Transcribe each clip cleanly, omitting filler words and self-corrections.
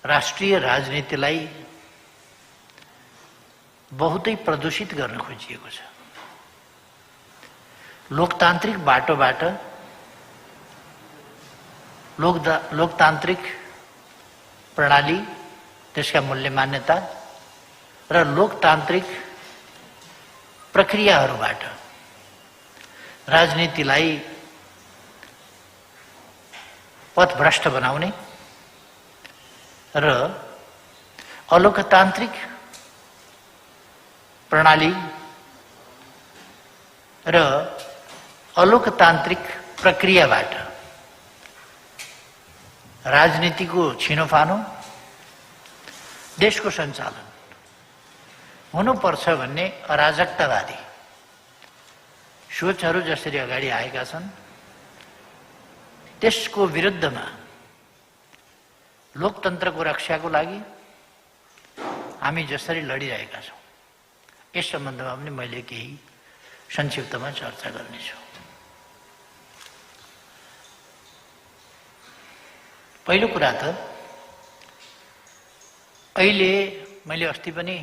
राष्ट्रिय राजनीतिलाई बहुतै प्रदूषित गर्न खोजिएको छ। लोकतान्त्रिक बाटोबाट लोकतान्त्रिक प्रणाली, त्यसका मूल्य मान्यता र लोकतान्त्रिक प्रक्रियाहरूबाट राजनीतिलाई पथभ्रष्ट बनाउने र अलोकतान्त्रिक प्रणाली र अलोकतान्त्रिक प्रक्रियाबाट राजनीतिको छिनोफानो, देशको सञ्चालन हुनुपर्छ भन्ने अराजकतावादी सोचहरू जसरी अगाडि आएका छन्, त्यसको विरुद्धमा लोकतन्त्रको रक्षाको लागि हामी जसरी लडिरहेका छौं, यस सम्बन्धमा पनि मैले केही संक्षिप्तमा चर्चा गर्नेछु। पहिलो कुरा त अहिले मैले अस्ति पनि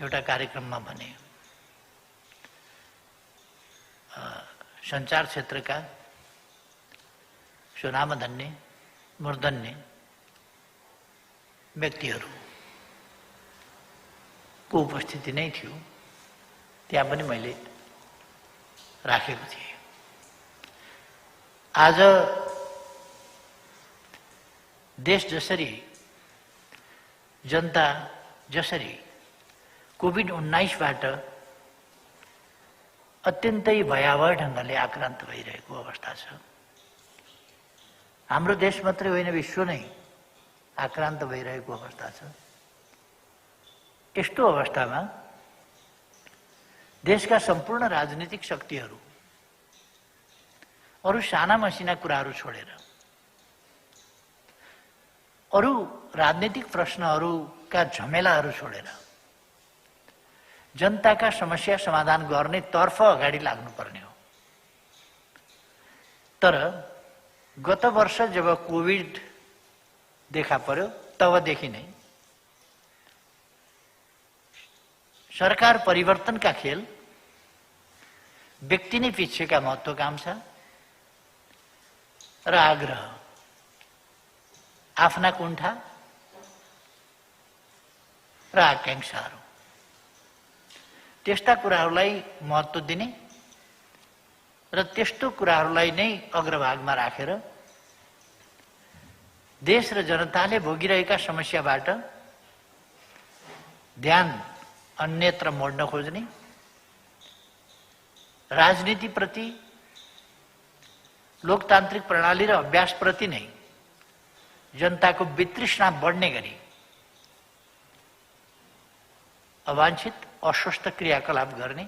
एउटा कार्यक्रममा भने सञ्चार क्षेत्रका सुनामधन्य मूर्धन्य व्यक्तिहरूको उपस्थिति नै थियो, त्यहाँ पनि मैले राखेको थिएँ। आज देश जसरी, जनता जसरी कोभिड-19बाट अत्यन्तै भयावह ढङ्गले आक्रान्त भइरहेको अवस्था छ। हाम्रो देश मात्रै होइन, विश्व नै आक्रान्त भइरहेको अवस्था छ। यस्तो अवस्थामा देशका सम्पूर्ण राजनीतिक शक्तिहरू अरू साना मसिना कुराहरू छोडेर, अरू राजनीतिक प्रश्नहरूका झमेलाहरू छोडेर जनताका समस्या समाधान गर्ने तर्फ अगाडि लाग्नुपर्ने हो। तर गत वर्ष जब कोभिड देखा पर्यो, तबदेखि नै सरकार परिवर्तनका खेल, व्यक्ति नै पिछेका महत्वाकांक्षा र आग्रह, आफ्ना कुण्ठा र आकांक्षाहरू, त्यस्ता कुराहरूलाई महत्त्व दिने र त्यस्तो कुराहरूलाई नै अग्रभागमा राखेर देश र जनताले भोगिरहेका समस्याबाट ध्यान अन्यत्र मोड्न खोज्ने, राजनीतिप्रति, लोकतान्त्रिक प्रणाली र अभ्यासप्रति नै जनताको वितृष्णा बढ्ने गरी अवांछित अस्वस्थ क्रियाकलाप गर्ने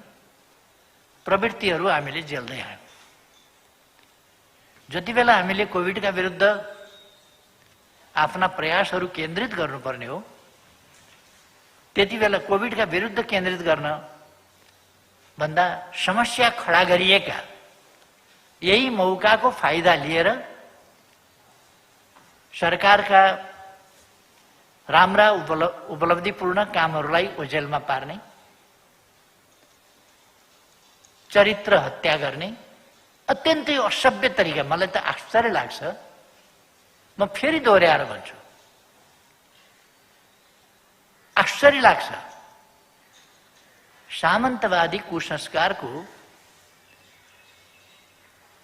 प्रवृत्तिहरू हामीले झेल्दै आयौं। जति बेला हामीले कोभिडका विरुद्ध आफ्ना प्रयासहरू केन्द्रित गर्नुपर्ने हो, त्यति बेला कोभिडका विरुद्ध केन्द्रित गर्न भन्दा समस्या खडा गरिएका यही मौकाको फाइदा लिएर सरकारका राम्रा उपलब्धिपूर्ण कामहरूलाई ओझेलमा पार्ने, चरित्र हत्या गर्ने अत्यन्तै असभ्य तरिका, मलाई त आश्चर्य लाग्छ। म फेरि दोहोऱ्याएर भन्छु, आश्चर्य लाग्छ। सामन्तवादी कुसंस्कारको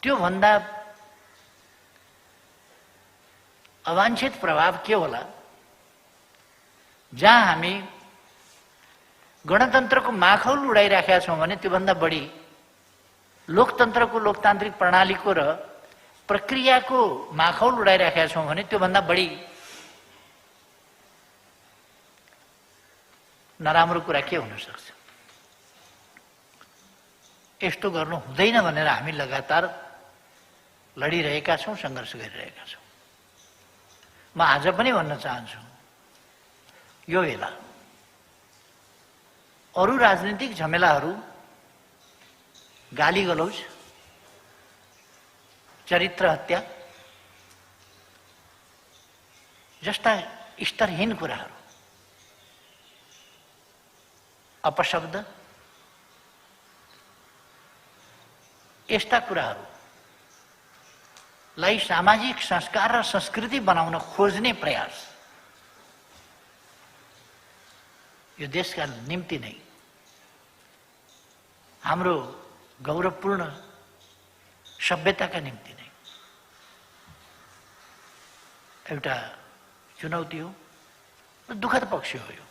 त्यो भन्दा अवांछित प्रभाव के होला, जहाँ हामी गणतन्त्रको माखौल उडाइराखेका छौं भने त्योभन्दा बढी लोकतन्त्रको, लोकतान्त्रिक प्रणालीको र प्रक्रियाको माखौल उडाइराखेका छौं भने त्योभन्दा बढी नराम्रो कुरा के हुन सक्छ। यस्तो गर्नु हुँदैन भनेर हामी लगातार लडिरहेका छौं, संघर्ष गरिरहेका छौं। म आज पनि भन्न चाहन्छु, यो बेला अरू राजनीतिक झमेलाहरू, गाली गलौज, चरित्र हत्या जस्ता स्तरहीन कुराहरू, अपशब्द, यस्ता कुराहरूलाई सामाजिक संस्कार र संस्कृति बनाउन खोज्ने प्रयास यो देशका निम्ति नै, हाम्रो गौरवपूर्ण सभ्यताका निम्ति नै एउटा चुनौती हो, दुःखद पक्ष हो यो।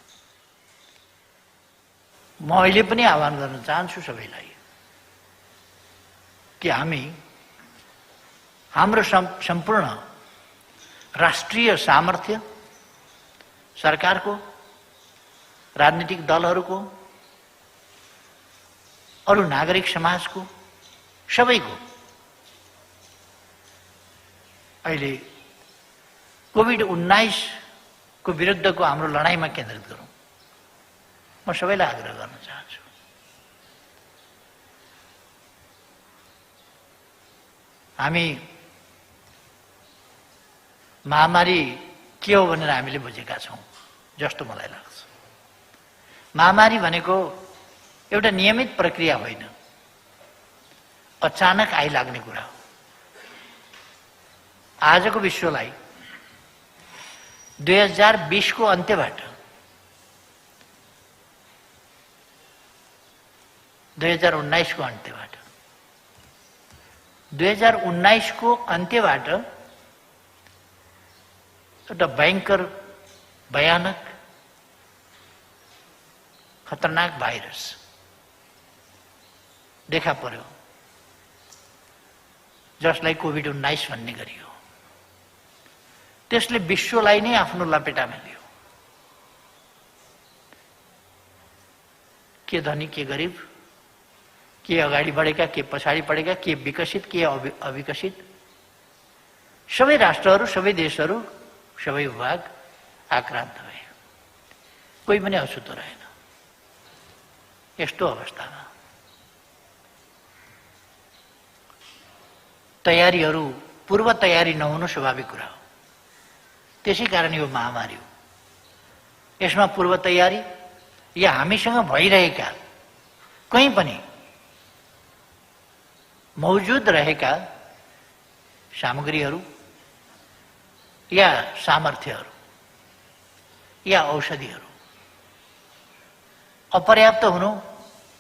म अहिले पनि आह्वान गर्न चाहन्छु सबैलाई कि हामी हाम्रो सम्पूर्ण राष्ट्रिय सामर्थ्य, सरकारको, राजनीतिक दलहरूको, अरू नागरिक समाजको, सबैको अहिले कोभिड-19 को विरुद्धको हाम्रो लडाईँमा केन्द्रित गरौँ। म सबैलाई आग्रह गर्न चाहन्छु। हामी महामारी के हो भनेर हामीले बुझेका छौँ जस्तो मलाई लाग्छ। महामारी भनेको एउटा नियमित प्रक्रिया होइन, अचानक आइलाग्ने कुरा हो। आजको विश्वलाई 2020 को अन्त्यबाट 2019 को अन्त्यबाट 2019 को अन्त्यबाट एउटा भयंकर, भयानक, खतरनाक भाइरस देखा पर्यो, जसलाई कोभिड-19 भन्ने गरियो। त्यसले विश्वलाई नै आफ्नो लपेटामा लियो। के धनी, के गरिब, के अगाडि बढेका, के पछाडि पढेका, के विकसित, के अविकसित, सबै राष्ट्रहरू, सबै देशहरू, सबै विभाग आक्रान्त भए। कोही पनि अछुतो रहेन। यस्तो अवस्थामा तयारीहरू, पूर्व तयारी नहुनु स्वाभाविक कुरा हो। त्यसै कारण यो महामारी हो। यसमा पूर्व तयारी या हामीसँग भइरहेका कहीँ पनि मौजुद रहेका सामग्रीहरू या सामर्थ्यहरू या औषधिहरू अपर्याप्त हुनु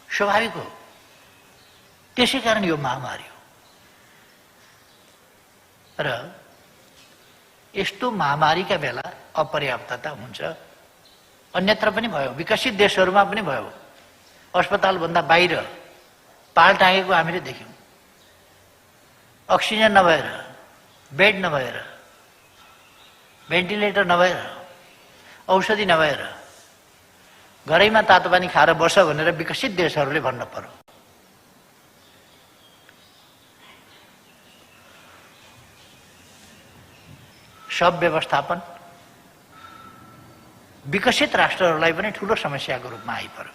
स्वाभाविक हो। त्यसै कारण यो महामारी हो। र यस्तो महामारीका बेला अपर्याप्तता हुन्छ। अन्यत्र पनि भयो, विकसित देशहरूमा पनि भयो। अस्पतालभन्दा बाहिर पाल टाँगेको हामीले देख्यौँ। अक्सिजन नभएर, बेड नभएर, भेन्टिलेटर नभएर, औषधि नभएर घरैमा तातो पानी खाएर बस भनेर विकसित देशहरूले भन्न पर्यो। सब व्यवस्थापन विकसित राष्ट्रहरूलाई पनि ठूलो समस्याको रूपमा आइपर्यो।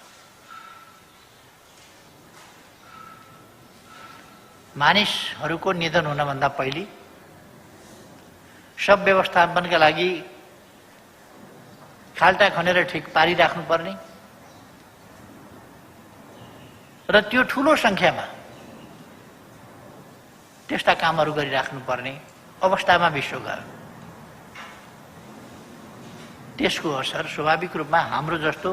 मानिसहरूको निधन हुनभन्दा पहिले सब व्यवस्थापनका लागि खाल्टा खनेर ठिक पारिराख्नु पर्ने र त्यो ठूलो संख्यामा त्यस्ता कामहरू गरिराख्नु पर्ने अवस्थामा विश्व गयो। त्यसको असर स्वाभाविक रूपमा हाम्रो जस्तो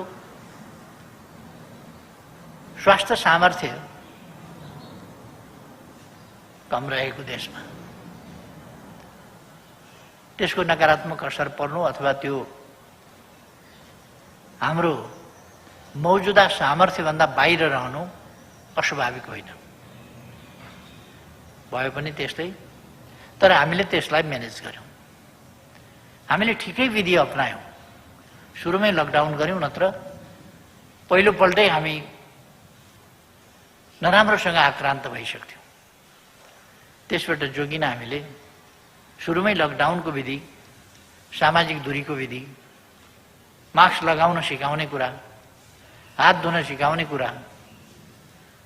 स्वास्थ्य सामर्थ्य कम रहेको देशमा त्यसको नकारात्मक असर पर्नु अथवा त्यो हाम्रो मौजुदा सामर्थ्यभन्दा बाहिर रहनु अस्वाभाविक होइन। भयो पनि त्यस्तै, तर हामीले त्यसलाई म्यानेज गर्यौं। हामीले ठिकै विधि अपनायौं। सुरुमै लकडाउन गर्यौं, नत्र पहिलोपल्टै हामी नराम्रोसँग आक्रान्त भइसक्थ्यौं। त्यसबाट जोगिन हामीले सुरुमै लकडाउनको विधि, सामाजिक दूरीको विधि, मास्क लगाउन सिकाउने कुरा, हात धुन सिकाउने कुरा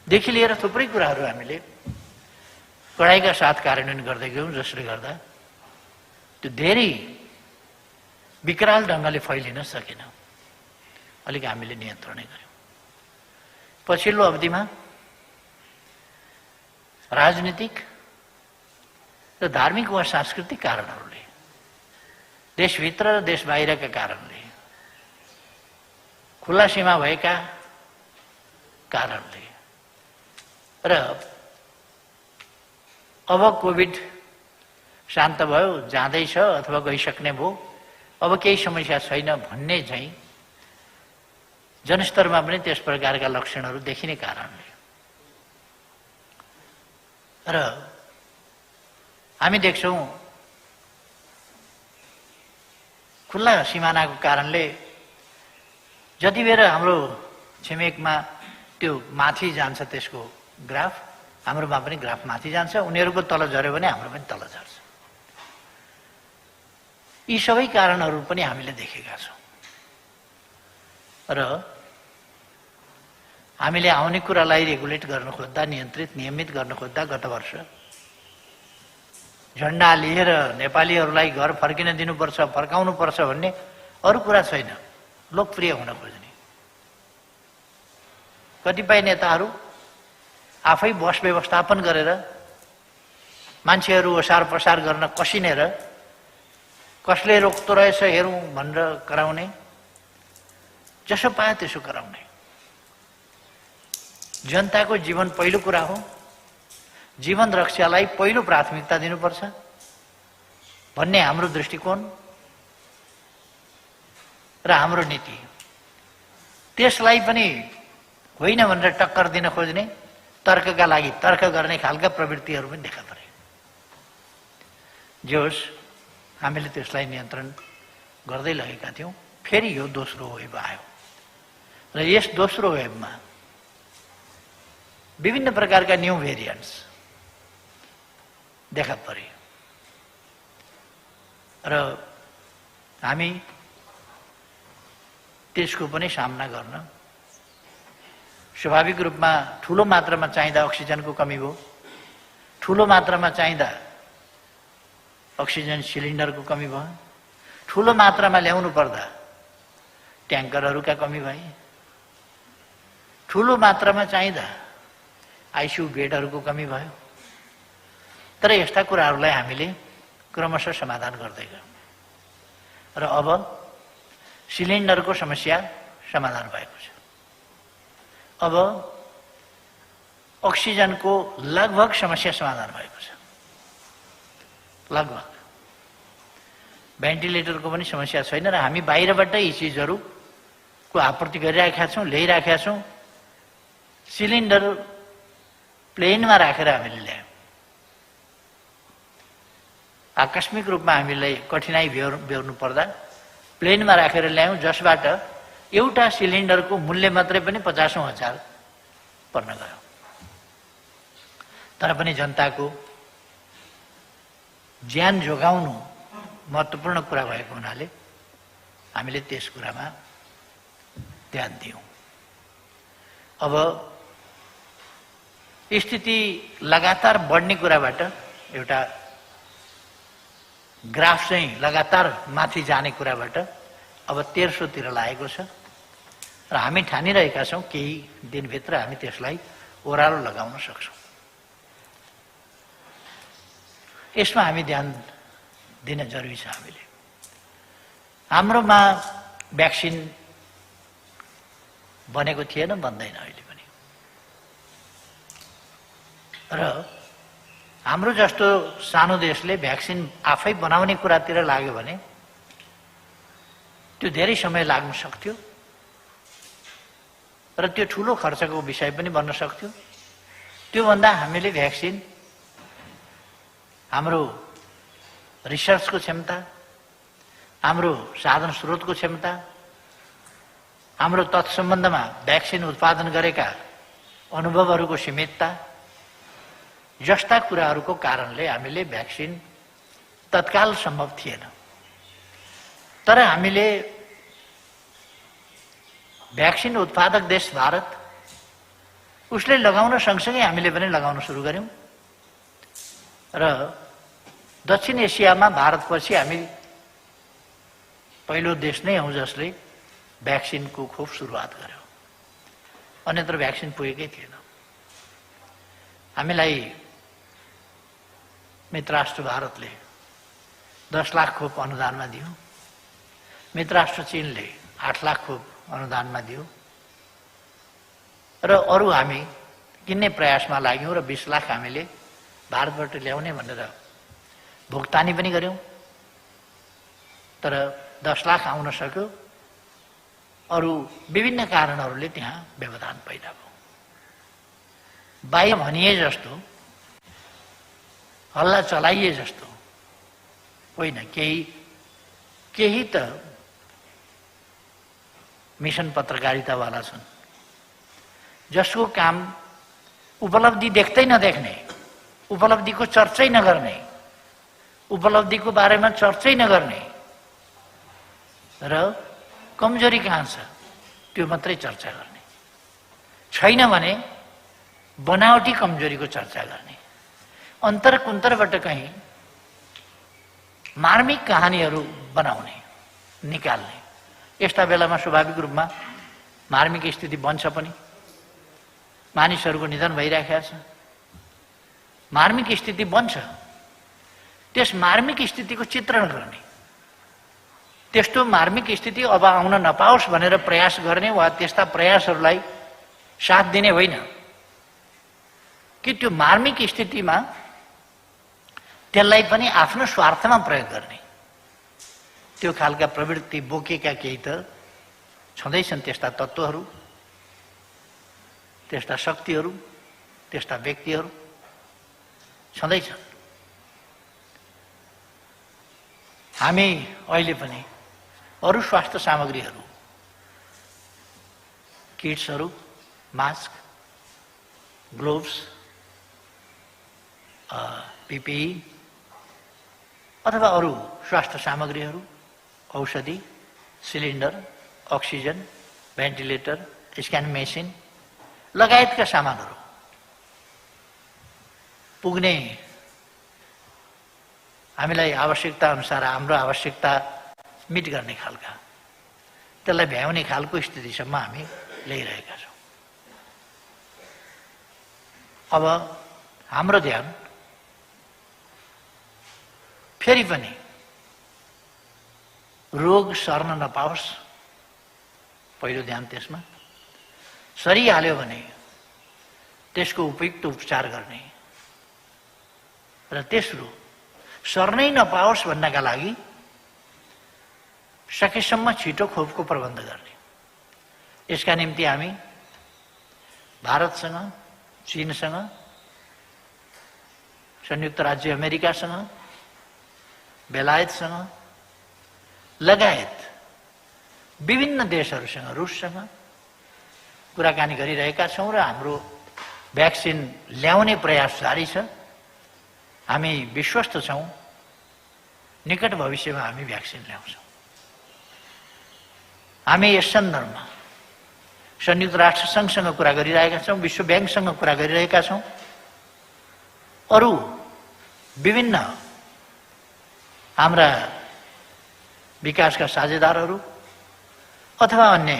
देखि लिएर थुप्रै कुराहरू हामीले कडाइका साथ कार्यान्वयन गर्दै गयौं, जसले गर्दा त्यो धेरै विकराल ढङ्गले फैलिन सकेन। अलिक हामीले नियन्त्रणै गर्यौँ। पछिल्लो अवधिमा राजनीतिक र धार्मिक वा सांस्कृतिक कारणहरूले, देशभित्र र देश बाहिरका कारणले, खुला सीमा भएका कारणले र अब कोभिड शान्त भयो, जाँदैछ अथवा गइसक्ने भयो, अब केही समस्या छैन भन्ने चाहिँ जनस्तरमा पनि त्यस प्रकारका लक्षणहरू देखिने कारणले र हामी देख्छौँ खुल्ला सिमानाको कारणले जति बेर हाम्रो छिमेकमा त्यो माथि जान्छ त्यसको ग्राफ, हाम्रोमा पनि ग्राफ माथि जान्छ, उनीहरूको तल झऱ्यो भने हाम्रो पनि तल झर्छ। यी सबै कारणहरू पनि हामीले देखेका छौँ र हामीले आउने कुरालाई रेगुलेट गर्न खोज्दा, नियन्त्रित नियमित गर्न खोज्दा गत वर्ष झन्डा लिएर नेपालीहरूलाई घर फर्किन दिनुपर्छ, फर्काउनुपर्छ भन्ने अरू कुरा छैन, लोकप्रिय हुन खोज्ने कतिपय नेताहरू आफै बस व्यवस्थापन गरेर मान्छेहरू ओसार पसार गर्न कसिनेर कसले रोक्दो रहेछ हेरौँ भनेर कराउने, जसो पायो त्यसो कराउने। जनताको जीवन पहिलो कुरा हो, जीवन रक्षालाई पहिलो प्राथमिकता दिनुपर्छ भन्ने हाम्रो दृष्टिकोण र हाम्रो नीति। त्यसलाई पनि होइन भनेर टक्कर दिन खोज्ने, तर्कका लागि तर्क गर्ने खालका प्रवृत्तिहरू पनि देखा परे। जे होस्, हामीले त्यसलाई नियन्त्रण गर्दै लगेका थियौँ। फेरि यो दोस्रो वेभ आयो र यस दोस्रो वेभमा विभिन्न प्रकारका न्यू भेरिएन्ट्स देखा परे र हामी त्यसको पनि सामना गर्न स्वाभाविक रूपमा ठुलो मात्रामा चाहिँदा अक्सिजनको कमी भयो, ठुलो मात्रामा चाहिँदा अक्सिजन सिलिन्डरको कमी भयो, ठुलो मात्रामा ल्याउनु पर्दा ट्याङ्करहरूका कमी भए, ठुलो मात्रामा चाहिँदा आइसियु बेडहरूको कमी भयो। तर यस्ता कुराहरूलाई हामीले क्रमशः समाधान गर्दै गयौँ र अब सिलिन्डरको समस्या समाधान भएको छ। अब अक्सिजनको लगभग समस्या समाधान भएको छ, लगभग। भेन्टिलेटरको पनि समस्या छैन र हामी बाहिरबाट यी चिजहरूको आपूर्ति गरिराखेका छौँ, ल्याइराखेका छौँ। सिलिन्डर प्लेनमा राखेर हामीले ल्यायौँ। आकस्मिक रूपमा हामीलाई कठिनाइ बेहोर्नु पर्दा प्लेनमा राखेर ल्यायौँ, जसबाट एउटा सिलिन्डरको मूल्य मात्रै पनि 50,000 पर्न गयो। तर पनि जनताको ज्यान जोगाउनु महत्त्वपूर्ण कुरा भएको हुनाले हामीले त्यस कुरामा ध्यान दियौँ। अब स्थिति लगातार बढ्ने कुराबाट एउटा ग्राफ चाहिँ लगातार माथि जाने कुराबाट अब 1300 तिर लागेको छ र हामी ठानिरहेका छौँ केही दिनभित्र हामी त्यसलाई ओह्रालो लगाउन सक्छौँ। यसमा हामी ध्यान दिन जरुरी छ। हामीले हाम्रोमा भ्याक्सिन बनेको थिएन, बन्दैन अहिले पनि। र हाम्रो जस्तो सानो देशले भ्याक्सिन आफै बनाउने कुरातिर लाग्यो भने त्यो धेरै समय लाग्न सक्थ्यो र त्यो ठुलो खर्चको विषय पनि बन्न सक्थ्यो। त्योभन्दा हामीले भ्याक्सिन हाम्रो रिसर्चको क्षमता, हाम्रो साधन स्रोतको क्षमता, हाम्रो तत्सम्बन्धमा भ्याक्सिन उत्पादन गरेका अनुभवहरूको सीमितता जस्ता कुराहरूको कारणले हामीले भ्याक्सिन तत्काल सम्भव थिएन। तर हामीले भ्याक्सिन उत्पादक देश भारत, उसले लगाउन सँगसँगै हामीले पनि लगाउन सुरु गर्यौँ र दक्षिण एसियामा भारतपछि हामी पहिलो देश नै हौं जसले भ्याक्सिनको खोप सुरुवात गर्यो। अन्यत्र भ्याक्सिन पुगेकै थिएन। हामीलाई मित्रराष्ट्र भारतले 10 लाख खोप अनुदानमा दियो। मित्रराष्ट्र चीनले 8 लाख खोप अनुदानमा दियो र अरू हामी किन्ने प्रयासमा लाग्यौं र 20 लाख हामीले भारतबाट ल्याउने भनेर भुक्तानी पनि गर्यौं। तर 10 लाख आउन सक्यो। अरू विभिन्न कारणहरूले त्यहाँ व्यवधान पैदा भयो। बाहिर भनिए जस्तो, हल्ला चलाइए जस्तो होइन, केही त मिशन पत्रकारितावाला छन् जसको काम उपलब्धि देख्दै नदेख्ने, उपलब्धिको चर्चै नगर्ने, उपलब्धिको बारेमा चर्चै नगर्ने र कमजोरी कहाँ छ त्यो मात्रै चर्चा गर्ने, छैन भने बनावटी कमजोरीको चर्चा गर्ने, अन्तर कुन्तरबाट कहीँ मार्मिक कहानीहरू बनाउने, निकाल्ने। यस्ता बेलामा स्वाभाविक रूपमा मार्मिक स्थिति बन्छ पनि। मानिसहरूको निधन भइरहेको छ, मार्मिक स्थिति बन्छ। त्यस मार्मिक स्थितिको चित्रण गर्ने, त्यस्तो मार्मिक स्थिति अब आउन नपाओस् भनेर प्रयास गर्ने वा त्यस्ता प्रयासहरूलाई साथ दिने होइन कि त्यो मार्मिक स्थितिमा त्यसलाई पनि आफ्नो स्वार्थमा प्रयोग गर्ने। त्यो खालका प्रवृत्ति बोकेका केही त छँदैछन्, त्यस्ता तत्त्वहरू, त्यस्ता शक्तिहरू, त्यस्ता व्यक्तिहरू छँदैछन्। हामी अहिले पनि अरू स्वास्थ्य सामग्रीहरू, किट्सहरू, मास्क, ग्लोभ्स, पीपीई अथवा अरू स्वास्थ्य सामग्रीहरू, औषधि, cylinder, oxygen, ventilator, scan machine लगायतका सामानहरू पुग्ने, हामीलाई आवश्यकता अनुसार हाम्रो आवश्यकता मिट गर्ने खालका, त्यसलाई भ्याउने खालको स्थितिसम्म हामी ल्याइरहेका छौँ। अब हाम्रो ध्यान फेरि पनि रोग सर्न नपाओस्, पहिलो ध्यान त्यसमा। सरिहाल्यो भने त्यसको उपयुक्त उपचार गर्ने र तेस्रो सर्नै नपाओस् भन्नका लागि सकेसम्म छिटो खोपको प्रबन्ध गर्ने। यसका निम्ति हामी भारतसँग, चीनसँग, संयुक्त राज्य अमेरिकासँग, बेलायतसँग लगायत विभिन्न देशहरूसँग, रुससँग कुराकानी गरिरहेका छौँ र हाम्रो भ्याक्सिन ल्याउने प्रयास जारी छ। हामी विश्वस्त छौँ निकट भविष्यमा हामी भ्याक्सिन ल्याउँछौँ। हामी यस सन्दर्भमा संयुक्त राष्ट्र सङ्घसँग कुरा गरिरहेका छौँ, विश्व ब्याङ्कसँग कुरा गरिरहेका छौँ, अरू विभिन्न हाम्रा विकासका साझेदारहरू अथवा अन्य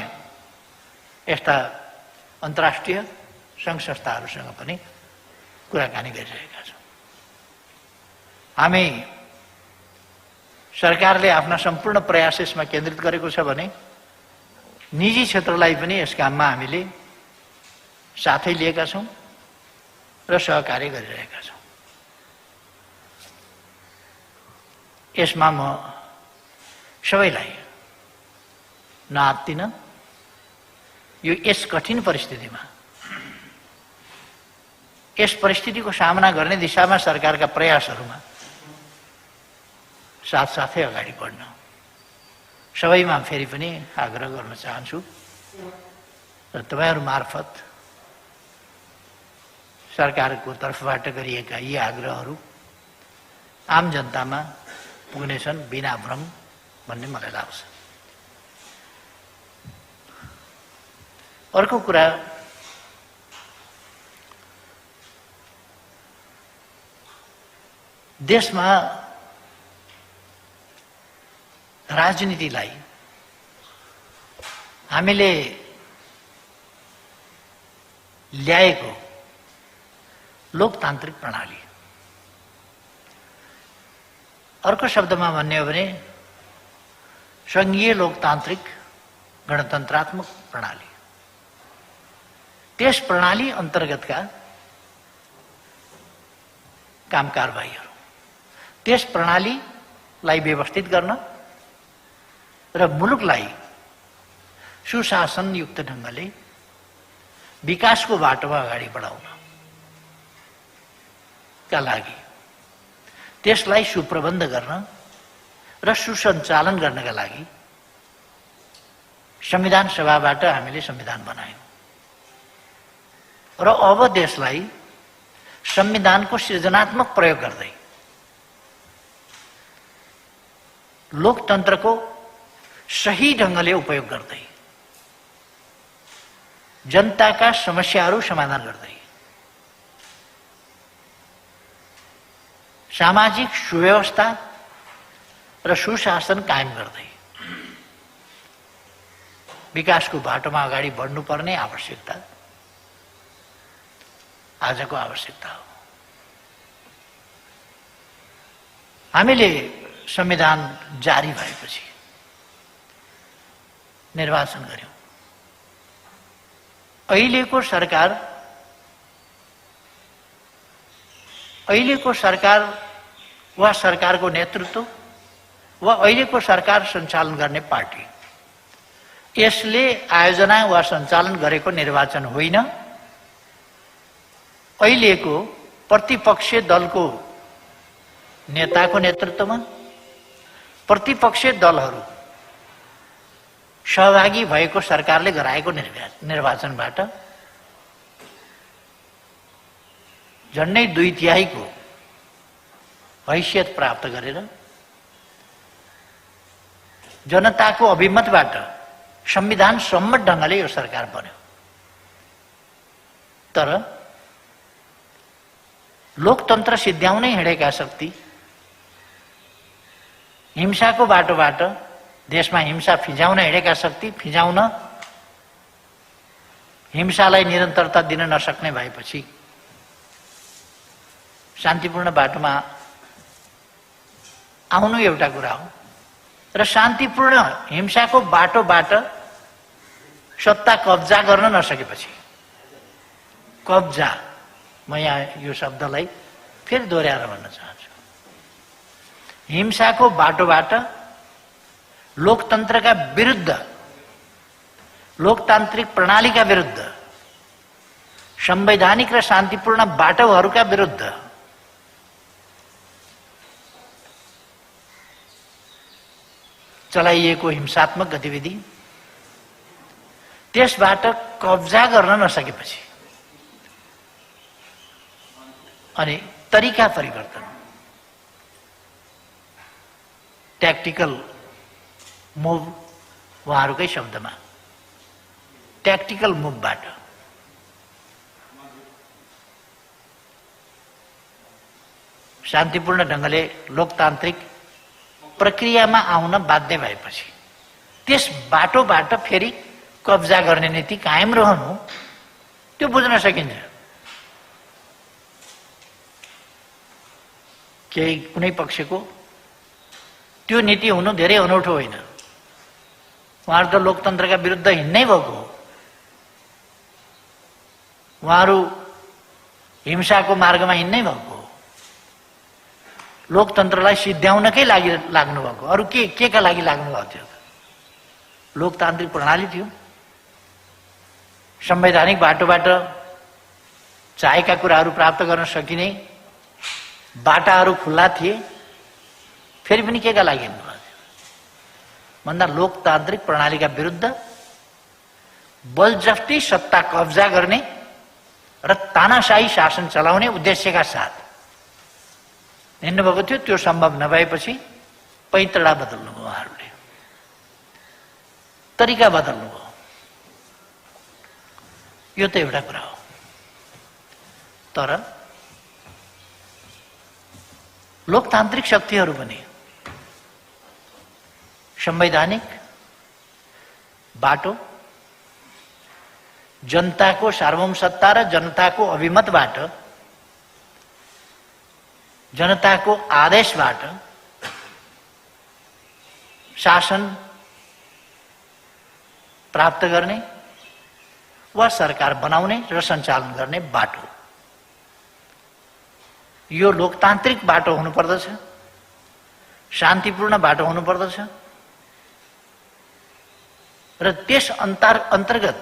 यस्ता अन्तर्राष्ट्रिय सङ्घ संस्थाहरूसँग पनि कुराकानी गरिरहेका छौँ। हामी सरकारले आफ्ना सम्पूर्ण प्रयास यसमा केन्द्रित गरेको छ भने निजी क्षेत्रलाई पनि यस काममा हामीले साथै लिएका छौँ र सहकार्य गरिरहेका छौँ। यसमा म सबैलाई नआत्तिन, यस कठिन परिस्थितिमा, यस परिस्थितिको सामना गर्ने दिशामा सरकारका प्रयासहरूमा साथसाथै अगाडि बढ्न सबैमा फेरि पनि आग्रह गर्न चाहन्छु र तपाईहरू मार्फत सरकारको तर्फबाट गरिएका यी आग्रहहरू आम जनतामा पुग्नेछन् बिना भ्रम भन्ने मलाई लाग्छ। अर्को कुरा, देशमा राजनीतिलाई हामीले ल्याएको लोकतान्त्रिक प्रणाली, अर्को शब्दमा भन्ने हो भने संघीय लोकतान्त्रिक गणतन्त्रात्मक प्रणाली, त्यस प्रणाली अन्तर्गतका काम कारबाहीहरू, त्यस प्रणालीलाई व्यवस्थित गर्न र मुलुकलाई सुशासनयुक्त ढङ्गले विकासको बाटोमा अगाडि बढाउनका लागि, त्यसलाई सुप्रबन्ध गर्न र सुसञ्चालन गर्नका लागि संविधान सभाबाट हामीले संविधान बनायौं र अब देशलाई संविधानको सृजनात्मक प्रयोग गर्दै लोकतन्त्रको सही ढङ्गले उपयोग गर्दै जनताका समस्याहरू समाधान गर्दै सामाजिक सुव्यवस्था र सुशासन कायम गर्दै विकासको बाटोमा अगाडि बढ्नुपर्ने आवश्यकता आजको आवश्यकता हो। हामीले संविधान जारी भएपछि निर्वाचन गर्यौं। अहिलेको सरकार वा सरकारको नेतृत्व वा अहिलेको सरकार सञ्चालन गर्ने पार्टी, यसले आयोजना वा सञ्चालन गरेको निर्वाचन होइन, अहिलेको प्रतिपक्षीय दलको नेताको नेतृत्वमा प्रतिपक्षीय दलहरू सहभागी भएको सरकारले गराएको निर्वाचनबाट झन्डै 2/3 हैसियत प्राप्त गरेर जनताको अभिमतबाट संविधान सम्मत ढङ्गले यो सरकार बन्यो। तर लोकतन्त्र सिद्ध्याउनै हिँडेका शक्ति हिंसाको बाटोबाट देशमा हिंसा फिजाउन हिँडेका शक्ति फिजाउन हिंसालाई निरन्तरता दिन नसक्ने भएपछि शान्तिपूर्ण बाटोमा आउनु एउटा कुरा हो र शान्तिपूर्ण हिंसाको बाटोबाट सत्ता कब्जा गर्न नसकेपछि, कब्जा, म यहाँ यो शब्दलाई फेरि दोहोऱ्याएर भन्न चाहन्छु, हिंसाको बाटोबाट लोकतन्त्रका विरुद्ध, लोकतान्त्रिक प्रणालीका विरुद्ध, संवैधानिक र शान्तिपूर्ण बाटोहरूका विरुद्ध चलाइएको हिंसात्मक गतिविधि, त्यसबाट कब्जा गर्न नसकेपछि अनि तरिका परिवर्तन, ट्याक्टिकल मुभ, उहाँहरूकै शब्दमा ट्याक्टिकल मुभबाट शान्तिपूर्ण ढङ्गले लोकतान्त्रिक प्रक्रियामा आउन बाध्य भएपछि त्यस बाटोबाट फेरि कब्जा गर्ने नीति कायम रहनु, त्यो बुझ्न सकिन्छ। केही कुनै पक्षको त्यो नीति हुनु धेरै अनौठो होइन। उहाँहरू त लोकतन्त्रका विरुद्ध हिँड्नै भएको हो। उहाँहरू हिंसाको मार्गमा हिँड्नै भएको हो, लोकतन्त्रलाई सिद्ध्याउनकै लागि लाग्नु भएको। अरू के का लागि लाग्नु भएको थियो? लोकतान्त्रिक प्रणाली थियो, संवैधानिक बाटोबाट चाहेका कुराहरू प्राप्त गर्न सकिने बाटाहरू खुल्ला थिए, फेरि पनि के का लागि हिँड्नु भएको थियो भन्दा लोकतान्त्रिक प्रणालीका विरुद्ध बलजफ्ती सत्ता कब्जा गर्ने र तानाशाही शासन चलाउने उद्देश्यका साथ हिँड्नुभएको थियो। त्यो सम्भव नभएपछि पैतडा बदल्नुभयो, उहाँहरूले तरिका बदल्नुभयो। यो त एउटा कुरा हो। तर लोकतान्त्रिक शक्तिहरू पनि संवैधानिक बाटो, जनताको सार्वभौम सत्ता र जनताको अभिमतबाट, जनताको आदेशबाट शासन प्राप्त गर्ने वा सरकार बनाउने र सञ्चालन गर्ने बाटो। यो लोकतान्त्रिक बाटो हुनुपर्दछ, शान्तिपूर्ण बाटो हुनुपर्दछ र त्यस अन्तर्गत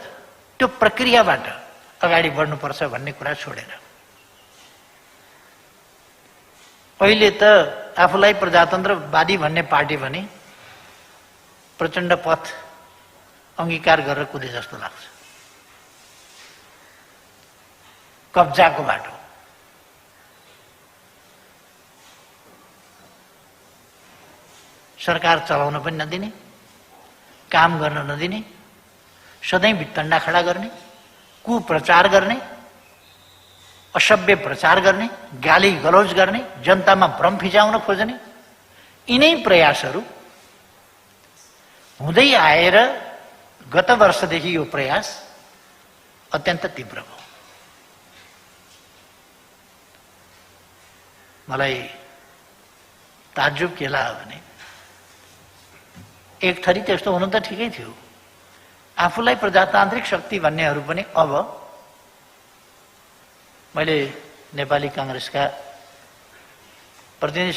त्यो प्रक्रियाबाट अगाडि बढ्नुपर्छ भन्ने कुरा छोडेर अहिले त आफूलाई प्रजातन्त्रवादी भन्ने पार्टी भने प्रचण्ड पथ अंगीकार गरेर कुदे जस्तो लाग्छ। कब्जाको बाटो, सरकार चलाउन पनि नदिने, काम गर्न नदिने, सधैँ भित्तण्डा खडा गर्ने, कुप्रचार गर्ने, असभ्य प्रचार गर्ने, गाली गलौज गर्ने, जनतामा भ्रम फिजाउन खोज्ने, यिनै प्रयासहरू हुँदै आएर गत वर्षदेखि यो प्रयास अत्यन्त तीव्र भयो। मलाई ताज्जुब के लाग्यो भने एक थरी त्यस्तो हुनु त ठिकै थियो, आफूलाई प्रजातान्त्रिक शक्ति भन्नेहरू पनि अब मैले नेपाली कांग्रेसका प्रतिनिधि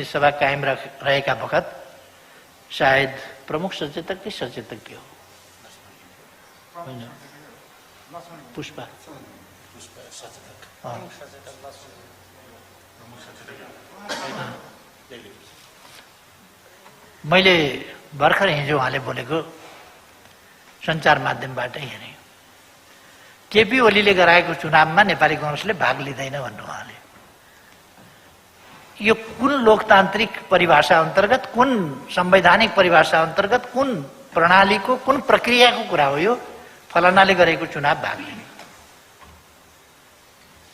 सभा कायम रहेका बखत सायद प्रमुख सचेतक कि सचेतक के हो पुष्पा मैले भर्खर हिजो उहाँले बोलेको सञ्चार माध्यमबाट हेरेँ। केपी ओलीले गराएको चुनावमा नेपाली कांग्रेसले भाग लिँदैन भन्नु उहाँले। यो कुन लोकतान्त्रिक परिभाषा अन्तर्गत, कुन संवैधानिक परिभाषा अन्तर्गत, कुन प्रणालीको, कुन प्रक्रियाको कुरा हो यो? फलानाले गरेको चुनाव भाग लिने,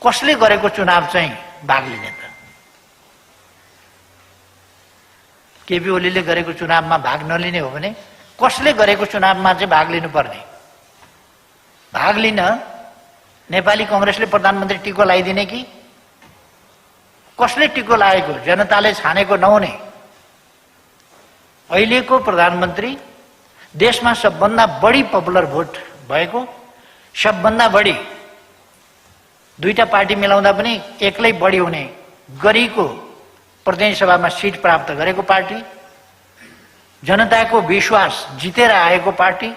कसले गरेको चुनाव चाहिँ भाग लिने त? केपी ओलीले गरेको चुनावमा भाग नलिने हो भने कसले गरेको चुनावमा चाहिँ भाग लिनुपर्ने? भाग लिन नेपाली कांग्रेसले प्रधानमन्त्री टिको लगाइदिने कि कसले टिको लागेको? जनताले छानेको नहुने अहिलेको प्रधानमन्त्री, देशमा सबभन्दा बढी पपुलर भोट भएको, सबभन्दा बढी दुईटा पार्टी मिलाउँदा पनि एक्लै बढी हुने गरीको प्रतिनिधि सभामा सिट प्राप्त गरेको पार्टी, जनताको विश्वास जितेर आएको पार्टी,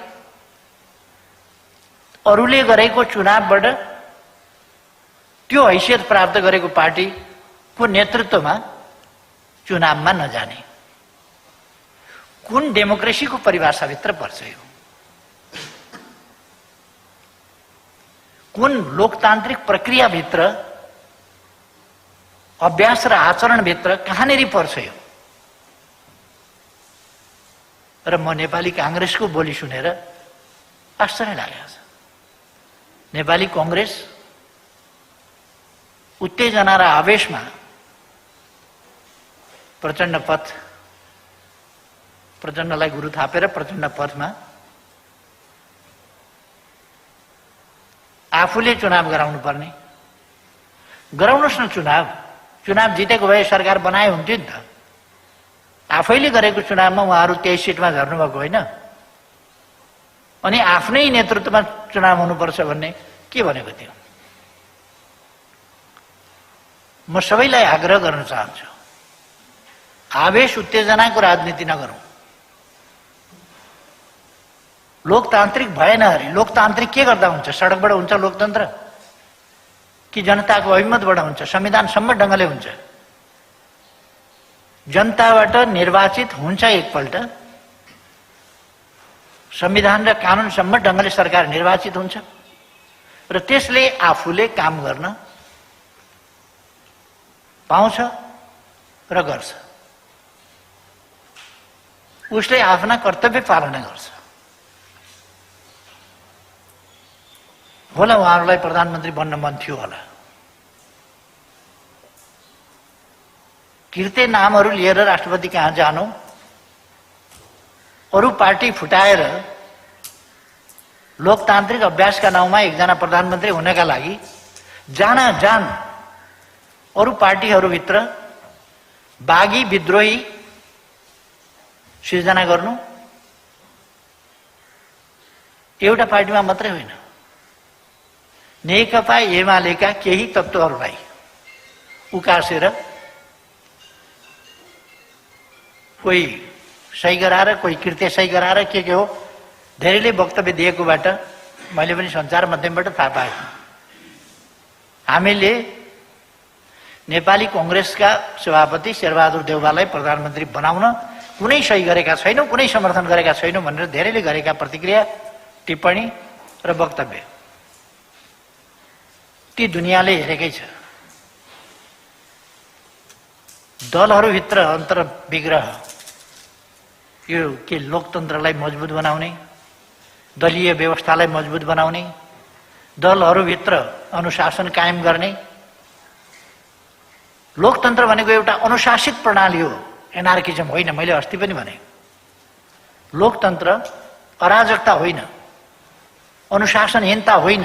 अरूले गरेको चुनावबाट त्यो हैसियत प्राप्त गरेको पार्टीको नेतृत्वमा चुनावमा नजाने कुन डेमोक्रेसीको परिभाषाभित्र पर्छ यो? कुन लोकतान्त्रिक प्रक्रियाभित्र, अभ्यास र आचरणभित्र कहाँनेरि पर्छ यो? र म नेपाली कांग्रेसको बोली सुनेर आश्चर्य लागेको छ। नेपाली कांग्रेस उत्तेजना र आवेशमा प्रचण्डलाई गुरु थापेर प्रचण्ड पथमा आफूले चुनाव गराउनु पर्ने, गराउनुहोस् न चुनाव जितेको भए सरकार बनाए हुन्थ्यो नि त। आफैले गरेको चुनावमा उहाँहरू 23 सिटमा झर्नुभएको होइन, अनि आफ्नै नेतृत्वमा चुनाव हुनुपर्छ भन्ने के भनेको थियो? म सबैलाई आग्रह गर्न चाहन्छु, आवेश उत्तेजनाको राजनीति नगरौं। लोकतान्त्रिक भएन अरे लोकतान्त्रिक के गर्दा हुन्छ? सडकबाट हुन्छ लोकतन्त्र कि जनताको अभिमतबाट हुन्छ? संविधान सम्मत ढङ्गले हुन्छ। जनताबाट निर्वाचित हुन्छ एकपल्ट, संविधान र कानुन सम्मत ढङ्गले सरकार निर्वाचित हुन्छ र त्यसले आफूले काम गर्न पाउँछ र गर्छ। उसले आफ्ना कर्तव्य पालना गर्छ। होला उहाँहरूलाई प्रधानमन्त्री बन्न मन थियो होला, किर्ते नामहरू लिएर राष्ट्रपति कहाँ जानु अरू पार्टी फुटाएर लोकतान्त्रिक अभ्यासका नाउँमा एकजना प्रधानमन्त्री हुनका लागि जान अरू पार्टीहरूभित्र बागी विद्रोही सृजना गर्नु एउटा पार्टीमा मात्रै होइन, नेकपा एमालेका केही तत्त्वहरूलाई उकासेर कोही सही गराएर कोही कृत्य सही गराएर के हो धेरैले वक्तव्य दिएकोबाट मैले पनि सञ्चार माध्यमबाट थाहा पाएँ। हामीले नेपाली कांग्रेसका सभापति शेरबहादुर देउवालाई प्रधानमन्त्री बनाउन कुनै सही गरेका छैनौं, कुनै समर्थन गरेका छैनौं भनेर धेरैले गरेका प्रतिक्रिया, टिप्पणी र वक्तव्य ती दुनियाँले हेरेकै छ। दलहरूभित्र अन्तर्विग्रह यो के लोकतन्त्रलाई मजबुत बनाउने, दलीय व्यवस्थालाई मजबुत बनाउने, दलहरूभित्र अनुशासन कायम गर्ने। लोकतन्त्र भनेको एउटा अनुशासित प्रणाली हो, एनार्किजम होइन। मैले अस्ति पनि भने लोकतन्त्र अराजकता होइन, अनुशासनहीनता होइन।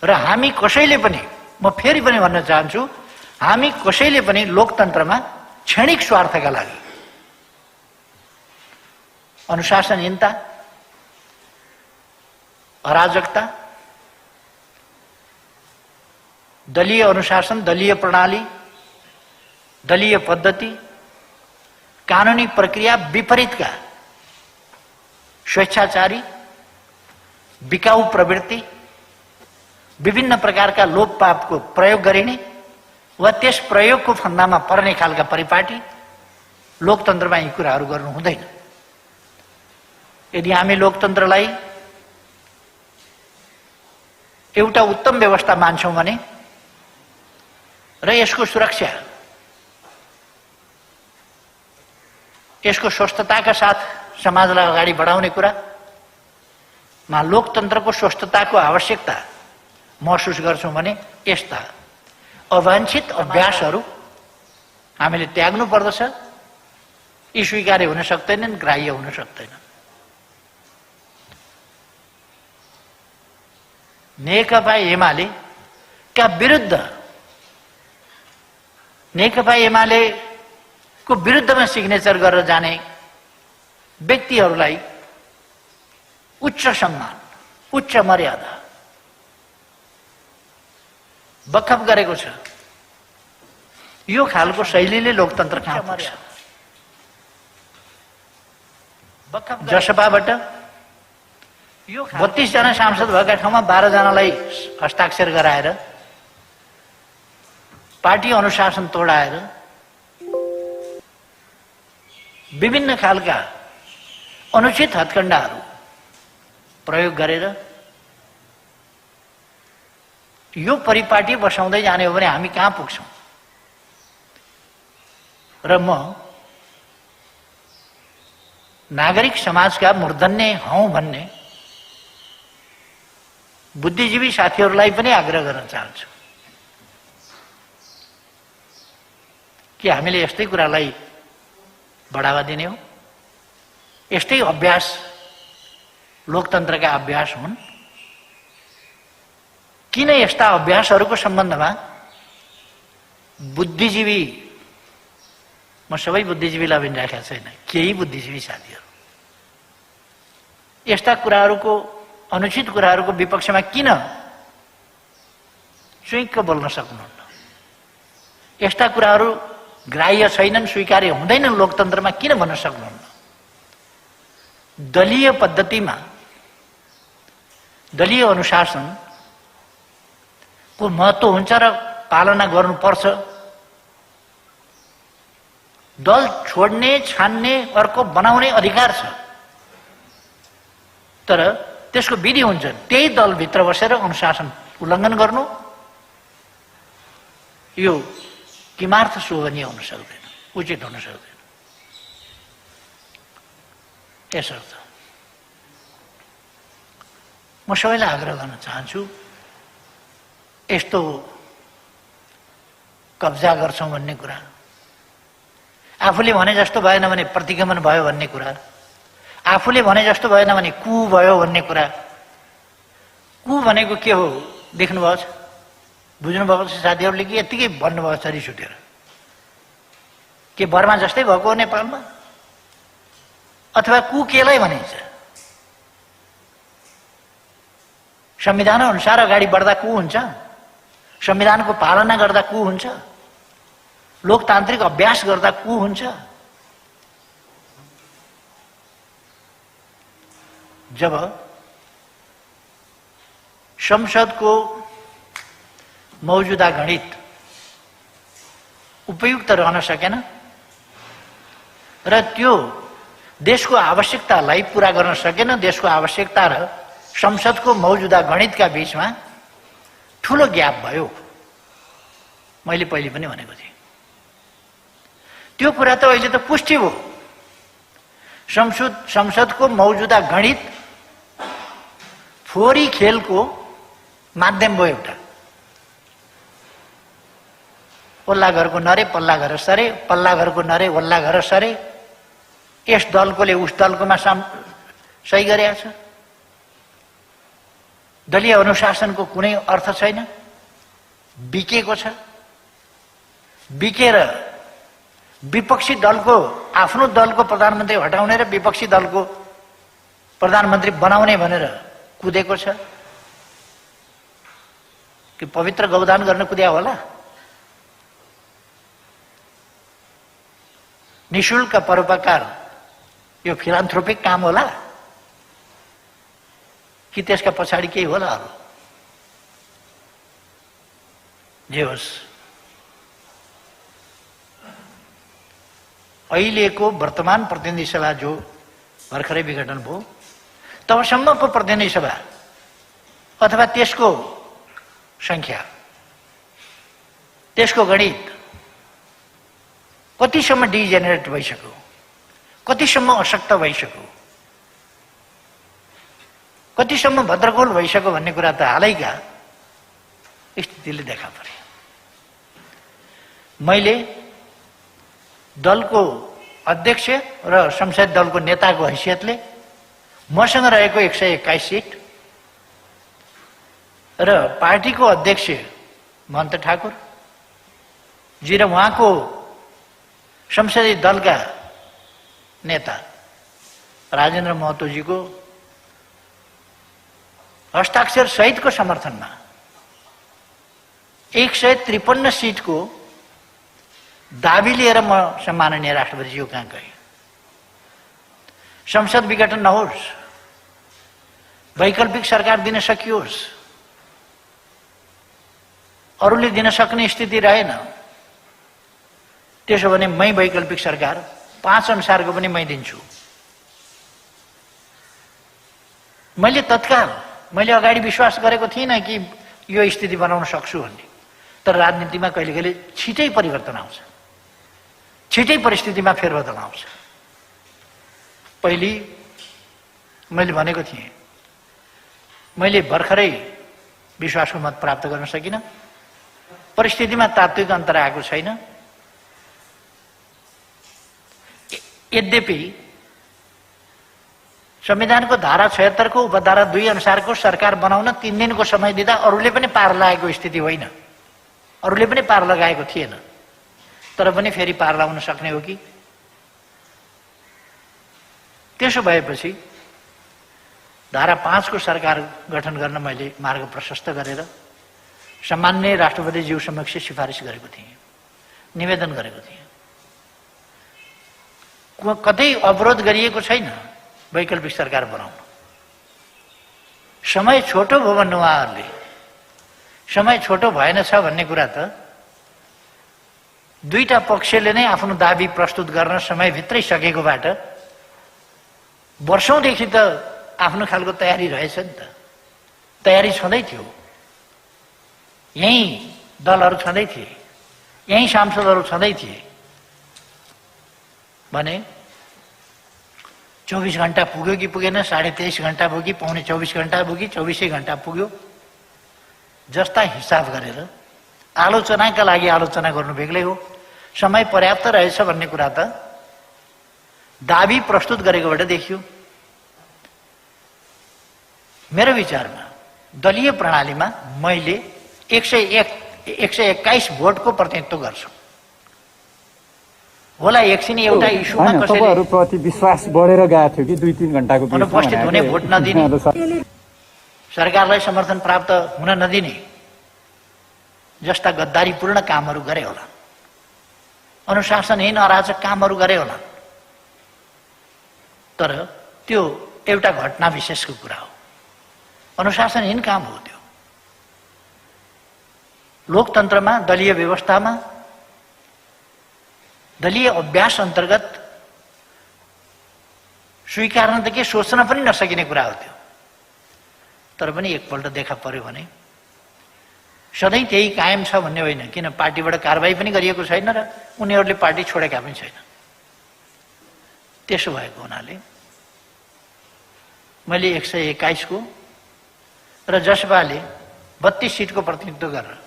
र हामी कसैले पनि, म फेरि पनि भन्न चाहन्छु, हामी कसैले पनि लोकतन्त्रमा क्षणिक स्वार्थका लागि अनुशासनहीनता, अराजकता, दलीय अनुशासन, दलीय प्रणाली, दलीय पद्धति, कानुनी प्रक्रिया विपरीतका स्वेच्छाचारी, बिकाऊ प्रवृत्ति, विभिन्न प्रकारका लोभ पापको प्रयोग गरिने वा त्यस प्रयोगको फन्दामा पर्ने खालका परिपाटी लोकतन्त्रमा यी कुराहरू गर्नु हुँदैन। यदि हामी लोकतन्त्रलाई एउटा उत्तम व्यवस्था मान्छौं भने र यसको सुरक्षा, यसको स्वस्थताका साथ समाजलाई अगाडि बढाउने कुरामा लोकतन्त्रको स्वस्थताको आवश्यकता महसुस गर्छौं भने यस्ता अवाञ्छित अभ्यासहरू हामीले त्याग्नु पर्दछ। यी स्वीकार्य हुन सक्दैनन्, ग्राह्य हुन सक्दैनन्। नेकपा एमालेका विरुद्ध, नेकपा एमालेको विरुद्धमा सिग्नेचर गरेर जाने व्यक्तिहरूलाई उच्च सम्मान, उच्च मर्यादा बखप गरेको छ। यो खालको शैलीले लोकतन्त्र कहाँ पुग्छ? जसपाबाट 32 जना सांसद भएका ठाउँमा 12 जनालाई हस्ताक्षर गराएर पार्टी अनुशासन तोडाएर विभिन्न खालका अनुचित हत्कण्डाहरू प्रयोग गरेर यो परिपाटी बसाउँदै जाने हो भने हामी कहाँ पुग्छौं? र म नागरिक समाजका मूर्धन्य हौं भन्ने बुद्धिजीवी साथीहरूलाई पनि आग्रह गर्न चाहन्छु कि हामीले यस्तै कुरालाई बढावा दिने हो। यस्तै अभ्यास लोकतन्त्रका अभ्यास हुन्। किन यस्ता अभ्यासहरूको सम्बन्धमा बुद्धिजीवी, म सबै बुद्धिजीवीलाई पनि राखेका छैन, केही बुद्धिजीवी साथीहरू यस्ता कुराहरूको, अनुचित कुराहरूको विपक्षमा किन चुइक्क बोल्न सक्नुहुन्न? यस्ता कुराहरू ग्राह्य छैनन्, स्वीकार्य हुँदैनन् लोकतन्त्रमा किन भन्न सक्नुहुन्न? दलीय पद्धतिमा, दलीय अनुशासनको महत्त्व हुन्छ र पालना गर्नुपर्छ। दल छोड्ने, छान्ने, अर्को बनाउने अधिकार छ, तर त्यसको विधि हुन्छ। त्यही दलभित्र बसेर अनुशासन उल्लङ्घन गर्नु यो किमार्थ शोभनीय हुन सक्दैन, उचित हुन सक्दैन। यसर्थ म सबैलाई आग्रह गर्न चाहन्छु, यस्तो कब्जा गर्छौं भन्ने कुरा, आफूले भने जस्तो भएन भने प्रतिगमन भयो भन्ने कुरा, आफूले भने जस्तो भएन भने कु भयो भन्ने कुरा। कु भनेको के हो देख्नुभएको छ, बुझ्नुभएको छ साथीहरूले कि यत्तिकै भन्नुभएको छ रिस उठेर? के बर्मा जस्तै भएको हो नेपालमा? अथवा कु केलाई भनिन्छ? संविधान अनुसार अगाडि बढ्दा कु हुन्छ? संविधानको पालना गर्दा कु हुन्छ? लोकतान्त्रिक अभ्यास गर्दा कु हुन्छ? जब संसदको मौजूदा गणित उपयुक्त रहन सकेन र त्यो देशको आवश्यकतालाई पूरा गर्न सकेन, देशको आवश्यकता र संसदको मौजूदा गणितका बीचमा ठूलो ग्याप भयो। मैले पहिले पनि भनेको थिएँ। त्यो कुरा त अहिले त पुष्टि भयो। संसदको मौजूदा गणित फोरी खेलको माध्यम भयो। एउटा ओल्ला घरको नरे पल्ला घर सरे, पल्ला घरको नरे ओल्ला घर सरे। यस दलकोले उस दलकोमा सही गरेको छ। दलीय अनुशासनको कुनै अर्थ छैन, बिकेको छ। बिकेर विपक्षी दलको, आफ्नो दलको प्रधानमन्त्री हटाउने र विपक्षी दलको प्रधानमन्त्री बनाउने भनेर कुदेको छ। कि पवित्र गौदान गर्न कुद्या होला? निशुल्क परोपकार यो फिलान्थ्रोपिक काम होला कि त्यसका पछाडि केही होला? जे होस्, अहिलेको वर्तमान प्रतिनिधि सभा जो भर्खरै विघटन भयो, तबसम्मको प्रतिनिधि सभा अथवा त्यसको संख्या, त्यसको गणित कतिसम्म डिजेनेरेट भइसक्यो, कतिसम्म अशक्त भइसक्यो, कतिसम्म भद्रगोल भइसक्यो भन्ने कुरा त हालैका स्थितिले देखा परे। मैले दलको अध्यक्ष र संसद दलको नेताको हैसियतले मसँग रहेको 121 सिट र पार्टीको अध्यक्ष महन्त ठाकुर जी र उहाँको संसदीय दलका नेता राजेन्द्र महतोजीको हस्ताक्षर सहितको समर्थनमा 153 सिटको दाबी लिएर म सम्माननीय राष्ट्रपतिज्यू कहाँ गएँ। संसद विघटन नहोस्, वैकल्पिक सरकार दिन सकियोस्, अरूले दिन सक्ने स्थिति रहेन। त्यसो भने मै वैकल्पिक सरकार 5 अनुसारको पनि मै दिन्छु। मैले तत्काल, मैले अगाडि विश्वास गरेको थिइनँ कि यो स्थिति बनाउन सक्छु भन्ने। तर राजनीतिमा कहिले कहिले छिटै परिवर्तन आउँछ, छिटै परिस्थितिमा फेरबदल आउँछ। पहिले मैले भनेको थिएँ, मैले भर्खरै विश्वासको मत प्राप्त गर्न सकिनँ, परिस्थितिमा तात्विक अन्तर आएको छैन। यद्यपि संविधानको धारा 76 को उपधारा 2 अनुसारको सरकार बनाउन 3 दिनको समय दिँदा अरूले पनि पार लगाएको स्थिति होइन, अरूले पनि पार लगाएको थिएन। तर पनि फेरि पार लगाउन सक्ने हो कि? त्यसो भएपछि धारा 5 को सरकार गठन गर्न मैले मार्ग प्रशस्त गरेर सम्माननीय राष्ट्रपतिज्यू समक्ष सिफारिस गरेको थिएँ, निवेदन गरेको थिएँ। कतै अवरोध गरिएको छैन वैकल्पिक सरकार बनाउन। समय छोटो भयो भन्नु उहाँहरूले, समय छोटो भएन छ भन्ने कुरा त दुईटा पक्षले नै आफ्नो दाबी प्रस्तुत गर्न समयभित्रै सकेकोबाट वर्षौंदेखि त आफ्नो खालको तयारी रहेछ नि त। तयारी छँदै थियो, यही दलहरू छँदै थिए, यही सांसदहरू छँदै थिए भने 24 घण्टा पुग्यो कि पुगेन, 23.5 घण्टा पुग्यो कि पौने 24 घण्टा पुग्यो, 24 घण्टा पुग्यो, जस्ता हिसाब गरेर आलोचनाका लागि आलोचना गर्नु बेग्लै हो। समय पर्याप्त रहेछ भन्ने कुरा त दाबी प्रस्तुत गरेकोबाट देखियो। मेरो विचारमा दलीय प्रणालीमा मैले 121 भोटको प्रतिनिधित्व गर्छु होला। एकछिन एउटा इस्युमा कसैले प्रति विश्वास बढेर गएको थियो कि 2-3 घण्टाको अनुपस्थित हुने, भोट नदिने, सरकारलाई समर्थन प्राप्त हुन नदिने जस्ता गद्दारीपूर्ण कामहरू गरे होला, अनुशासनहीन अराजक कामहरू गरे होला। तर त्यो एउटा घटना विशेषको कुरा हो, अनुशासनहीन काम हो त्यो। लोकतन्त्रमा, दलीय व्यवस्थामा, दलीय अभ्यास अन्तर्गत स्वीकार्न त के सोच्न पनि नसकिने कुरा हो त्यो। तर पनि एकपल्ट देखा पर्यो भने सधैँ त्यही कायम छ भन्ने होइन, किन पार्टीबाट कारबाही पनि गरिएको छैन र उनीहरूले पार्टी छोडेका पनि छैन। त्यसो भएको हुनाले मैले 121 को र जसपाले 32 सिटको प्रतिनिधित्व गरेर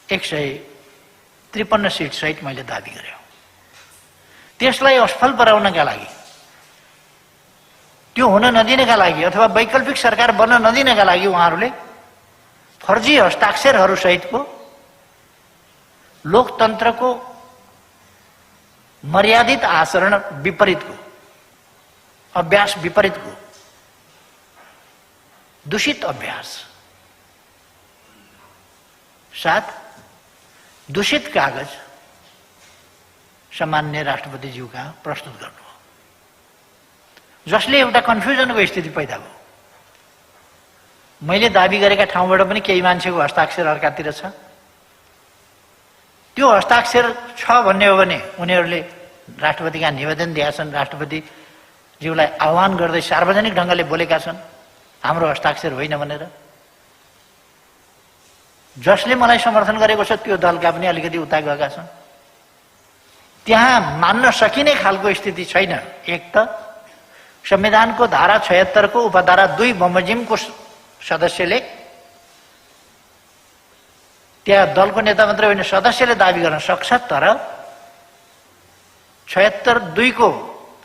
153 सिट सहित मैले दाबी गरेँ। त्यसलाई असफल बनाउनका लागि, त्यो हुन नदिनका लागि अथवा वैकल्पिक सरकार बन्न नदिनका लागि उहाँहरूले फर्जी हस्ताक्षरहरू सहितको लोकतन्त्रको मर्यादित आचरण विपरीतको, अभ्यास विपरीतको दूषित अभ्यास साथ दूषित कागज सामान्य राष्ट्रपतिज्यूका प्रस्तुत गर्नु, जसले एउटा कन्फ्युजनको स्थिति पैदा भयो। मैले दाबी गरेका ठाउँबाट पनि केही मान्छेको हस्ताक्षर अर्कातिर छ। त्यो हस्ताक्षर छ भन्ने हो भने उनीहरूले राष्ट्रपतिका निवेदन दिएका छन्, राष्ट्रपतिज्यूलाई आह्वान गर्दै सार्वजनिक ढङ्गले बोलेका छन् हाम्रो हस्ताक्षर होइन भनेर। जसले मलाई समर्थन गरेको छ त्यो दलका पनि अलिकति उता गएका छन्। त्यहाँ मान्न सकिने खालको स्थिति छैन। एक त संविधानको धारा 76 को उपधारा 2 बमोजिमको सदस्यले, त्यहाँ दलको नेता मात्रै होइन सदस्यले दाबी गर्न सक्छ, तर 76(2) को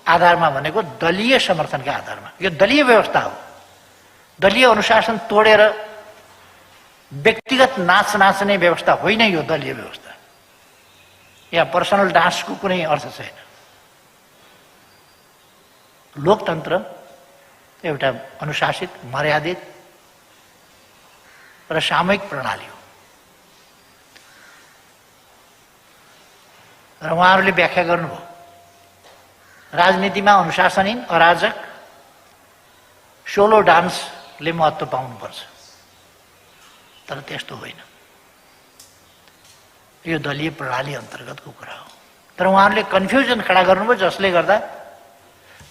आधारमा भनेको दलीय समर्थनका आधारमा। यो दलीय व्यवस्था हो। दलीय अनुशासन तोडेर व्यक्तिगत नाच नाच्ने व्यवस्था होइन यो दलीय व्यवस्था। यहाँ पर्सनल डान्सको कुनै अर्थ छैन। लोकतन्त्र एउटा अनुशासित, मर्यादित र सामूहिक प्रणाली हो। र उहाँहरूले व्याख्या गर्नुभयो राजनीतिमा अनुशासनहीन, अराजक, सोलो डान्सले महत्त्व पाउनुपर्छ। तर त्यस्तो होइन, यो दलीय प्रणाली अन्तर्गतको कुरा हो। तर उहाँहरूले कन्फ्युजन खडा गर्नुभयो, जसले गर्दा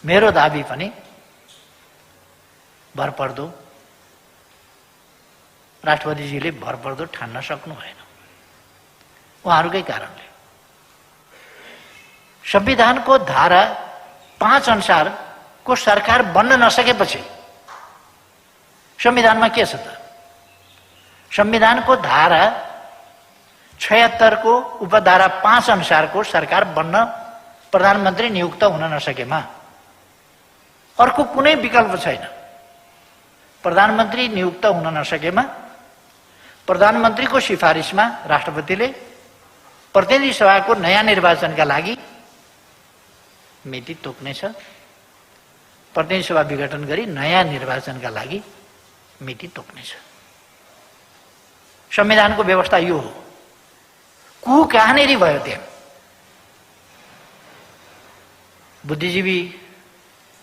मेरो दाबी पनि भरपर्दो, राष्ट्रपतिजीले भरपर्दो ठान्न सक्नु भएन उहाँहरूकै कारणले। संविधानको धारा 5 अनुसारको सरकार बन्न नसकेपछि संविधानमा के छ त? संविधानको धारा 76 को उपधारा 5 अनुसारको सरकार बन्न प्रधानमन्त्री नियुक्त हुन नसकेमा अर्को कुनै विकल्प छैन। प्रधानमन्त्री नियुक्त हुन नसकेमा प्रधानमन्त्रीको सिफारिसमा राष्ट्रपतिले प्रतिनिधि सभाको नयाँ निर्वाचनका लागि मिति तोक्नेछ। प्रतिनिधि सभा विघटन गरी नयाँ निर्वाचनका लागि मिति तोक्नेछ। संविधानको व्यवस्था यो हो। को कहाँनेरि भयो त्यहाँ? बुद्धिजीवी,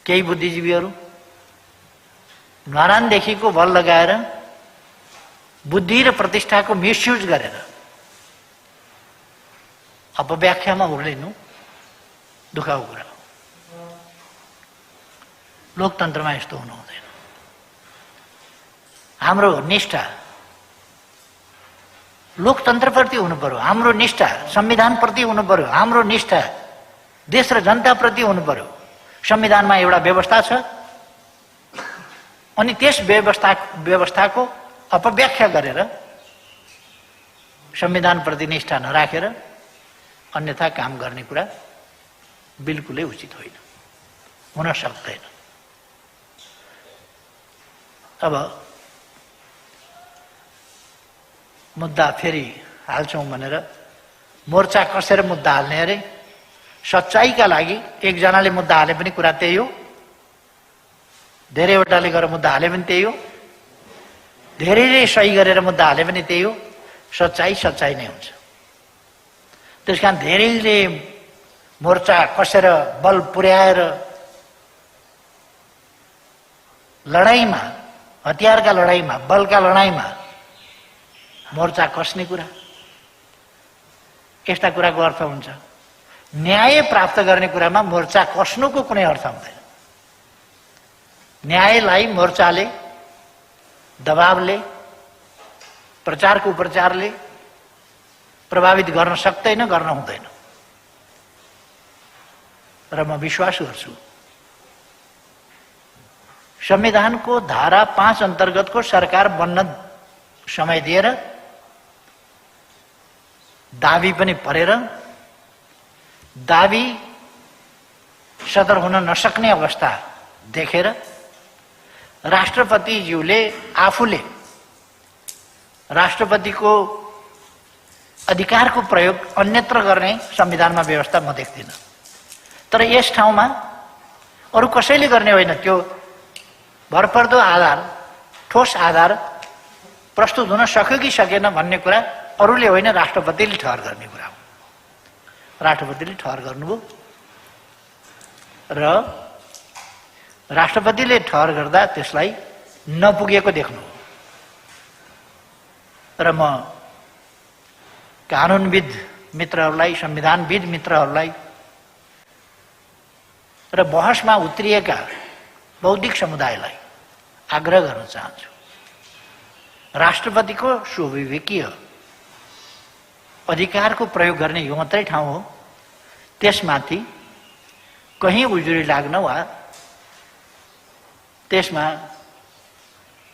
केही बुद्धिजीवीहरू नरानदेखिको बल लगाएर बुद्धि र प्रतिष्ठाको मिसयुज गरेर अपव्याख्यामा उर्लिनु दुःखको कुरा हो। लोकतन्त्रमा यस्तो हुनु हुँदैन। हाम्रो निष्ठा लोकतन्त्रप्रति हुनु पर्यो, हाम्रो निष्ठा संविधानप्रति हुनु पर्यो, हाम्रो निष्ठा देश र जनताप्रति हुनु पर्यो। संविधानमा एउटा व्यवस्था छ अनि त्यस व्यवस्थाको अपव्याख्या गरेर संविधानप्रति निष्ठा नराखेर अन्यथा काम गर्ने कुरा बिल्कुलै उचित होइन, हुन सक्दैन। अब मुद्दा फेरि हाल्छौँ भनेर मोर्चा कसेर मुद्दा हाल्ने अरे। सच्चाइका लागि एकजनाले मुद्दा हाले पनि कुरा त्यही हो, धेरैवटाले गरेर मुद्दा हाले पनि त्यही हो, धेरैले सही गरेर मुद्दा हाले पनि त्यही हो। सच्चाइ सच्चाइ नै हुन्छ। त्यसकारण धेरैले मोर्चा कसेर बल पुर्याएर लडाईँमा, हतियारका लडाईँमा, बलका लडाईँमा मोर्चा कस्ने कुरा, यस्ता कुराको अर्थ हुन्छ। न्याय प्राप्त गर्ने कुरामा मोर्चा कस्नुको कुनै अर्थ हुँदैन। न्यायलाई मोर्चाले, दबावले, प्रचारको उपचारले प्रभावित गर्न सक्दैन, गर्न हुँदैन। र म विश्वास गर्छु संविधानको धारा 5 अन्तर्गतको सरकार बन्न समय दिएर, दाबी पनि परेर, दाबी सदर हुन नसक्ने अवस्था देखेर राष्ट्रपतिज्यूले आफूले राष्ट्रपतिको अधिकारको प्रयोग अन्यत्र गर्ने संविधानमा व्यवस्था म देख्दिन। तर यस ठाउँमा अरु कसैले गर्ने होइन। त्यो भरपर्दो आधार, ठोस आधार प्रस्तुत हुन सक्यो कि सकेन भन्ने कुरा अरूले होइन, राष्ट्रपतिले ठहर गर्ने कुरा हो। राष्ट्रपतिले ठहर गर्नुभयो र राष्ट्रपतिले ठहर गर्दा त्यसलाई नपुगेको देख्नु। र म कानुनविद मित्रहरूलाई, संविधानविद मित्रहरूलाई र बहसमा उत्रिएका बौद्धिक समुदायलाई आग्रह गर्न चाहन्छु। राष्ट्रपतिको सुविवेकीय अधिकारको प्रयोग गर्ने यो मात्रै ठाउँ हो। त्यसमाथि कहीँ उजुरी लाग्न वा त्यसमा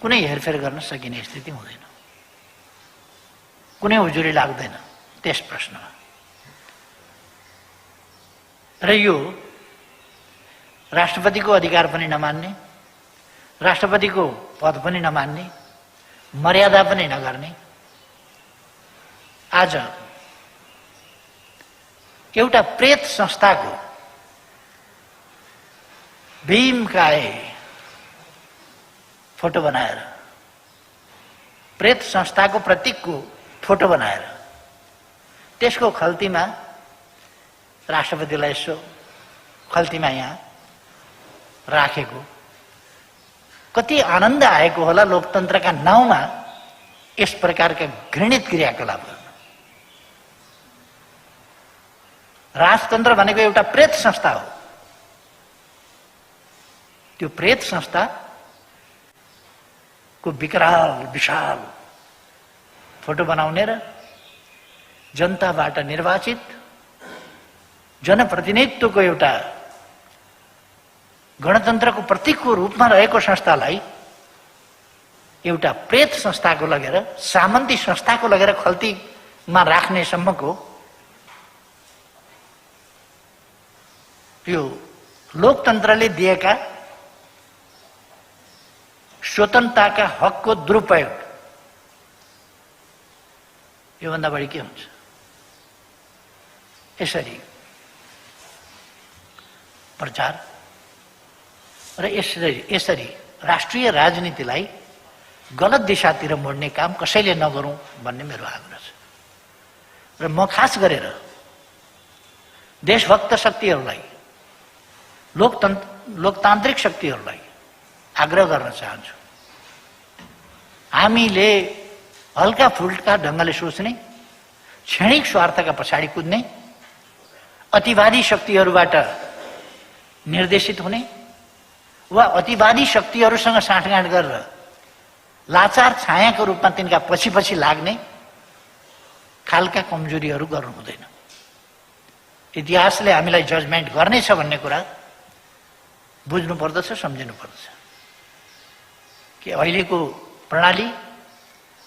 कुनै हेरफेर गर्न सकिने स्थिति हुँदैन। कुनै उजुरी लाग्दैन त्यस प्रश्नमा। र यो राष्ट्रपतिको अधिकार पनि नमान्ने, राष्ट्रपतिको पद पनि नमान्ने, मर्यादा पनि नगर्ने। आज एउटा प्रेत संस्थाको भीमकाय फोटो बनाएर, प्रेत संस्थाको प्रतीकको फोटो बनाएर त्यसको खल्तीमा राष्ट्रपतिलाई यसो खल्तीमा यहाँ राखेको, कति आनन्द आएको होला लोकतन्त्रका नाउँमा यस प्रकारका घृणित क्रियाकलाप गर्न। राजतन्त्र भनेको एउटा प्रेत संस्था हो। त्यो प्रेत संस्थाको विकराल विशाल फोटो बनाउने र जनताबाट निर्वाचित जनप्रतिनिधित्वको एउटा गणतन्त्रको प्रतीकको रूपमा रहेको संस्थालाई एउटा प्रेत संस्थाको लगेर, सामन्ती संस्थाको लगेर खल्तीमा राख्ने सम्मको यो लोकतन्त्रले दिएका स्वतन्त्रताका हकको दुरुपयोग, योभन्दा बढी के हुन्छ? यसरी प्रचार र यसरी राष्ट्रिय राजनीतिलाई गलत दिशातिर मोड्ने काम कसैले नगरौं भन्ने मेरो आग्रह छ। र म खास गरेर देशभक्त शक्तिहरूलाई, लोकतान्त्रिक शक्तिहरूलाई आग्रह गर्न चाहन्छु। हामीले हल्का फुल्का ढङ्गले सोच्ने, क्षणिक स्वार्थका पछाडि कुद्ने, अतिवादी शक्तिहरूबाट निर्देशित हुने वा अतिवादी शक्तिहरूसँग साँठगाँठ गरेर लाचार छायाको रूपमा तिनका पछि पछि लाग्ने खालका कमजोरीहरू गर्नु हुँदैन। इतिहासले हामीलाई जजमेन्ट गर्नेछ भन्ने कुरा बुझ्नु पर्दछ, सम्झिनु पर्दछ कि अहिलेको प्रणाली,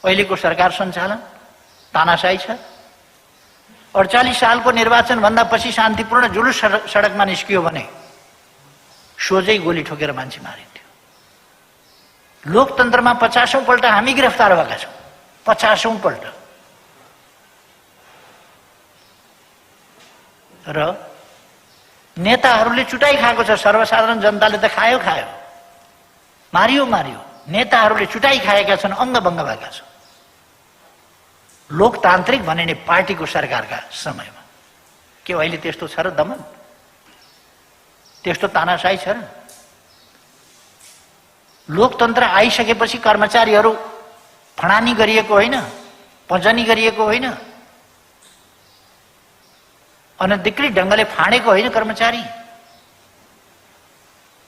अहिलेको सरकार सञ्चालन तानाशाही छ। 48 सालको निर्वाचन भन्दा पछि शान्तिपूर्ण जुलुस सडकमा निस्कियो भने सोझै गोली ठोकेर मान्छे मारिन्थ्यो। लोकतन्त्रमा 50औं पल्ट हामी गिरफ्तार भएका छौँ। 50औं पल्ट। र नेताहरूले चुटाइ खाएको छ। सर्वसाधारण जनताले त खायो खायो, मारियो मारियो। नेताहरूले चुटाइ खाएका छन्, अङ्गभङ्ग भएका छन्। लोकतान्त्रिक भनिने पार्टीको सरकारका समयमा के अहिले त्यस्तो छ र दमन? त्यस्तो तानाशाही छ र? लोकतन्त्र आइसकेपछि कर्मचारीहरू फडानी गरिएको होइन, पजनी गरिएको होइन, अनधिकृत ढङ्गले फाँडेको होइन कर्मचारी।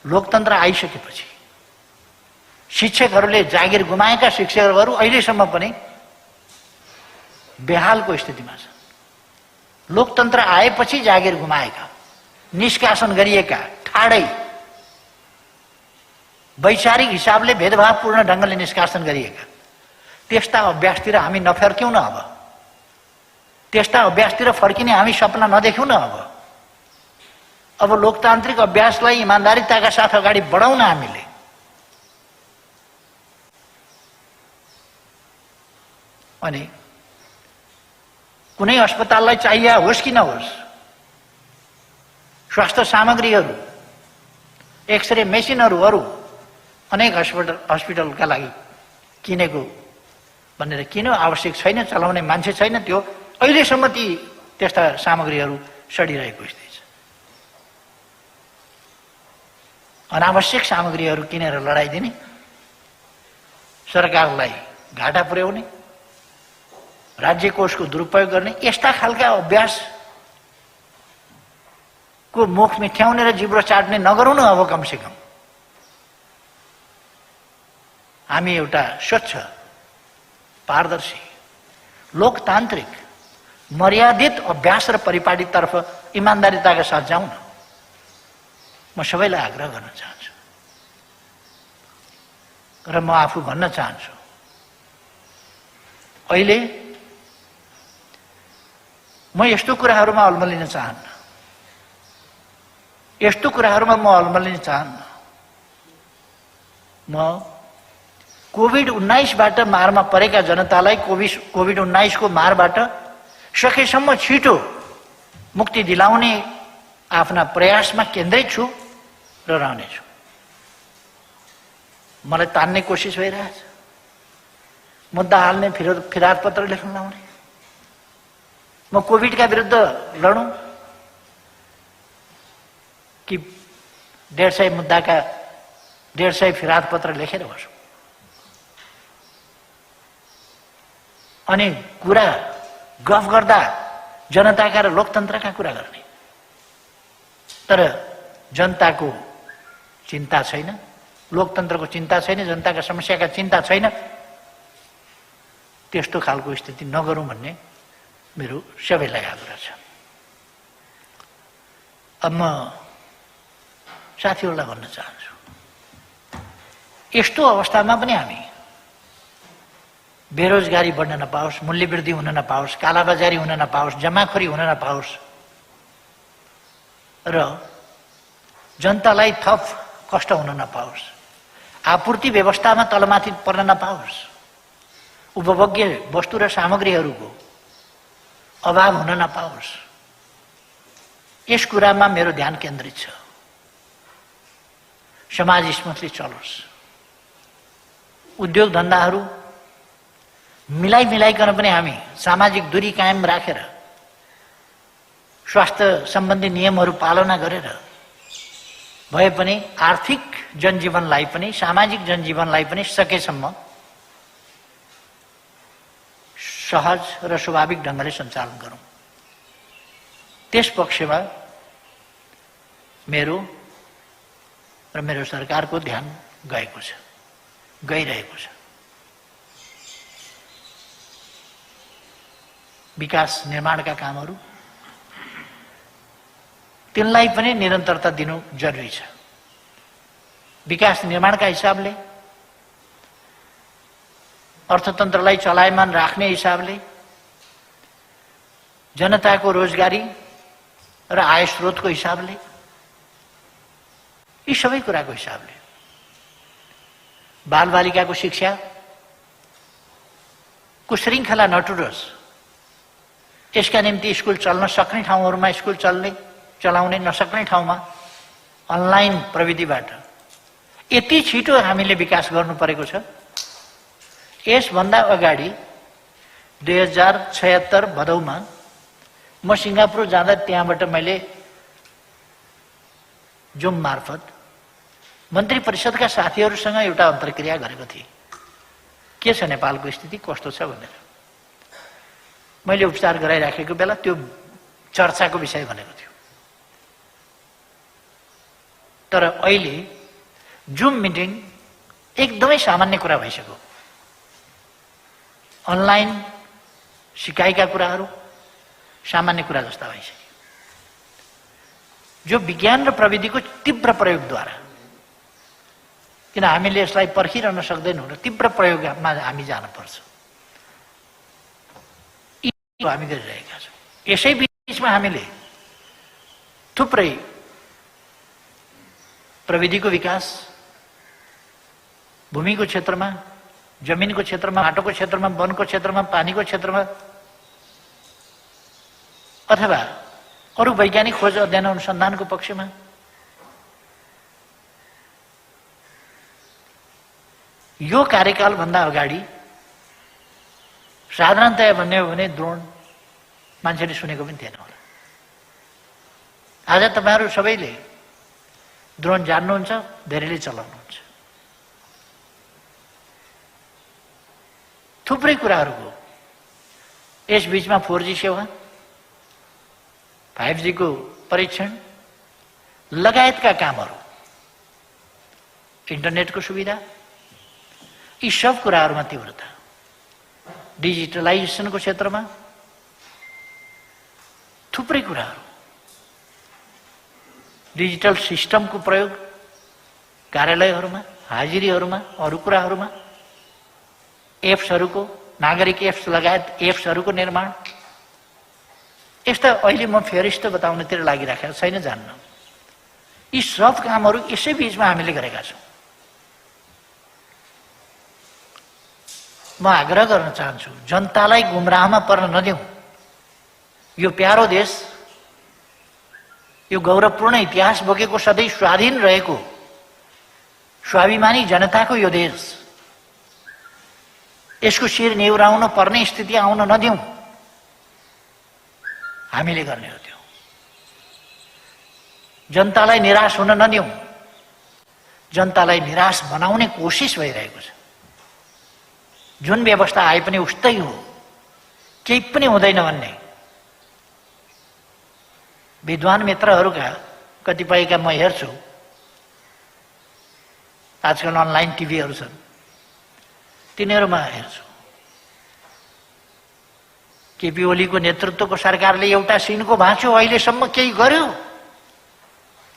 लोकतन्त्र आइसकेपछि शिक्षकहरूले जागिर गुमाएका शिक्षकहरू अहिलेसम्म पनि बेहालको स्थितिमा छन्। लोकतन्त्र आएपछि जागिर गुमाएका, निष्कासन गरिएका, ठाडै वैचारिक हिसाबले भेदभावपूर्ण ढङ्गले निष्कासन गरिएका त्यस्ता अभ्यासतिर हामी नफर्क्यौँ न। अब त्यस्ता अभ्यासतिर फर्किने हामी सपना नदेखौँ न। अब लोकतान्त्रिक अभ्यासलाई इमान्दारिताका साथ अगाडि बढाउन हामीले अनि कुनै अस्पताललाई चाहिए होस् कि नहोस्, स्वास्थ्य सामग्रीहरू, एक्सरे मेसिनहरू अरू अनेक हस्पिटलका लागि किनेको भनेर किन आवश्यक छैन, चलाउने मान्छे छैन। त्यो अहिलेसम्म त्यस्ता सामग्रीहरू सडिरहेको स्थिति छ। अनावश्यक सामग्रीहरू किनेर लडाइदिने, सरकारलाई घाटा पुर्याउने, राज्य कोषको दुरुपयोग गर्ने, यस्ता खालका अभ्यासको मुख मिठ्याउने र जिब्रो चाट्ने नगरौँ न। अब कमसे कम हामी एउटा स्वच्छ, पारदर्शी, लोकतान्त्रिक, मर्यादित अभ्यास र परिपाटीतर्फ इमान्दारिताका साथ जाउँ न। म सबैलाई आग्रह गर्न चाहन्छु र म आफू भन्न चाहन्छु, अहिले म यस्तो कुराहरूमा अल्मलिन चाहन्न। यस्तो कुराहरूमा म अल्मलिन चाहन्न। म कोभिड-19बाट मारमा परेका जनतालाई कोभिड-19को मारबाट सकेसम्म छिटो मुक्ति दिलाउने आफ्ना प्रयासमा केन्द्रित छु र रहनेछु। मलाई तान्ने कोसिस भइरहेछ, मुद्दा हाल्ने, फिराद पत्र लेख्न लाउने। म कोभिडका विरुद्ध लडौँ कि 150 मुद्दाका 150 फिराद पत्र लेखेर बसौँ? अनि कुरा गफ गर्दा जनताका र लोकतन्त्रका कुरा गर्ने, तर जनताको चिन्ता छैन, लोकतन्त्रको चिन्ता छैन, जनताका समस्याका चिन्ता छैन। त्यस्तो खालको स्थिति नगरौँ भन्ने मेरो सबैलाई आग्रह छ। अब म साथीहरूलाई भन्न चाहन्छु, यस्तो अवस्थामा पनि हामी बेरोजगारी बढ्न नपाओस्, मूल्य वृद्धि हुन नपाओस्, कालाबजारी हुन नपाओस्, जमाखोरी हुन नपाओस् र जनतालाई थप कष्ट हुन नपाओस्, आपूर्ति व्यवस्थामा तलमाथि पर्न नपाओस्, उपभोग्य वस्तु र सामग्रीहरूको अभाव हुन नपाओस्, यस कुरामा मेरो ध्यान केन्द्रित छ। समाज स्मूथली चलोस्, उद्योग धन्दाहरू मिलाइकन पनि हामी सामाजिक दूरी कायम राखेर, स्वास्थ्य सम्बन्धी नियमहरू पालना गरेर भए पनि आर्थिक जनजीवनलाई पनि, सामाजिक जनजीवनलाई पनि सकेसम्म सहज र स्वाभाविक ढङ्गले सञ्चालन गरौँ। त्यस पक्षमा मेरो र मेरो सरकारको ध्यान गएको छ, गइरहेको छ। विकास निर्माणका कामहरू, तिनलाई पनि निरन्तरता दिनु जरुरी छ। विकास निर्माणका हिसाबले, अर्थतन्त्रलाई चलायमान राख्ने हिसाबले, जनताको रोजगारी र आय स्रोतको हिसाबले, यी सबै कुराको हिसाबले बालबालिकाको शिक्षाको श्रृङ्खला नटुटोस्, यसका निम्ति स्कुल चल्न सक्ने ठाउँहरूमा स्कुल चलाउने नसक्ने ठाउँमा अनलाइन प्रविधिबाट यति छिटो हामीले विकास गर्नु परेको छ। यसभन्दा अगाडि 2076 भदौमा म सिङ्गापुर जाँदा त्यहाँबाट मैले जुम मार्फत मन्त्री परिषदका साथीहरूसँग एउटा अन्तर्क्रिया गरेको थिएँ, के छ नेपालको स्थिति कस्तो छ भनेर। मैले उपचार गराइराखेको बेला त्यो चर्चाको विषय भनेको थियो। तर अहिले जुम मिटिङ एकदमै सामान्य कुरा भइसक्यो। अनलाइन सिकाइका कुराहरू सामान्य कुरा जस्ता भइसक्यो। जो विज्ञान र प्रविधिको तीव्र प्रयोगद्वारा, किन हामीले यसलाई पर्खिरहन सक्दैनौँ र तीव्र प्रयोगमा हामी जानुपर्छ, हामी गरिरहेका छौँ। यसै बीचमा हामीले थुप्रै प्रविधिको विकास भूमिको क्षेत्रमा, जमिनको क्षेत्रमा, माटोको क्षेत्रमा, वनको क्षेत्रमा, पानीको क्षेत्रमा अथवा अरू वैज्ञानिक खोज अध्ययन अनुसन्धानको पक्षमा यो कार्यकालभन्दा अगाडि साधारणतया भन्ने हो भने द्रोण मान्छेले सुनेको पनि थिएन होला। आज तपाईहरू सबैले द्रोण जान्नुहुन्छ, धेरैले चलाउनुहुन्छ। थुप्रै कुराहरूको यस बीचमा 4G सेवा, 5G को परीक्षण लगायतका कामहरू, इन्टरनेटको सुविधा, यी सब कुराहरूमा तीव्रता, डिजिटलाइजेसनको क्षेत्रमा थुप्रै कुराहरू, डिजिटल सिस्टमको प्रयोग कार्यालयहरूमा, हाजिरीहरूमा, अरू कुराहरूमा, एप्सहरूको, नागरिक एप्स लगायत एप्सहरूको निर्माण, यस्ता अहिले म फेरिस्त बताउनेतिर लागिराखेको छैन, जान्न। यी सब कामहरू यसै बीचमा हामीले गरेका छौँ। म आग्रह गर्न चाहन्छु, जनतालाई गुमराहमा पर्न नदेऊ। यो प्यारो देश, यो गौरवपूर्ण इतिहास बोकेको, सधैँ स्वाधीन रहेको स्वाभिमानी जनताको यो देश, यसको शिर निहुराउन पर्ने स्थिति आउन नदेऊ। हामीले गर्ने हो त्यो। जनतालाई निराश हुन नदेऊ। जनतालाई निराश बनाउने कोसिस भइरहेको छ। जुन व्यवस्था आए पनि उस्तै हो, केही पनि हुँदैन भन्ने विद्वान मित्रहरूका कतिपयका म हेर्छु, आजकल अनलाइन टिभीहरू छन्, तिनीहरूमा हेर्छु केपी ओलीको नेतृत्वको सरकारले एउटा सिनको भाँच्यो, अहिलेसम्म केही गर्यो,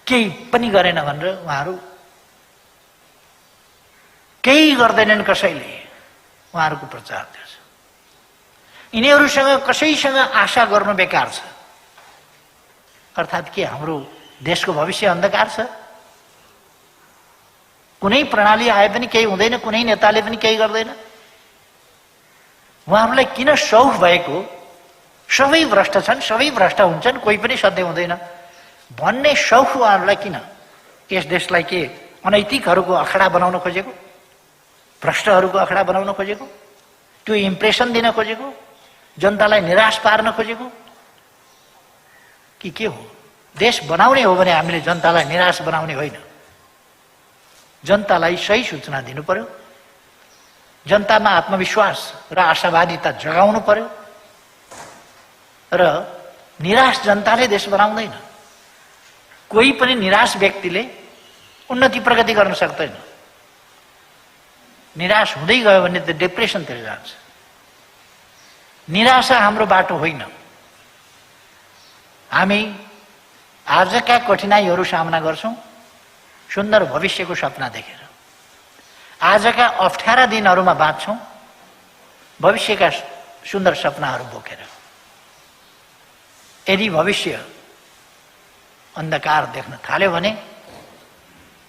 केही पनि गरेन भनेर उहाँहरू केही गर्दैनन्, कसैले उहाँहरूको प्रचार गर्छ। यिनीहरूसँग कसैसँग आशा गर्नु बेकार छ। अर्थात् के हाम्रो देशको भविष्य अन्धकार छ? कुनै प्रणाली आए पनि केही हुँदैन, कुनै नेताले पनि केही गर्दैन। उहाँहरूलाई किन सौख भएको, सबै भ्रष्ट छन्, सबै भ्रष्ट हुन्छन्, कोही पनि सधैँ हुँदैन भन्ने सौख उहाँहरूलाई किन? यस देशलाई के अनैतिकहरूको अखडा बनाउन खोजेको, भ्रष्टहरूको अखडा बनाउन खोजेको, त्यो इम्प्रेसन दिन खोजेको, जनतालाई निराश पार्न खोजेको कि के हो? देश बनाउने हो भने हामीले जनतालाई निराश बनाउने होइन। जनतालाई सही सूचना दिनु पर्यो, जनतामा आत्मविश्वास र आशावादिता जगाउनु पर्यो। र निराश जनताले देश बनाउँदैन। कोही पनि निराश व्यक्तिले उन्नति प्रगति गर्न सक्दैन। निराश हुँदै गयो भने त डिप्रेसनतिर जान्छ। निराशा हाम्रो बाटो होइन। हामी आजका कठिनाइहरू सामना गर्छौं सुन्दर भविष्यको सपना देखेर। आजका अप्ठ्यारा दिनहरूमा बाँच्छौं भविष्यका सुन्दर सपनाहरू बोकेर। यदि भविष्य अन्धकार देख्न थाल्यो भने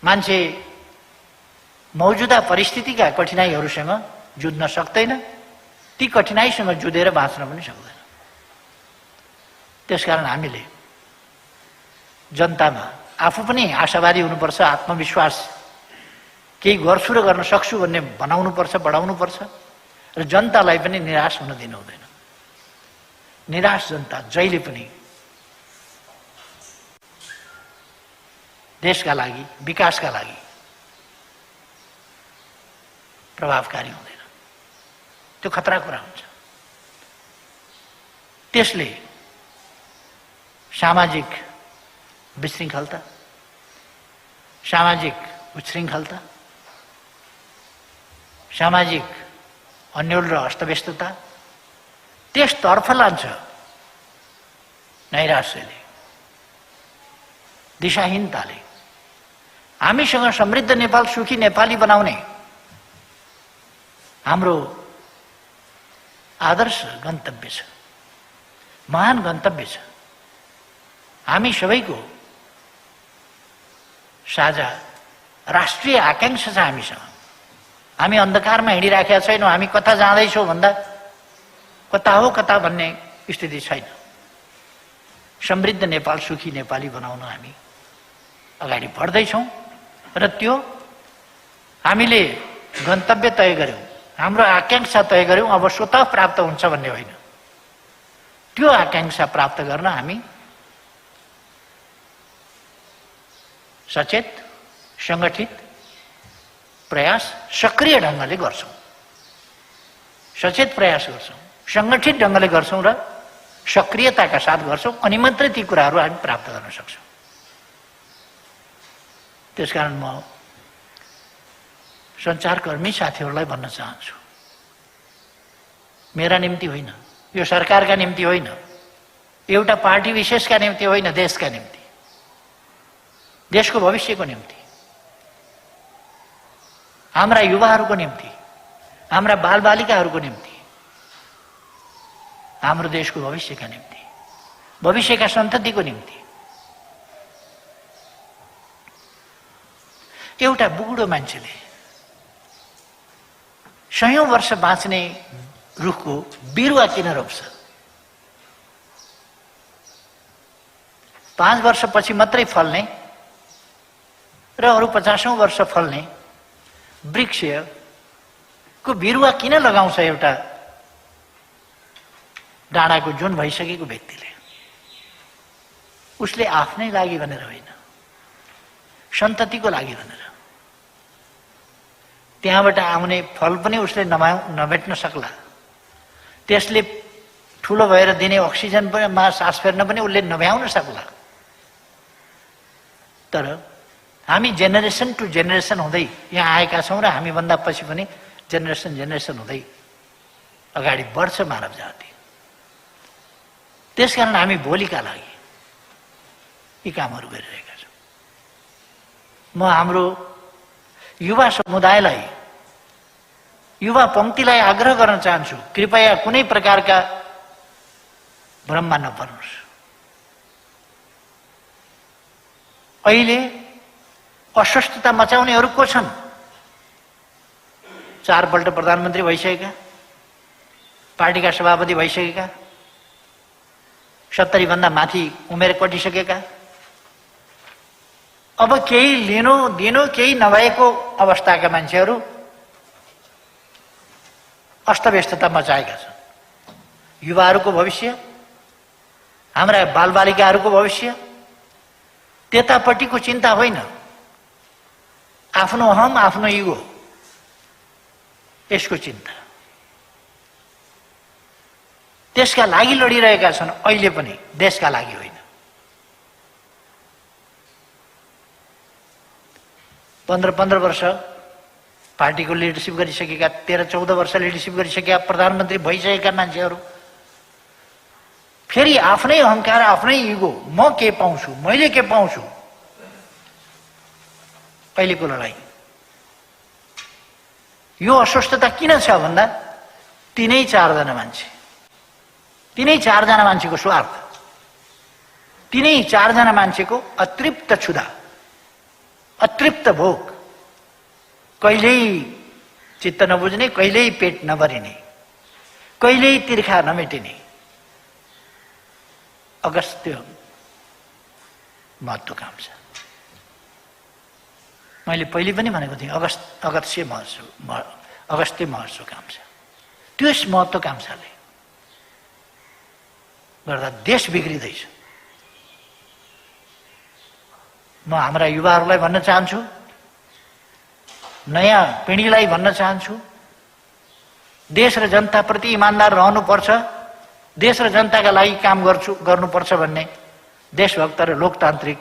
मान्छे मौजुदा परिस्थितिका कठिनाइहरूसँग जुझ्न सक्दैन, ती कठिनाइसँग जुधेर बाँच्न पनि सक्दैन। त्यसकारण हामीले जनतामा आफू पनि आशावादी हुनुपर्छ, आत्मविश्वास केही गर्छु र गर्न सक्छु भन्ने बनाउनुपर्छ, बढाउनुपर्छ र जनतालाई पनि निराश हुन दिनु हुँदैन। निराश जनता जहिले पनि देशका लागि, विकासका लागि प्रभावकारी हुँदैन। त्यो खतरा कुरा हुन्छ। त्यसले सामाजिक विशृङ्खलता, सामाजिक उच्छृङ्खलता, सामाजिक अन्योल र अस्तव्यस्तता त्यसतर्फ लान्छ। नैराश्यले, दिशाहीनताले हामीसँग समृद्ध नेपाल, सुखी नेपाली बनाउने हाम्रो आदर्श गन्तव्य छ, महान गन्तव्य छ। हामी सबैको साझा राष्ट्रिय आकांक्षा छ हामीसँग। हामी अन्धकारमा हिँडिराखेका छैनौँ। हामी कता जाँदैछौँ भन्दा कता हो कता भन्ने स्थिति छैन। समृद्ध नेपाल, सुखी नेपाली बनाउन हामी अगाडि बढ्दैछौँ र त्यो हामीले गन्तव्य तय गर्यौँ, हाम्रो आकांक्षा तय गर्यौँ, अब स्वतः प्राप्त हुन्छ भन्ने होइन। त्यो आकांक्षा प्राप्त गर्न हामी सचेत, सङ्गठित प्रयास सक्रिय ढङ्गले गर्छौँ। सचेत प्रयास गर्छौँ, सङ्गठित ढङ्गले गर्छौँ र सक्रियताका साथ गर्छौँ, अनि मात्रै ती कुराहरू हामी प्राप्त गर्न सक्छौँ। त्यसकारण म सञ्चारकर्मी साथीहरूलाई भन्न चाहन्छु, मेरा निम्ति होइन, यो सरकारका निम्ति होइन, एउटा पार्टी विशेषका निम्ति होइन, देशका निम्ति, देशको भविष्यको निम्ति, हाम्रा युवाहरूको निम्ति, हाम्रा बालबालिकाहरूको निम्ति, हाम्रो देशको भविष्यका निम्ति, भविष्यका सन्ततिको निम्ति एउटा बुढो मान्छेले सयौं वर्ष बाँच्ने रुखको बिरुवा किन रोप्छ? 5 वर्षपछि मात्रै फल्ने र अरू 50औं वर्ष फल्ने वृक्षको बिरुवा किन लगाउँछ एउटा डाँडाको जुन भइसकेको व्यक्तिले? उसले आफ्नै लागि भनेर होइन, सन्ततिको लागि भनेर। त्यहाँबाट आउने फल पनि उसले नभेट्न सक्ला, त्यसले ठुलो भएर दिने अक्सिजन पनि सास फेर्न पनि उसले नभ्याउन सक्ला। तर हामी जेनेरेसन टु जेनेरेसन हुँदै यहाँ आएका छौँ र हामीभन्दा पछि पनि जेनेरेसन हुँदै अगाडि बढ्छ मानव जाति। त्यसकारण हामी भोलिका लागि यी कामहरू गरिरहेका छौँ। म हाम्रो युवा समुदायलाई, युवा पङ्क्तिलाई आग्रह गर्न चाहन्छु, कृपया कुनै प्रकारका भ्रममा नपर्नुहोस्। अहिले अस्वस्थता मचाउनेहरू को छन्? 4 पल्ट प्रधानमन्त्री भइसकेका, पार्टीका सभापति भइसकेका, 70 भन्दा माथि उमेर कटिसकेका, अब केही लिनु दिनु केही नभएको अवस्थाका मान्छेहरू अस्तव्यस्तता मचाएका छन्। युवाहरूको भविष्य, हाम्रा बालबालिकाहरूको भविष्य, त्यतापट्टिको चिन्ता होइन, आफ्नो अहम, आफ्नो इगो, यसको चिन्ता। त्यसका लागि लडिरहेका छन् अहिले पनि, देशका लागि होइन। 15 वर्ष पार्टीको लिडरसिप गरिसकेका, 13-14 वर्ष लिडरसिप गरिसकेका, प्रधानमन्त्री भइसकेका मान्छेहरू फेरि आफ्नै अहङ्कार, आफ्नै इगो, म के पाउँछु, मैले के पाउँछु, अहिलेको लडाईँ। यो अस्वस्थता किन छ भन्दा तिनै 4जना मान्छे, तिनै 4जना मान्छेको स्वार्थ, तिनै 4जना मान्छेको अतृप्त क्षुधा, अतृप्त भोक, कहिल्यै चित्त नबुझ्ने, कहिल्यै पेट नभरिने, कहिल्यै तिर्खा नमेटिने अगस्त्य महत्त्वाकांक्षा। मैले पहिले पनि भनेको थिएँ अगस्त्य महत्त्वाकांक्षा। त्यस महत्त्वाकांक्षाले गर्दा देश बिग्रिँदैछ। म हाम्रा युवाहरूलाई भन्न चाहन्छु, नयाँ पिँढीलाई भन्न चाहन्छु, देश र जनताप्रति इमान्दार रहनुपर्छ, देश र जनताका लागि काम गर्नुपर्छ भन्ने देशभक्त र लोकतान्त्रिक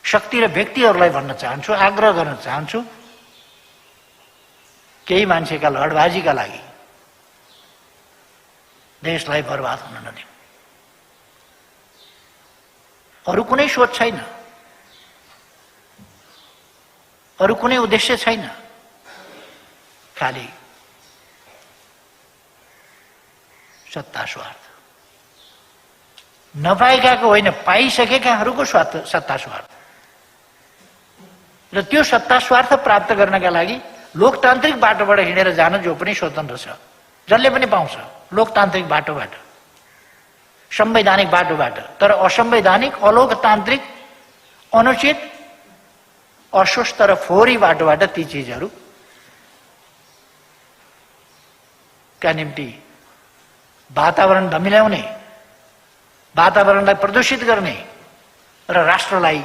शक्ति र व्यक्तिहरूलाई भन्न चाहन्छु, आग्रह गर्न चाहन्छु। केही मान्छेका लडबाजीका लागि देशलाई बर्बाद हुन नदिउँ। अरू कुनै सोच छैन, अरू कुनै उद्देश्य छैन, खाली सत्ता स्वार्थ। नपाएकाको होइन, पाइसकेकाहरूको सत्ता स्वार्थ। र त्यो सत्ता स्वार्थ प्राप्त गर्नका लागि लोकतान्त्रिक बाटोबाट हिँडेर जान जो पनि स्वतन्त्र छ, जसले पनि पाउँछ, लोकतान्त्रिक बाटोबाट, संवैधानिक बाटोबाट। तर असंवैधानिक, अलोकतान्त्रिक, अनुचित, अस्वस्थ र फोहोरी बाटोबाट ती चिजहरू का निम्ति वातावरण धमिल्याउने, वातावरणलाई प्रदूषित गर्ने र राष्ट्रलाई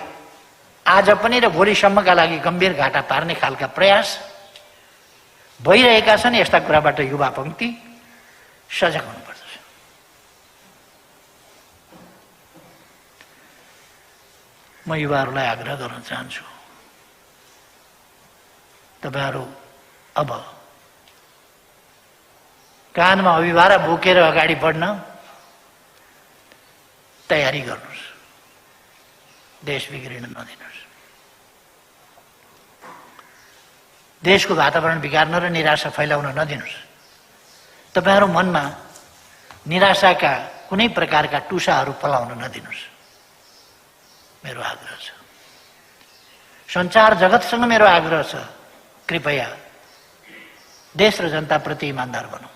आज पनि र भोलिसम्मका लागि गम्भीर घाटा पार्ने खालका प्रयास भइरहेका छन्। यस्ता कुराबाट युवा पङ्क्ति सजग हुनुपर्दछ। म युवाहरूलाई आग्रह गर्न चाहन्छु, तपाईहरू अब कानमा अभिभारा बोकेर अगाडि बढ्न तयारी गर्नुहोस्। देश बिग्रिन नदिनुहोस्। देशको वातावरण बिगार्न र निराशा फैलाउन नदिनुहोस्। तपाईहरू मनमा निराशाका कुनै प्रकारका टुसाहरू फलाउन नदिनुहोस्। मेरो आग्रह छ। सञ्चार जगतसँग मेरो आग्रह छ, कृपया देश र जनताप्रति इमान्दार बनौँ।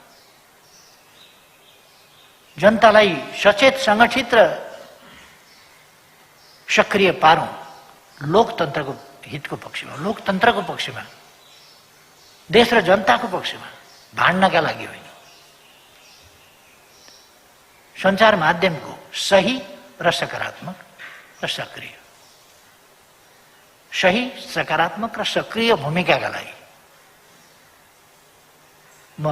जनतालाई सचेत, सङ्गठित र सक्रिय पारौँ लोकतन्त्रको हितको पक्षमा, लोकतन्त्रको पक्षमा, देश र जनताको पक्षमा, भाड्नका लागि होइन। सञ्चार माध्यमको सही र सकारात्मक र सक्रिय, सही, सकारात्मक र सक्रिय भूमिकाका लागि म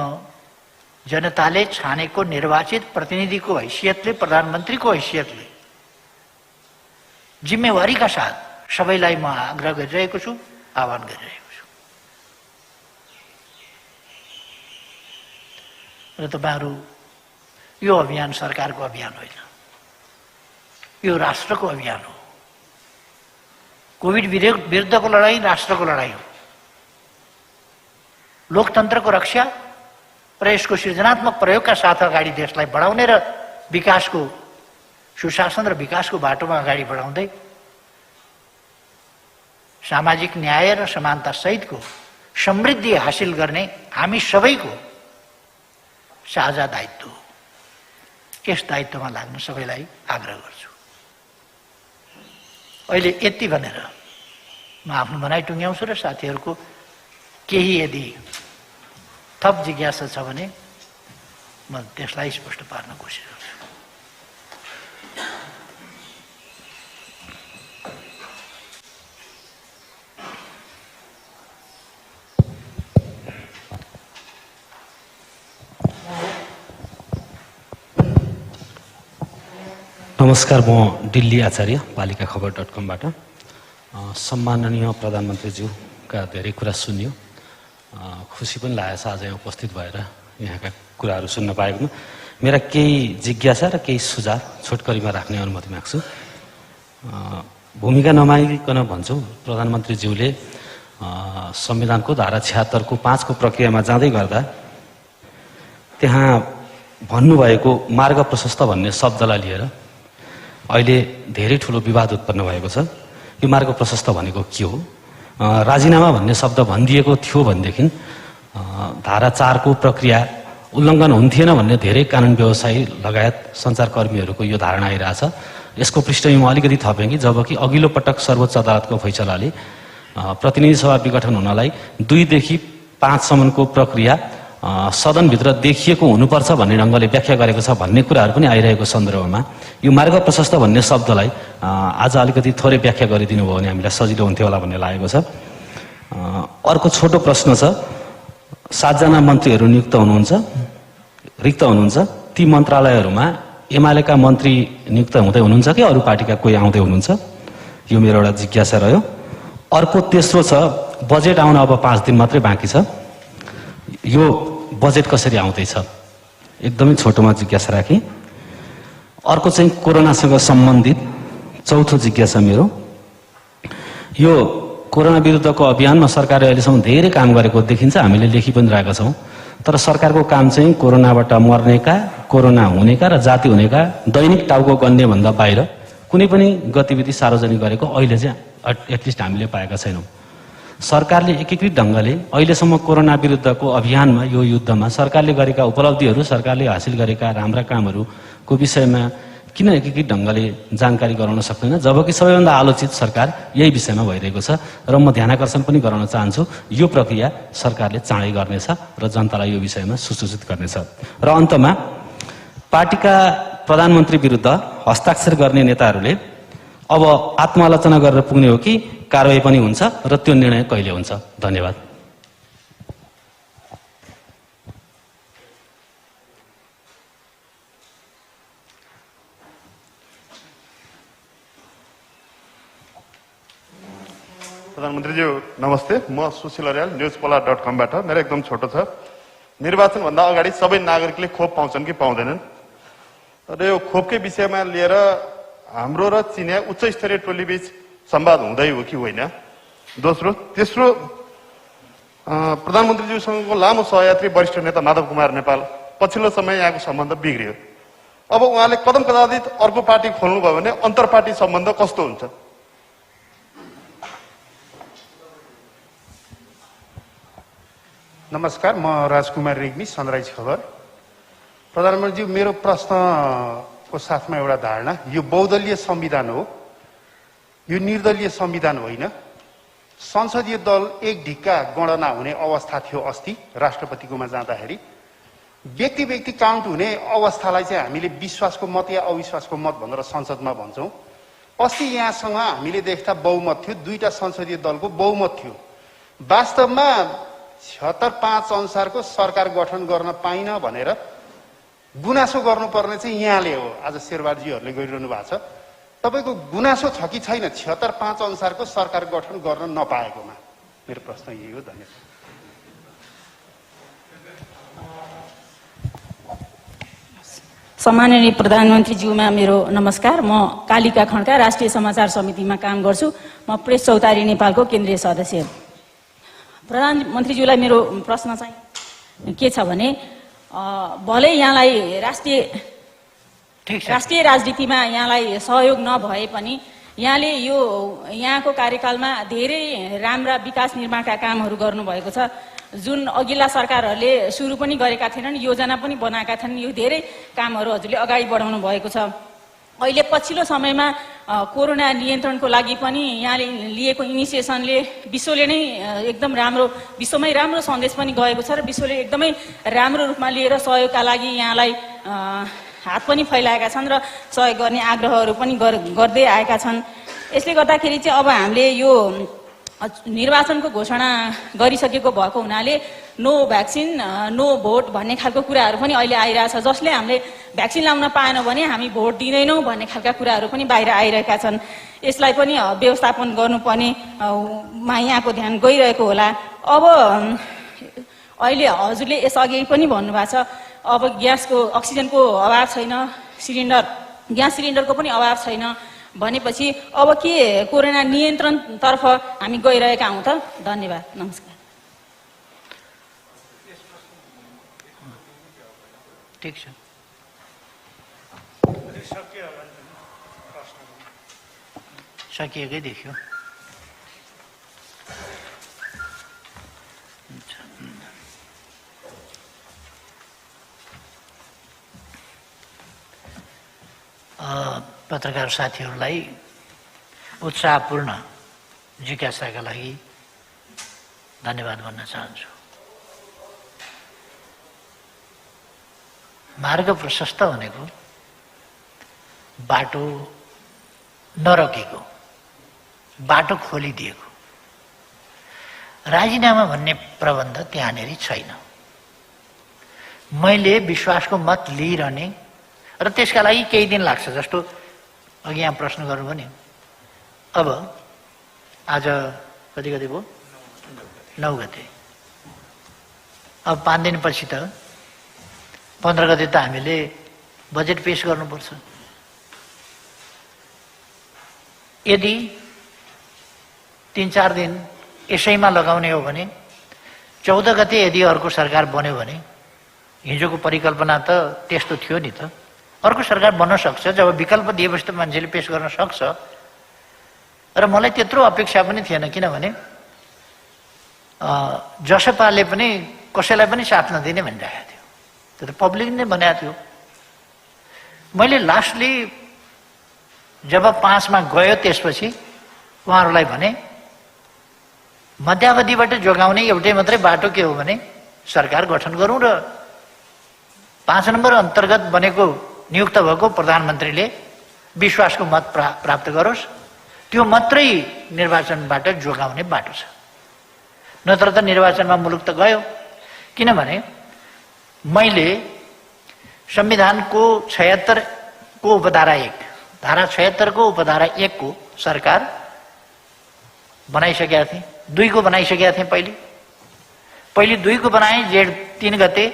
जनताले छानेको निर्वाचित प्रतिनिधिको हैसियतले, प्रधानमन्त्रीको हैसियतले जिम्मेवारीका साथ सबैलाई म आग्रह गरिरहेको छु, आह्वान गरिरहेको छु। र तपाईहरू, यो अभियान सरकारको अभियान होइन, यो राष्ट्रको अभियान हो। कोभिड विरुद्धको लडाईँ राष्ट्रको लडाईँ हो। लोकतन्त्रको रक्षा र यसको सृजनात्मक प्रयोगका साथ अगाडि देशलाई बढाउने र विकासको, सुशासन र विकासको बाटोमा अगाडि बढाउँदै सामाजिक न्याय र समानता सहितको समृद्धि हासिल गर्ने हामी सबैको साझा दायित्व हो। यस दायित्वमा लाग्न सबैलाई आग्रह गर्छु। अहिले यति भनेर म आफ्नो भनाइ टुङ्ग्याउँछु र साथीहरूको केही यदि थप जिज्ञासा छ भने म त्यसलाई स्पष्ट पार्न कोसिस गर्छु। नमस्कार, म दिल्ली आचार्य, पालिका खबर.com-बाट। सम्माननीय प्रधानमन्त्रीज्यूका धेरै कुरा सुन्यो, खुसी पनि लागेछ आज यहाँ उपस्थित भएर यहाँका कुराहरू सुन्न पाएकोमा। मेरा केही जिज्ञासा र केही सुझाव छोटकरीमा राख्ने अनुमति माग्छु। भूमिका नमागिकन भन्छु, प्रधानमन्त्रीज्यूले संविधानको धारा 76 को 5 को प्रक्रियामा जाँदै गर्दा त्यहाँ भन्नुभएको मार्ग प्रशस्त भन्ने शब्दलाई लिएर अहिले धेरै ठुलो विवाद उत्पन्न भएको छ। यो मार्ग प्रशस्त भनेको के हो राजीनामा भन्ने शब्द भनिदिएको थियो भनेदेखि धारा 4 को प्रक्रिया उल्लङ्घन हुन्थेन भन्ने धेरै कानुन व्यवसायी लगायत सञ्चारकर्मीहरूको यो धारणा आइरहेछ। यसको पृष्ठभूमिमा अलिकति थपेँ कि जबकि अघिल्लो पटक सर्वोच्च अदालतको फैसलाले प्रतिनिधि सभा विघटन हुनलाई 2 देखि 5 सम्मको प्रक्रिया सदनभित्र देखिएको हुनुपर्छ भन्ने ढङ्गले व्याख्या गरेको छ भन्ने कुराहरू पनि आइरहेको सन्दर्भमा यो मार्ग प्रशस्त भन्ने शब्दलाई आज अलिकति थोरै व्याख्या गरिदिनु भयो भने हामीलाई सजिलो हुन्थ्यो होला भन्ने लागेको छ। अर्को छोटो प्रश्न छ, 7 जना मन्त्रीहरू रिक्त हुनुहुन्छ, ती मन्त्रालयहरूमा एमालेका मन्त्री नियुक्त हुँदै हुनुहुन्छ कि अरू पार्टीका कोही आउँदै हुनुहुन्छ? यो मेरो एउटा जिज्ञासा रह्यो। अर्को तेस्रो छ, बजेट आउन अब 5 दिन मात्रै बाँकी छ, यो बजेट कसरी आउँदैछ? एकदमै छोटोमा जिज्ञासा राखेँ। अर्को चाहिँ कोरोनासँग सम्बन्धित चौथो जिज्ञासा मेरो, यो कोरोना विरुद्धको अभियानमा सरकारले अहिलेसम्म धेरै काम गरेको देखिन्छ, हामीले लेखि पनि रहेका छौँ। तर सरकारको काम चाहिँ कोरोनाबाट मर्नेका, कोरोना हुनेका र जाति हुनेका दैनिक टाउको गन्नेभन्दा बाहिर कुनै पनि गतिविधि सार्वजनिक गरेको अहिले चाहिँ एटलिस्ट हामीले पाएका छैनौँ। सरकारले एकीकृत ढङ्गले अहिलेसम्म कोरोना विरुद्धको अभियानमा, यो युद्धमा सरकारले गरेका उपलब्धिहरू, सरकारले हासिल गरेका राम्रा कामहरूको विषयमा किन एकीकृत ढङ्गले जानकारी गराउन सक्दैन, जबकि सबैभन्दा आलोचित सरकार यही विषयमा भइरहेको छ। र म ध्यानाकर्षण पनि गराउन चाहन्छु, यो प्रक्रिया सरकारले चाँडै गर्नेछ र जनतालाई यो विषयमा सुसूचित गर्नेछ। र अन्तमा पार्टीका प्रधानमन्त्री विरुद्ध हस्ताक्षर गर्ने नेताहरूले अब आत्मालोचना गरेर पुग्ने हो कि कारवाही पनि हुन्छ र त्यो निर्णय कहिले हुन्छ? धन्यवाद। प्रधानमन्त्रीज्यू नमस्ते, म सुशील अर्याल newspolar.com-बाट। मेरो एकदम छोटो छ, निर्वाचनभन्दा अगाडि सबै नागरिकले खोप पाउँछन् कि पाउँदैनन्? र यो खोपकै विषयमा लिएर हाम्रो र चिनिया उच्च स्तरीय टोलीबीच संवाद हुँदै हो कि होइन? तेस्रो, प्रधानमन्त्रीज्यूसँगको लामो सहयात्री वरिष्ठ नेता माधव कुमार नेपाल पछिल्लो समय यहाँको सम्बन्ध बिग्रियो। अब उहाँले कदम कदाचित अर्को पार्टी खोल्नुभयो भने अन्तर्पार्टी सम्बन्ध कस्तो हुन्छ? नमस्कार, म राजकुमार रेग्मी, सनराइज खबर। प्रधानमन्त्री, मेरो प्रश्नको साथमा एउटा धारणा, यो बहुदलीय संविधान हो, यो निर्दलीय संविधान होइन। संसदीय दल एक ढिक्का गणना हुने अवस्था थियो अस्ति राष्ट्रपतिकोमा जाँदाखेरि। व्यक्ति व्यक्ति काउन्ट हुने अवस्थालाई चाहिँ हामीले विश्वासको मत या अविश्वासको मत भनेर संसदमा भन्छौँ। अस्ति यहाँसँग हामीले देख्दा बहुमत थियो, 2टा संसदीय दलको बहुमत थियो। वास्तवमा 76-5 अनुसारको सरकार गठन गर्न पाइन भनेर गुनासो गर्नुपर्ने चाहिँ यहाँले हो। आज शेरबहादुरजीहरूले गरिरहनु भएको छ। तपाईँको गुनासो छ कि छैन 76-5 अनुसारको सरकार गठन गर्न नपाएकोमा? मेरो प्रश्न यही हो। धन्यवाद। सम्माननीय प्रधानमन्त्रीज्यूमा मेरो नमस्कार। म कालिका खण्डका राष्ट्रिय समाचार समितिमा काम गर्छु। म प्रेस चौतारी नेपालको केन्द्रीय सदस्य। प्रधानमन्त्रीज्यूलाई मेरो प्रश्न चाहिँ के छ भने, भलै यहाँलाई राष्ट्रिय राजनीतिमा यहाँलाई सहयोग नभए पनि यहाँले यो यहाँको कार्यकालमा धेरै राम्रा विकास निर्माणका कामहरू गर्नुभएको छ, जुन अघिल्ला सरकारहरूले सुरु पनि गरेका थिएनन्, योजना पनि बनाएका थिएनन्। यो धेरै कामहरू हजुरले अगाडि बढाउनु भएको छ। अहिले पछिल्लो समयमा कोरोना नियन्त्रणको लागि पनि यहाँले लिएको इनिसिएसनले विश्वले नै एकदम राम्रो, विश्वमै राम्रो सन्देश पनि गएको छ र विश्वले एकदमै राम्रो रूपमा लिएर सहयोगका लागि यहाँलाई हात पनि फैलाएका छन् र सहयोग गर्ने आग्रहहरू पनि गर्दै आएका छन्। यसले गर्दाखेरि चाहिँ अब हामीले यो निर्वाचनको घोषणा गरिसकेको भएको हुनाले नो भ्याक्सिन नो भोट भन्ने खालको कुराहरू पनि अहिले आइरहेछ, जसले हामीले भ्याक्सिन लाउन पाएनौँ भने हामी भोट दिँदैनौँ भन्ने खालका कुराहरू पनि बाहिर आइरहेका छन्। यसलाई पनि व्यवस्थापन गर्नुपर्ने यहाँको ध्यान गइरहेको होला। अब अहिले हजुरले यसअघि पनि भन्नुभएको छ, अब ग्यासको अक्सिजनको अभाव छैन, ग्यास सिलिन्डरको पनि अभाव छैन भनेपछि अब के कोरोना नियन्त्रणतर्फ हामी गइरहेका हौँ त? धन्यवाद, नमस्कार। ठिक छ। सकिएकै देखियो। पत्रकार साथीहरूलाई उत्साहपूर्ण जिज्ञासाका लागि धन्यवाद भन्न चाहन्छु। मार्ग प्रशस्त भनेको बाटो नरोकेको, बाटो खोलिदिएको। राजीनामा भन्ने प्रबन्ध त्यहाँनेरि छैन। मैले विश्वासको मत लिइरहने र त्यसका लागि केही दिन लाग्छ, जस्तो अघि यहाँ प्रश्न गर्नुभयो नि। अब आज कति गते भयो? 9 गते। अब 5 दिनपछि त 15 गते त हामीले बजेट पेश गर्नुपर्छ। यदि 3-4 दिन यसैमा लगाउने हो भने 14 गते यदि अर्को सरकार बन्यो भने, हिजोको परिकल्पना त त्यस्तो थियो नि त, अर्को सरकार बन्न सक्छ। जब विकल्प दिएपछि त मान्छेले पेश गर्न सक्छ। र मलाई त्यत्रो अपेक्षा पनि थिएन, किनभने जसपाले पनि कसैलाई पनि साथ नदिने भनिरहेको थियो। त्यो त पब्लिक नै भनेको थियो। मैले लास्टली जब 5 मा गयो त्यसपछि उहाँहरूलाई भने मध्यावधिबाट जोगाउने एउटै मात्रै बाटो के हो भने सरकार गठन गरौँ र 5 नम्बर अन्तर्गत बनेको नियुक्त भएको प्रधानमन्त्रीले विश्वासको मत प्राप्त गरोस्। त्यो मात्रै निर्वाचनबाट जोगाउने बाटो छ। नत्र त निर्वाचनमा मुलुक त गयो। किनभने मैले संविधानको 76 को उपधारा 1, धारा 76 को उपधारा 1 को सरकार बनाइसकेका थिएँ। 2 को बनाइसकेका थिएँ। पहिले 2 को बनाएँ जेठ 3 गते।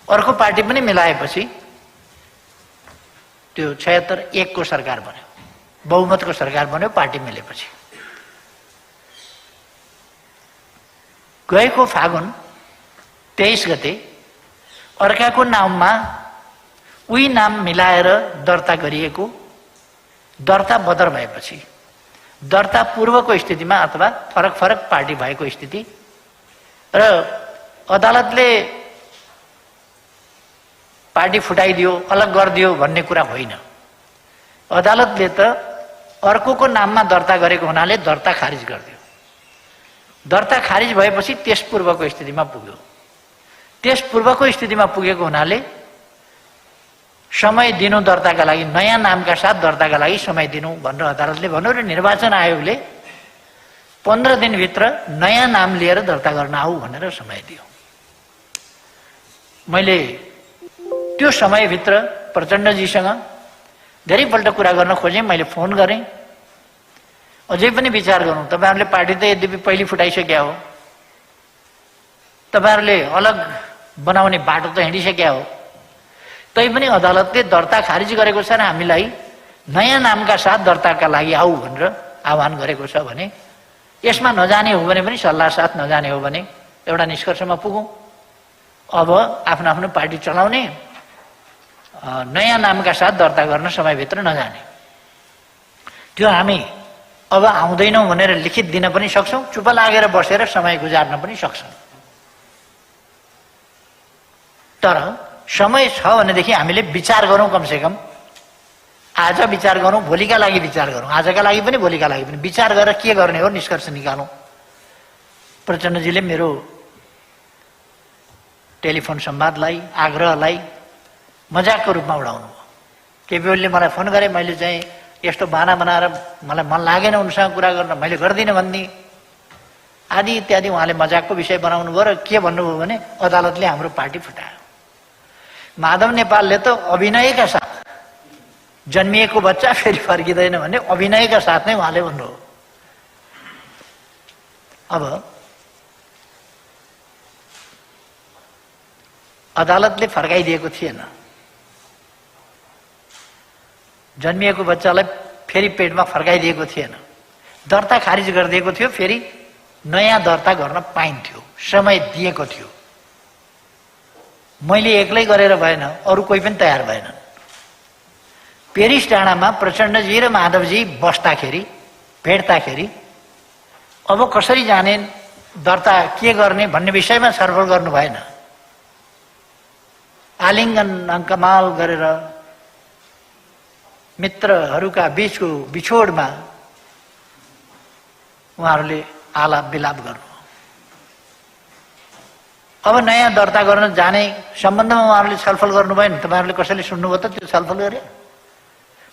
अर्को पार्टी पनि मिलाएपछि त्यो 76-1 को सरकार बन्यो, बहुमतको सरकार बन्यो पार्टी मिलेपछि। गएको फागुन 23 गते अर्काको नाममा उही नाम मिलाएर दर्ता गरिएको, दर्ता बदर भएपछि, दर्ता पूर्वको स्थितिमा अथवा फरक फरक पार्टी भएको स्थिति र अदालतले पार्टी फुटाइदियो, अलग गरिदियो भन्ने कुरा होइन। अदालतले त अर्कोको नाममा दर्ता गरेको हुनाले दर्ता खारिज गरिदियो। दर्ता खारिज भएपछि त्यस पूर्वको स्थितिमा पुग्यो। त्यस पूर्वको स्थितिमा पुगेको हुनाले समय दिनु दर्ताका लागि, नयाँ नामका साथ दर्ताका लागि समय दिनु भनेर अदालतले भन्यो र निर्वाचन आयोगले 15 दिनभित्र नयाँ नाम लिएर दर्ता गर्न आऊ भनेर समय दियो। मैले त्यो समयभित्र प्रचण्डजीसँग धेरैपल्ट कुरा गर्न खोजेँ। मैले फोन गरेँ, अझै पनि विचार गरौँ। तपाईँहरूले पार्टी त यद्यपि पहिले फुटाइसक्या हो, तपाईँहरूले अलग बनाउने बाटो त हिँडिसक्या हो, तैपनि अदालतले दर्ता खारिज गरेको छ र हामीलाई नयाँ नामका साथ दर्ताका लागि आऊ भनेर आह्वान गरेको छ भने यसमा नजाने हो भने पनि, सल्लाह साथ नजाने हो भने एउटा निष्कर्षमा पुगौँ। अब आफ्नो आफ्नो पार्टी चलाउने, नयाँ नामका साथ दर्ता गर्न समयभित्र नजाने, त्यो हामी अब आउँदैनौँ भनेर लिखित दिन पनि सक्छौँ। चुप लागेर बसेर समय गुजार्न पनि सक्छौँ। तर समय छ भनेदेखि हामीले विचार गरौँ। कमसेकम आज विचार गरौँ, भोलिका लागि विचार गरौँ, आजका लागि पनि भोलिका लागि पनि विचार गरेर के गर्ने हो निष्कर्ष निकालौँ। प्रचण्डजीले मेरो टेलिफोन संवादलाई, आग्रहलाई मजाकको रूपमा उडाउनु भयो। केपी ओलीले मलाई फोन गरे, मैले चाहिँ यस्तो बाना बनाएर मलाई मन लागेन उनसँग कुरा गर्न, मैले गर्दिनँ भन्ने आदि इत्यादि उहाँले मजाकको विषय बनाउनु भयो। र के भन्नुभयो भने अदालतले हाम्रो पार्टी फुटायो। माधव नेपालले त अभिनयका साथ, जन्मिएको बच्चा फेरि फर्किँदैन भन्ने अभिनयका साथ नै उहाँले भन्नुभयो। अब अदालतले फर्काइदिएको थिएन। जन्मिएको बच्चालाई फेरि पेटमा फर्काइदिएको थिएन। दर्ता खारिज गरिदिएको थियो, फेरि नयाँ दर्ता गर्न पाइन्थ्यो, समय दिएको थियो। मैले एक्लै गरेर भएन, अरू कोही पनि तयार भएनन्। पेरिस डाँडामा प्रचण्डजी र माधवजी बस्दाखेरि, भेट्दाखेरि अब कसरी जाने, दर्ता के गर्ने भन्ने विषयमा छलफल गर्नु भएन। आलिङ्गन अङ्कमाल गरेर मित्रहरूका बीचको बिछोडमा उहाँहरूले आलाप विलाप गर्नु। अब नयाँ दर्ता गर्न जाने सम्बन्धमा उहाँहरूले छलफल गर्नु भएन। तपाईँहरूले कसैले सुन्नुभयो त त्यो छलफल गरे?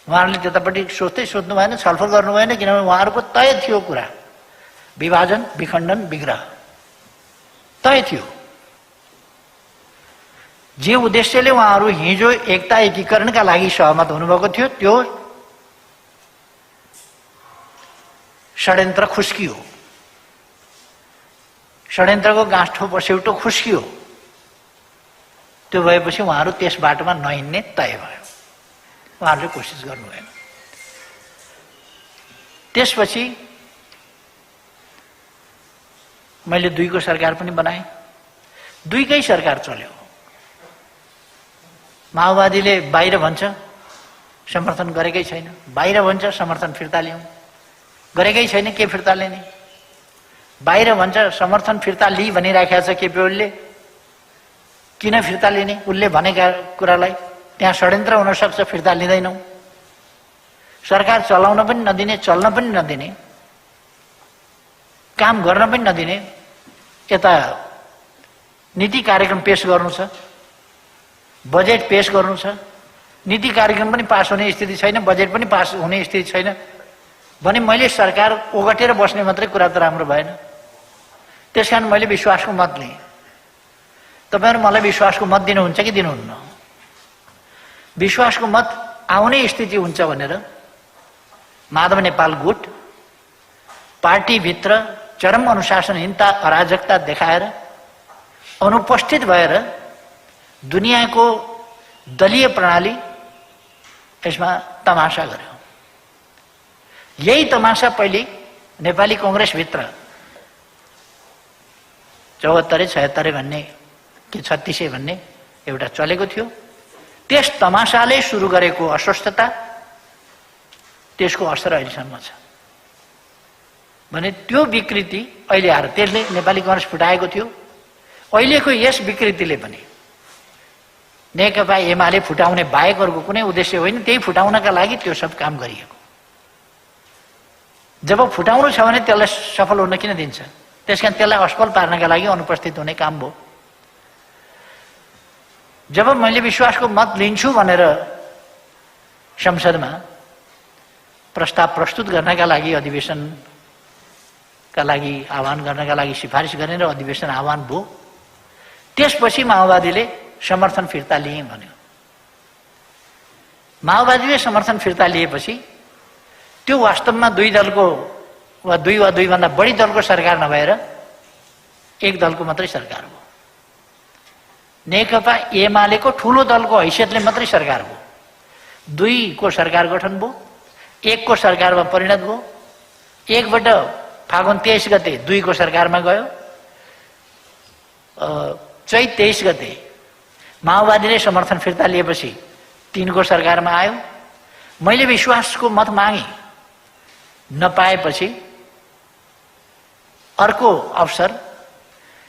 उहाँहरूले त्यतापट्टि सोध्नु भएन, छलफल गर्नु भएन, किनभने उहाँहरूको तय थियो कुरा, विभाजन, विखण्डन, विग्रह तय थियो। जे उद्देश्यले उहाँहरू हिजो एकता एकीकरणका लागि सहमत हुनुभएको थियो त्यो षड्यन्त्र खुस्कियो, षड्यन्त्रको गाँठो पछ्यौटो खुस्कियो। त्यो भएपछि उहाँहरू त्यस बाटोमा नहिँड्ने तय भयो। उहाँहरूले कोसिस गर्नु भएन। त्यसपछि मैले 2 को सरकार पनि बनाएँ। 2कै सरकार चल्यो। माओवादीले बाहिर भन्छ समर्थन गरेकै छैन, बाहिर भन्छ समर्थन फिर्ता लिउँ, गरेकै छैन, के फिर्ता लिने? बाहिर भन्छ समर्थन फिर्ता लि भनिराखेको छ केपी ओलीले, किन फिर्ता लिने? उसले भनेका कुरालाई त्यहाँ षड्यन्त्र हुन सक्छ, फिर्ता लिँदैनौँ। सरकार चलाउन पनि नदिने, चल्न पनि नदिने, काम गर्न पनि नदिने, यता नीति कार्यक्रम पेश गर्नु छ, बजेट पेश गर्नु छ, नीति कार्यक्रम पनि पास हुने स्थिति छैन, बजेट पनि पास हुने स्थिति छैन भने मैले सरकार ओगटेर बस्ने मात्रै कुरा त राम्रो भएन। त्यसकारण मैले विश्वासको मत लिएँ। तपाईहरु मलाई विश्वासको मत दिनुहुन्छ कि दिनुहुन्न? विश्वासको मत आउने स्थिति हुन्छ भनेर माधव नेपाल गुट पार्टीभित्र चरम अनुशासनहीनता, अराजकता देखाएर अनुपस्थित भएर दुनियाँको दलीय प्रणाली यसमा तमासा गर्यो। यही तमासा पहिले नेपाली कांग्रेसभित्र 74 76 भन्ने कि 36 भन्ने एउटा चलेको थियो। त्यस तमासाले सुरु गरेको अस्वस्थता, त्यसको असर अहिलेसम्म छ भने त्यो विकृति अहिले आएर त्यसले नेपाली कांग्रेस फुटाएको थियो। अहिलेको यस विकृतिले पनि नेकपा एमाले फुटाउने बाहेक अरूको कुनै उद्देश्य होइन, त्यही फुटाउनका लागि त्यो सब काम गरिएको। जब फुटाउनु छ भने त्यसलाई सफल हुन किन दिन्छ? त्यसकारण त्यसलाई असफल पार्नका लागि अनुपस्थित हुने काम भयो। जब मैले विश्वासको मत लिन्छु भनेर संसदमा प्रस्ताव प्रस्तुत गर्नका लागि, अधिवेशनका लागि आह्वान गर्नका लागि सिफारिस गर्ने र अधिवेशन आह्वान भयो, त्यसपछि माओवादीले समर्थन फिर्ता लिए भन्यो। माओवादीले समर्थन फिर्ता लिएपछि त्यो वास्तवमा दुई दलको वा दुईभन्दा बढी दलको सरकार नभएर एक दलको मात्रै सरकार हो। नेकपा एमालेको ठूलो दलको हैसियतले मात्रै सरकार हो। 2 को सरकार गठन भयो, 1 को सरकारमा परिणत भयो। 1बाट फागुन 23 गते 2 को सरकारमा गयो। चैत 23 गते माओवादीले समर्थन फिर्ता लिएपछि 3 को सरकारमा आयो। मैले विश्वासको मत मागे, नपाएपछि अर्को अवसर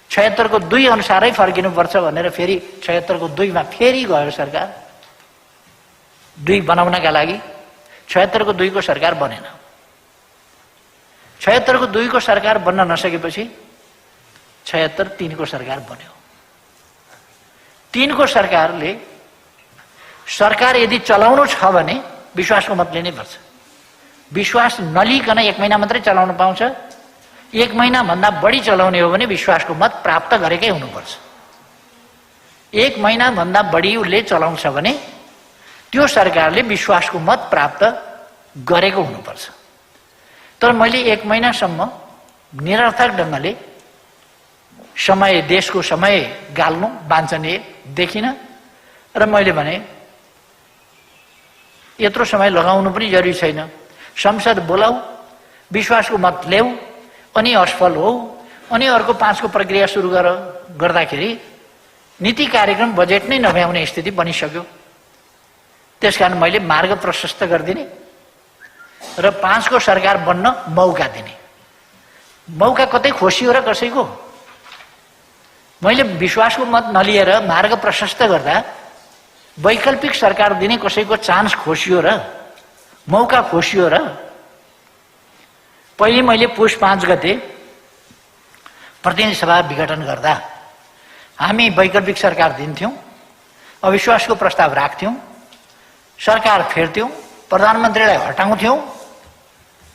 76 को 2 अनुसारै फर्किनुपर्छ भनेर फेरि 76 को 2 मा फेरि गयो सरकार 2 बनाउनका लागि। 76 को 2 को सरकार बनेन। 76 को 2 को सरकार बन्न नसकेपछि 76 3 को सरकार बन्यो। 3 को सरकारले सरकार यदि चलाउनु छ भने विश्वासको मत लिनै पर्छ। विश्वास नलिकन 1 महिना मात्रै चलाउन पाउँछ। 1 महिना भन्दा बढी चलाउने हो भने विश्वासको मत प्राप्त गरेकै हुनुपर्छ। 1 महिना भन्दा बढी उसले चलाउँछ भने त्यो सरकारले विश्वासको मत प्राप्त गरेको हुनुपर्छ। तर मैले 1 महिनासम्म निरर्थक ढङ्गले समय, देशको समय गाल्नु वाञ्छनीय देखिन र मैले भने यत्रो समय लगाउनु पनि जरुरी छैन। संसद बोलाऊ, विश्वासको मत ल्याऊ, अनि असफल हो, अनि अर्को 5 को प्रक्रिया सुरु गर्दाखेरि नीति कार्यक्रम बजेट नै नभ्याउने स्थिति बनिसक्यो। त्यसकारण मैले मार्ग प्रशस्त गरिदिने र 5 को सरकार बन्न मौका दिने। मौका कतै खोसियो र कसैको? मैले विश्वासको मत नलिएर मार्ग प्रशस्त गर्दा वैकल्पिक सरकार दिने कसैको चान्स खोसियो र मौका खोसियो र पहिले मैले पुष 5 गते प्रतिनिधि सभा विघटन गर्दा हामी वैकल्पिक सरकार दिन्थ्यौं, अविश्वासको प्रस्ताव राख्थ्यौं, सरकार फेर्थ्यौं, प्रधानमन्त्रीलाई हटाउँथ्यौं,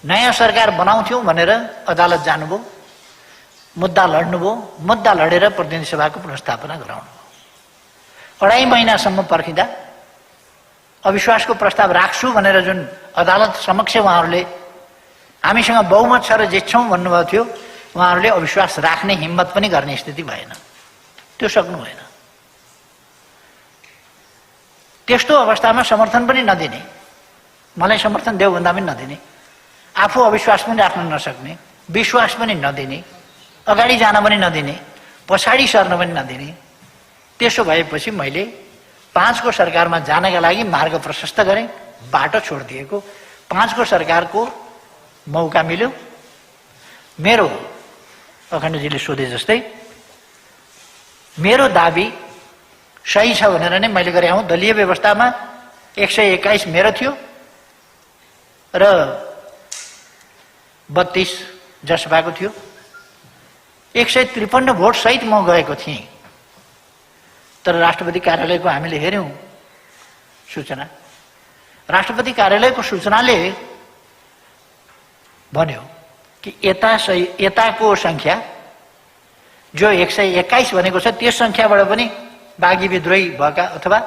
नयाँ सरकार बनाउँथ्यौं भनेर अदालत जानुभयो, मुद्दा लड्नुभयो, मुद्दा लडेर प्रतिनिधि सभाको पुनर्स्थापना गराउनु। 2.5 महिनासम्म पर्खिँदा अविश्वासको प्रस्ताव राख्छु भनेर जुन अदालत समक्ष उहाँहरूले हामीसँग बहुमत छ र जित्छौं भन्नुभएको थियो, उहाँहरूले अविश्वास राख्ने हिम्मत पनि गर्ने स्थिति भएन, त्यो सक्नु भएन। त्यस्तो अवस्थामा समर्थन पनि नदिने, मलाई समर्थन देऊ भन्दा पनि नदिने, आफू अविश्वास पनि राख्न नसक्ने, विश्वास पनि नदिने, अगाडि जान पनि नदिने, पछाडि सर्न पनि नदिने, त्यसो भएपछि मैले 5 को सरकारमा जानका लागि मार्ग प्रशस्त गरेँ, बाटो छोडिदिएको। 5 को सरकारको मौका मिल्यो। मेरो अखण्डजीले सोधे जस्तै मेरो दाबी सही छ भनेर नै मैले गरे हूँ। दलीय व्यवस्थामा 121 मेरो थियो र 32 जसपाको थियो। 153 भोट सहित म गएको थिएँ। तर राष्ट्रपति कार्यालयको हामीले हेर्यौं सूचना, राष्ट्रपति कार्यालयको सूचनाले भन्यो कि यताको संख्या जो 121 भनेको छ त्यस संख्याबाट पनि बागी विद्रोही भएका अथवा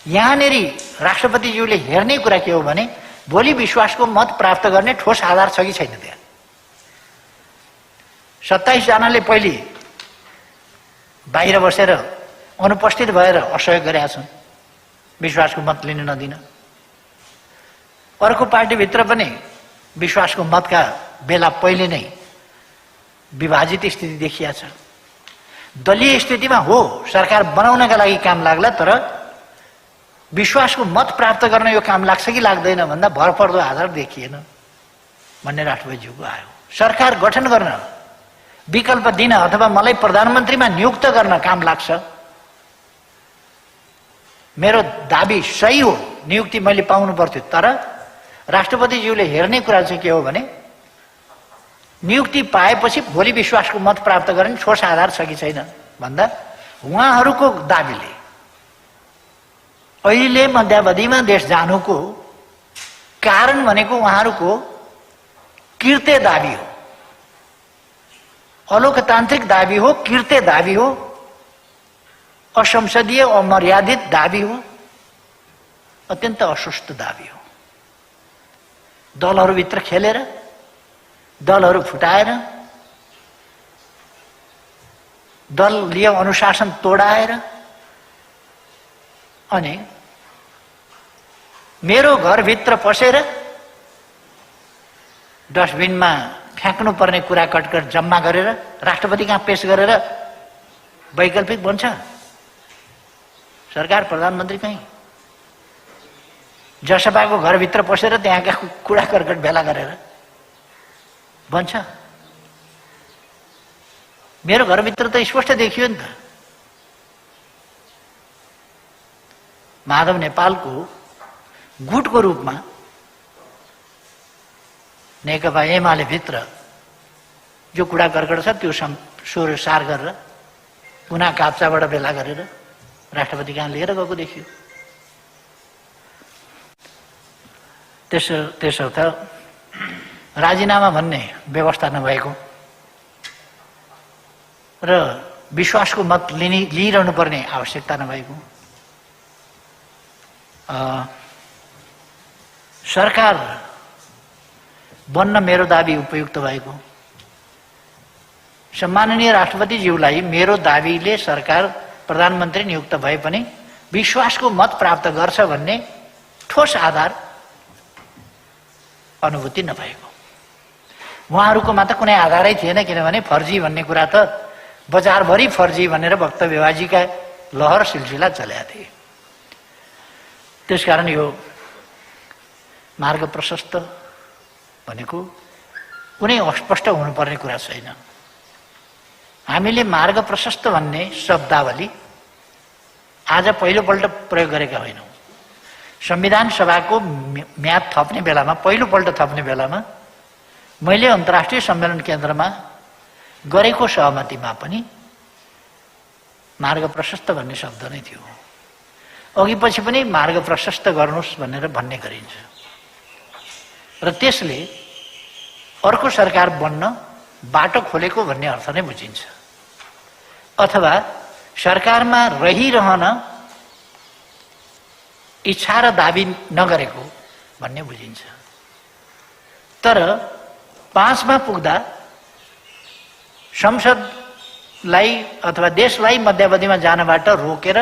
यहाँनेरि राष्ट्रपतिज्यूले हेर्ने कुरा के हो भने भोलि विश्वासको मत प्राप्त गर्ने ठोस आधार छ कि छैन। त्यहाँ 27 जनाले पहिले बाहिर बसेर अनुपस्थित भएर असहयोग गरेका छन् विश्वासको मत लिन नदिन। अर्को पार्टीभित्र पनि विश्वासको मतका बेला पहिले नै विभाजित स्थिति देखिया छ। दलीय स्थितिमा हो सरकार बनाउनका लागि काम लाग्ला, तर विश्वासको मत प्राप्त गर्न यो काम लाग्छ कि लाग्दैन भन्दा भरपर्दो आधार देखिएन भन्ने राष्ट्रपतिज्यूको आयो। सरकार गठन गर्न, विकल्प दिन अथवा मलाई प्रधानमन्त्रीमा नियुक्त गर्न काम लाग्छ। मेरो दाबी सही हो, नियुक्ति मैले पाउनु पर्थ्यो, तर राष्ट्रपतिज्यूले हेर्ने कुरा चाहिँ के हो भने नियुक्ति पाएपछि भोलि विश्वासको मत प्राप्त गर्ने ठोस आधार छ कि छैन भन्दा उहाँहरूको दाबीले अहिले मध्यावधिमा देश जानुको कारण भनेको उहाँहरूको कृत्य दाबी हो, अलोकतान्त्रिक दाबी हो, कृत्य दाबी हो, असंसदीय अमर्यादित दाबी हो, अत्यन्त अस्वस्थ दाबी हो। दलहरूभित्र खेलेर, दलहरू फुटाएर, दलीय अनुशासन तोडाएर अनि मेरो घरभित्र पसेर डस्टबिनमा फ्याँक्नु पर्ने कुरा कटकट जम्मा गरेर राष्ट्रपति कहाँ पेश गरेर वैकल्पिक बन्छ सरकार, प्रधानमन्त्री कहीँ जसपाको घरभित्र पसेर त्यहाँका कुरा कर्कट भेला गरेर बन्छ। मेरो घरभित्र त स्पष्ट देखियो नि त। माधव नेपालको गुटको रूपमा नेकपा एमाले भित्र जो कुरा कर्कट छ त्यो सोर सार गरेर कुना काप्चाबाट भेला गरेर राष्ट्रपति कहाँ लिएर गएको देखियो। त्यसो त राजीनामा भन्ने व्यवस्था नभएको र विश्वासको मत लिइरहनु पर्ने आवश्यकता नभएको, सरकार बन्न मेरो दाबी उपयुक्त भएको, सम्माननीय राष्ट्रपतिज्यूलाई मेरो दाबीले सरकार प्रधानमन्त्री नियुक्त भए पनि विश्वासको मत प्राप्त गर्छ भन्ने ठोस आधार अनुभूति नभएको। उहाँहरूकोमा त कुनै आधारै थिएन, किनभने फर्जी भन्ने कुरा त बजारभरि फर्जी भनेर वक्तव्यबाजीका लहर सिलसिला चलेका थिए। त्यसकारण यो मार्ग प्रशस्त भनेको कुनै अस्पष्ट हुनुपर्ने कुरा छैन। हामीले मार्ग प्रशस्त भन्ने शब्दावली आज पहिलोपल्ट प्रयोग गरेका होइनौँ। संविधान सभाको म्याद थप्ने बेलामा, पहिलोपल्ट थप्ने बेलामा मैले अन्तर्राष्ट्रिय सम्मेलन केन्द्रमा गरेको सहमतिमा पनि मार्ग प्रशस्त भन्ने शब्द नै थियो। अघि पछि पनि मार्ग प्रशस्त गर्नुहोस् भनेर भन्ने गरिन्छ र त्यसले अर्को सरकार बन्न बाटो खोलेको भन्ने अर्थ नै बुझिन्छ, अथवा सरकारमा रहिरहन इच्छा र दाबी नगरेको भन्ने बुझिन्छ। तर 5 मा पुग्दा संसदलाई अथवा देशलाई मध्यावधिमा जानबाट रोकेर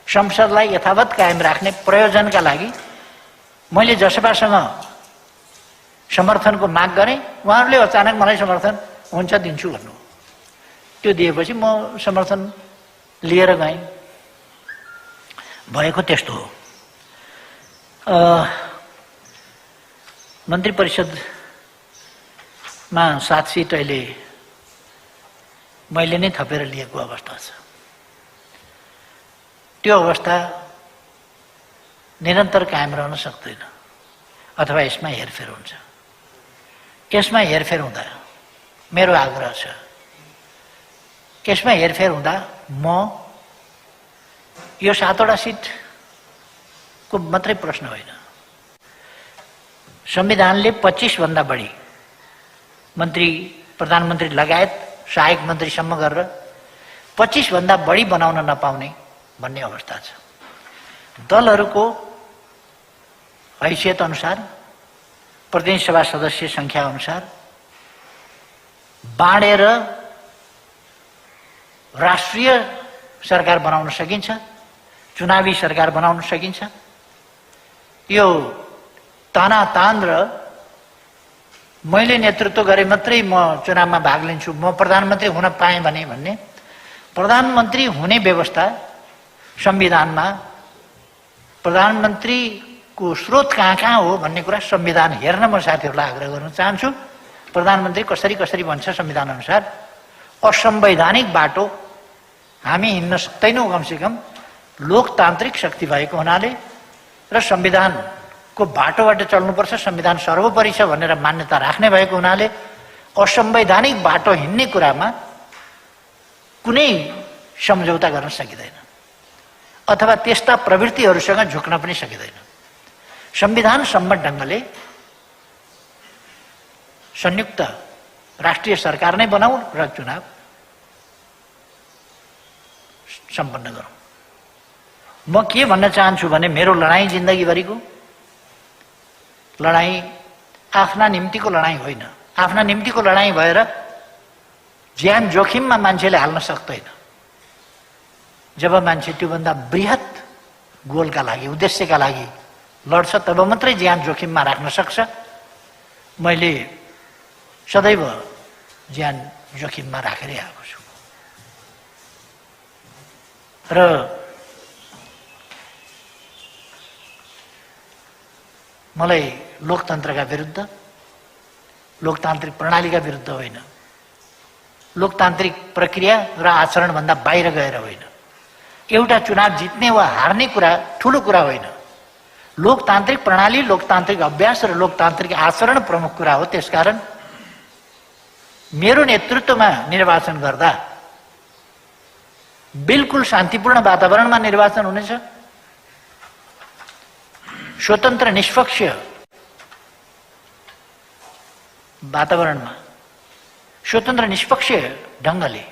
संसदलाई यथावत कायम राख्ने प्रयोजनका लागि मैले जसपासँग समर्थनको माग गरेँ, उहाँहरूले अचानक मलाई समर्थन हुन्छ दिन्छु भन्नु। त्यो दिएपछि म समर्थन लिएर गएँ। भएको त्यस्तो हो। मन्त्री परिषदमा 7 सिट अहिले मैले नै थपेर लिएको अवस्था छ। त्यो अवस्था निरन्तर कायम रहन सक्दैन, अथवा यसमा हेरफेर हुन्छ। यसमा हेरफेर हुँदा मेरो आग्रह छ, यसमा हेरफेर हुँदा म यो 7वटा सिटको मात्रै प्रश्न होइन, संविधानले 25 भन्दा बढी मन्त्री, प्रधानमन्त्री लगायत सहायक मन्त्रीसम्म गरेर 25 भन्दा बढी बनाउन नपाउने भन्ने अवस्था छ। दलहरूको हैसियत अनुसार, प्रतिनिधि सभा सदस्य संख्या अनुसार बाँडेर राष्ट्रिय सरकार बनाउन सकिन्छ, चुनावी सरकार बनाउन सकिन्छ। यो तानातान र मैले नेतृत्व गरे मात्रै म चुनावमा भाग लिन्छु, म प्रधानमन्त्री हुन पाएँ भने भन्ने, प्रधानमन्त्री हुने व्यवस्था संविधानमा, प्रधानमन्त्रीको स्रोत कहाँ हो भन्ने कुरा संविधान हेर्न म साथीहरूलाई आग्रह गर्न चाहन्छु। प्रधानमन्त्री कसरी कसरी भन्छ संविधान अनुसार, असंवैधानिक बाटो हामी हिँड्न सक्दैनौँ। कमसेकम लोकतान्त्रिक शक्ति भएको हुनाले र संविधानको बाटोबाट चल्नुपर्छ, संविधान सर्वोपरि छ भनेर मान्यता राख्ने भएको हुनाले असंवैधानिक बाटो हिँड्ने कुरामा कुनै सम्झौता गर्न सकिँदैन, अथवा त्यस्ता प्रवृत्तिहरूसँग झुक्न पनि सकिँदैन। संविधान सम्मत ढङ्गले संयुक्त राष्ट्रिय सरकार नै बनाऊ र चुनाव सम्पन्न गरौँ। म के भन्न चाहन्छु भने मेरो लडाईँ जिन्दगीभरिको लडाईँ आफ्ना निम्तिको लडाईँ होइन। आफ्ना निम्तिको लडाईँ भएर ज्यान जोखिममा मान्छेले हाल्न सक्दैन। जब मान्छे त्योभन्दा बृहत गोलका लागि, उद्देश्यका लागि लड्छ, तब मात्रै ज्यान जोखिममा राख्न सक्छ। मैले सदैव ज्यान जोखिममा राखेरै आएको छु र मलाई लोकतन्त्रका विरुद्ध, लोकतान्त्रिक प्रणालीका विरुद्ध होइन, लोकतान्त्रिक प्रक्रिया र आचरणभन्दा बाहिर गएर होइन। एउटा चुनाव जित्ने वा हार्ने कुरा ठुलो कुरा होइन। लोकतान्त्रिक प्रणाली, लोकतान्त्रिक अभ्यास र लोकतान्त्रिक आचरण प्रमुख कुरा हो। त्यसकारण मेरो नेतृत्वमा निर्वाचन गर्दा बिल्कुल शान्तिपूर्ण वातावरणमा निर्वाचन हुनेछ। स्वतन्त्र निष्पक्ष वातावरणमा, स्वतन्त्र निष्पक्ष ढङ्गले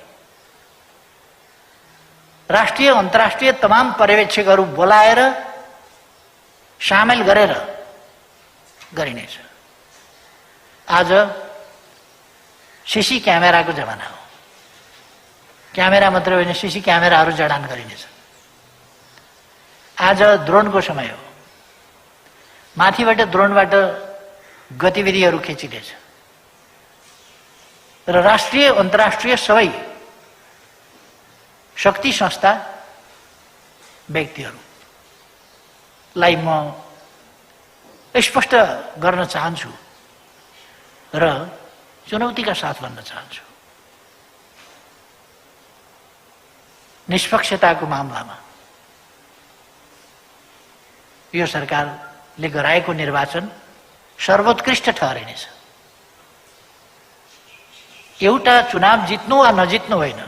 राष्ट्रिय अन्तर्राष्ट्रिय तमाम पर्यवेक्षकहरू बोलाएर सामेल गरेर गरिनेछ। आज सीसी क्यामेराको जमाना हो। क्यामेरा मात्रै होइन, सीसी क्यामेराहरू जडान गरिनेछ। आज ड्रोनको समय हो। माथिबाट ड्रोनबाट गतिविधिहरू खिचिनेछ र राष्ट्रिय अन्तर्राष्ट्रिय सबै शक्ति संस्था, व्यक्तिहरूलाई म स्पष्ट गर्न चाहन्छु र चुनौतीका साथ भन्न चाहन्छु, निष्पक्षताको मामलामा यो सरकारले गराएको निर्वाचन सर्वोत्कृष्ट ठहरिनेछ। एउटा चुनाव जित्नु वा नजित्नु होइन,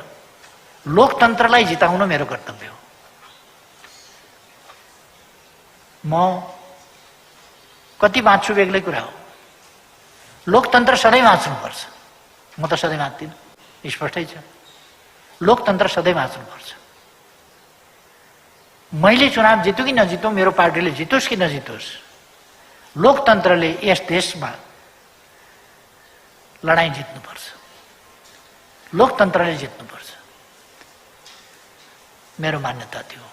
लोकतन्त्रलाई जिताउनु मेरो कर्तव्य हो। म कति बाँच्छु बेग्लै कुरा हो। लोकतन्त्र सधैँ बाँच्नुपर्छ। म त सधैँ बाँच्दिनँ, स्पष्टै छ। लोकतन्त्र सधैँ बाँच्नुपर्छ। मैले चुनाव जितु कि नजितु, मेरो पार्टीले जितोस् कि नजितोस्, लोकतन्त्रले यस देशमा लडाईँ जित्नुपर्छ। लोकतन्त्रले जित्नुपर्छ। मेरो मान्यता त्यो हो।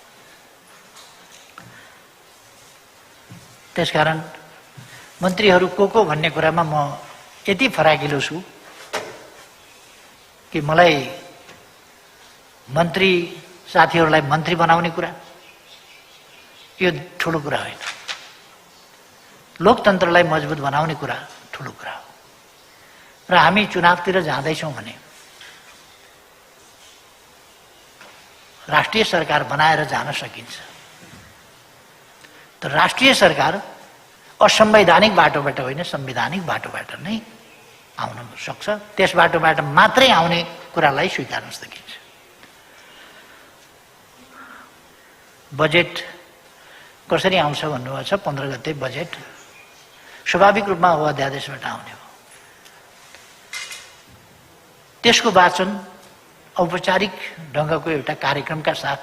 त्यसकारण मन्त्रीहरू को भन्ने कुरामा म यति फराकिलो छु कि मलाई मन्त्री साथीहरूलाई मन्त्री बनाउने कुरा यो ठुलो कुरा होइन। लोकतन्त्रलाई मजबुत बनाउने कुरा ठुलो कुरा हो। र हामी चुनावतिर जाँदैछौँ भने राष्ट्रिय सरकार बनाएर जान सकिन्छ। तर राष्ट्रिय सरकार असंवैधानिक बाटोबाट होइन, संवैधानिक बाटोबाट नै आउन सक्छ। त्यस बाटोबाट मात्रै आउने कुरालाई स्वीकार्न सकिन्छ। बजेट कसरी आउँछ भन्नुभएको छ। 15 गते बजेट स्वाभाविक रूपमा हो अध्यादेशबाट आउने हो। त्यसको वाचन औपचारिक ढङ्गको एउटा कार्यक्रमका साथ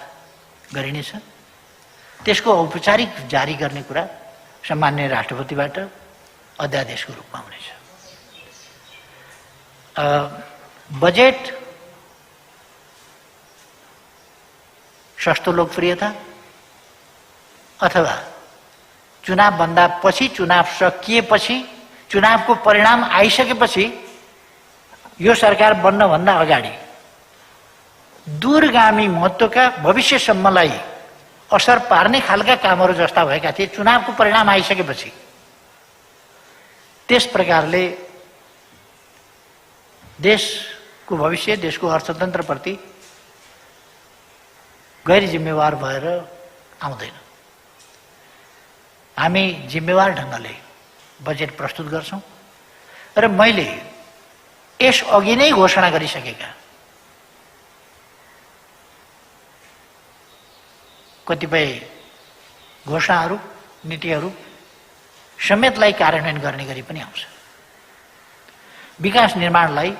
गरिनेछ। त्यसको औपचारिक जारी गर्ने कुरा सम्माननीय राष्ट्रपतिबाट अध्यादेशको रूपमा हुनेछ। बजेट सस्तो लोकप्रियता अथवा चुनावभन्दा पछि, चुनाव सकिएपछि, चुनावको परिणाम आइसकेपछि यो सरकार बन्नभन्दा अगाडि दूरगामी महत्त्वका भविष्यसम्मलाई असर पार्ने खालका कामहरू जस्ता भएका थिए। चुनावको परिणाम आइसकेपछि त्यस प्रकारले देशको भविष्य, देशको अर्थतन्त्रप्रति गैर जिम्मेवार भएर आउँदैन। हामी जिम्मेवार ढङ्गले बजेट प्रस्तुत गर्छौँ र मैले यस अघि नै घोषणा गरिसकेका कतिपय घोषणाहरू, नीतिहरू समेतलाई कार्यान्वयन गर्ने गरी पनि आउँछ। विकास निर्माणलाई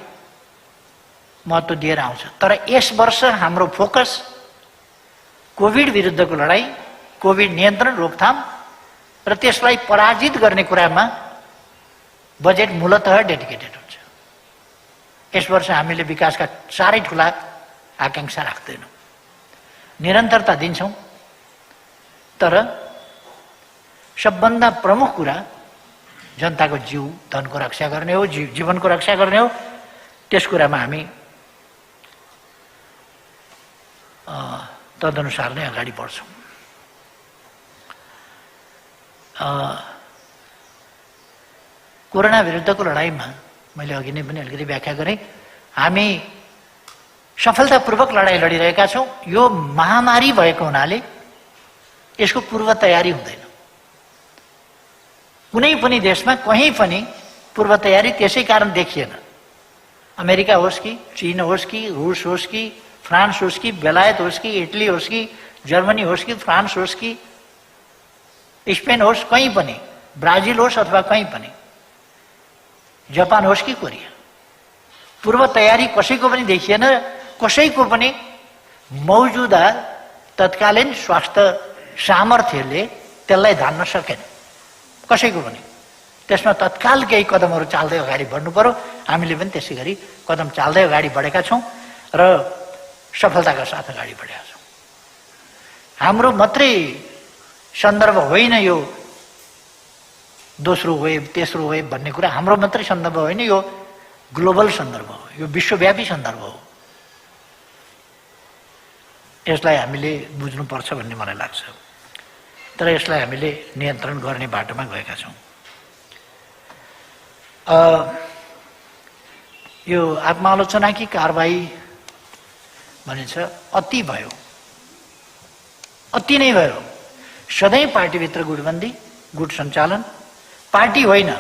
महत्त्व दिएर आउँछ। तर यस वर्ष हाम्रो फोकस कोभिड विरुद्धको लडाईँ, कोभिड नियन्त्रण, रोकथाम र त्यसलाई पराजित गर्ने कुरामा बजेट मूलतः डेडिकेटेड हुन्छ। यस वर्ष हामीले विकासका साह्रै ठुला आकांक्षा राख्दैनौँ। निरन्तरता दिन्छौँ, तर सबभन्दा प्रमुख कुरा जनताको जीव धनको रक्षा गर्ने हो, जीवनको रक्षा गर्ने हो। त्यस कुरामा हामी तदनुसार नै अगाडि बढ्छौँ। कोरोना विरुद्धको लडाईँमा मैले अघि नै पनि अलिकति व्याख्या गरेँ। हामी सफलतापूर्वक लडाईँ लडिरहेका छौँ। यो महामारी भएको हुनाले यसको पूर्व तयारी हुँदैन। कुनै पनि देशमा कहीँ पनि पूर्व तयारी त्यसै कारण देखिएन। अमेरिका होस् कि, चीन होस् कि, रूस होस् कि, फ्रान्स होस् कि, बेलायत होस् कि, इटली होस् कि, जर्मनी होस् कि, फ्रान्स होस् कि, स्पेन होस्, कहीँ पनि, ब्राजिल होस् अथवा कहीँ पनि, जापान होस् कि कोरिया, पूर्व तयारी कसैको पनि देखिएन। कसैको पनि मौजुदा तत्कालीन स्वास्थ्य सामर्थ्यले त्यसलाई धान्न सकेन, कसैको पनि। त्यसमा तत्काल केही कदमहरू चाल्दै अगाडि बढ्नु पर्यो। हामीले पनि त्यसै गरी कदम चाल्दै अगाडि बढेका छौँ र सफलताका साथ अगाडि बढेका छौँ। हाम्रो मात्रै सन्दर्भ होइन यो दोस्रो वेभ, तेस्रो वेभ भन्ने कुरा हाम्रो मात्रै सन्दर्भ होइन, यो ग्लोबल सन्दर्भ हो, यो विश्वव्यापी सन्दर्भ हो। यसलाई हामीले बुझ्नुपर्छ भन्ने मलाई लाग्छ। तर यसलाई हामीले नियन्त्रण गर्ने बाटोमा गएका छौँ। यो आत्मालोचनाकी कारबाही भनिन्छ, अति भयो, अति नै भयो। सधैँ पार्टीभित्र गुटबन्दी, गुट सञ्चालन, पार्टी होइन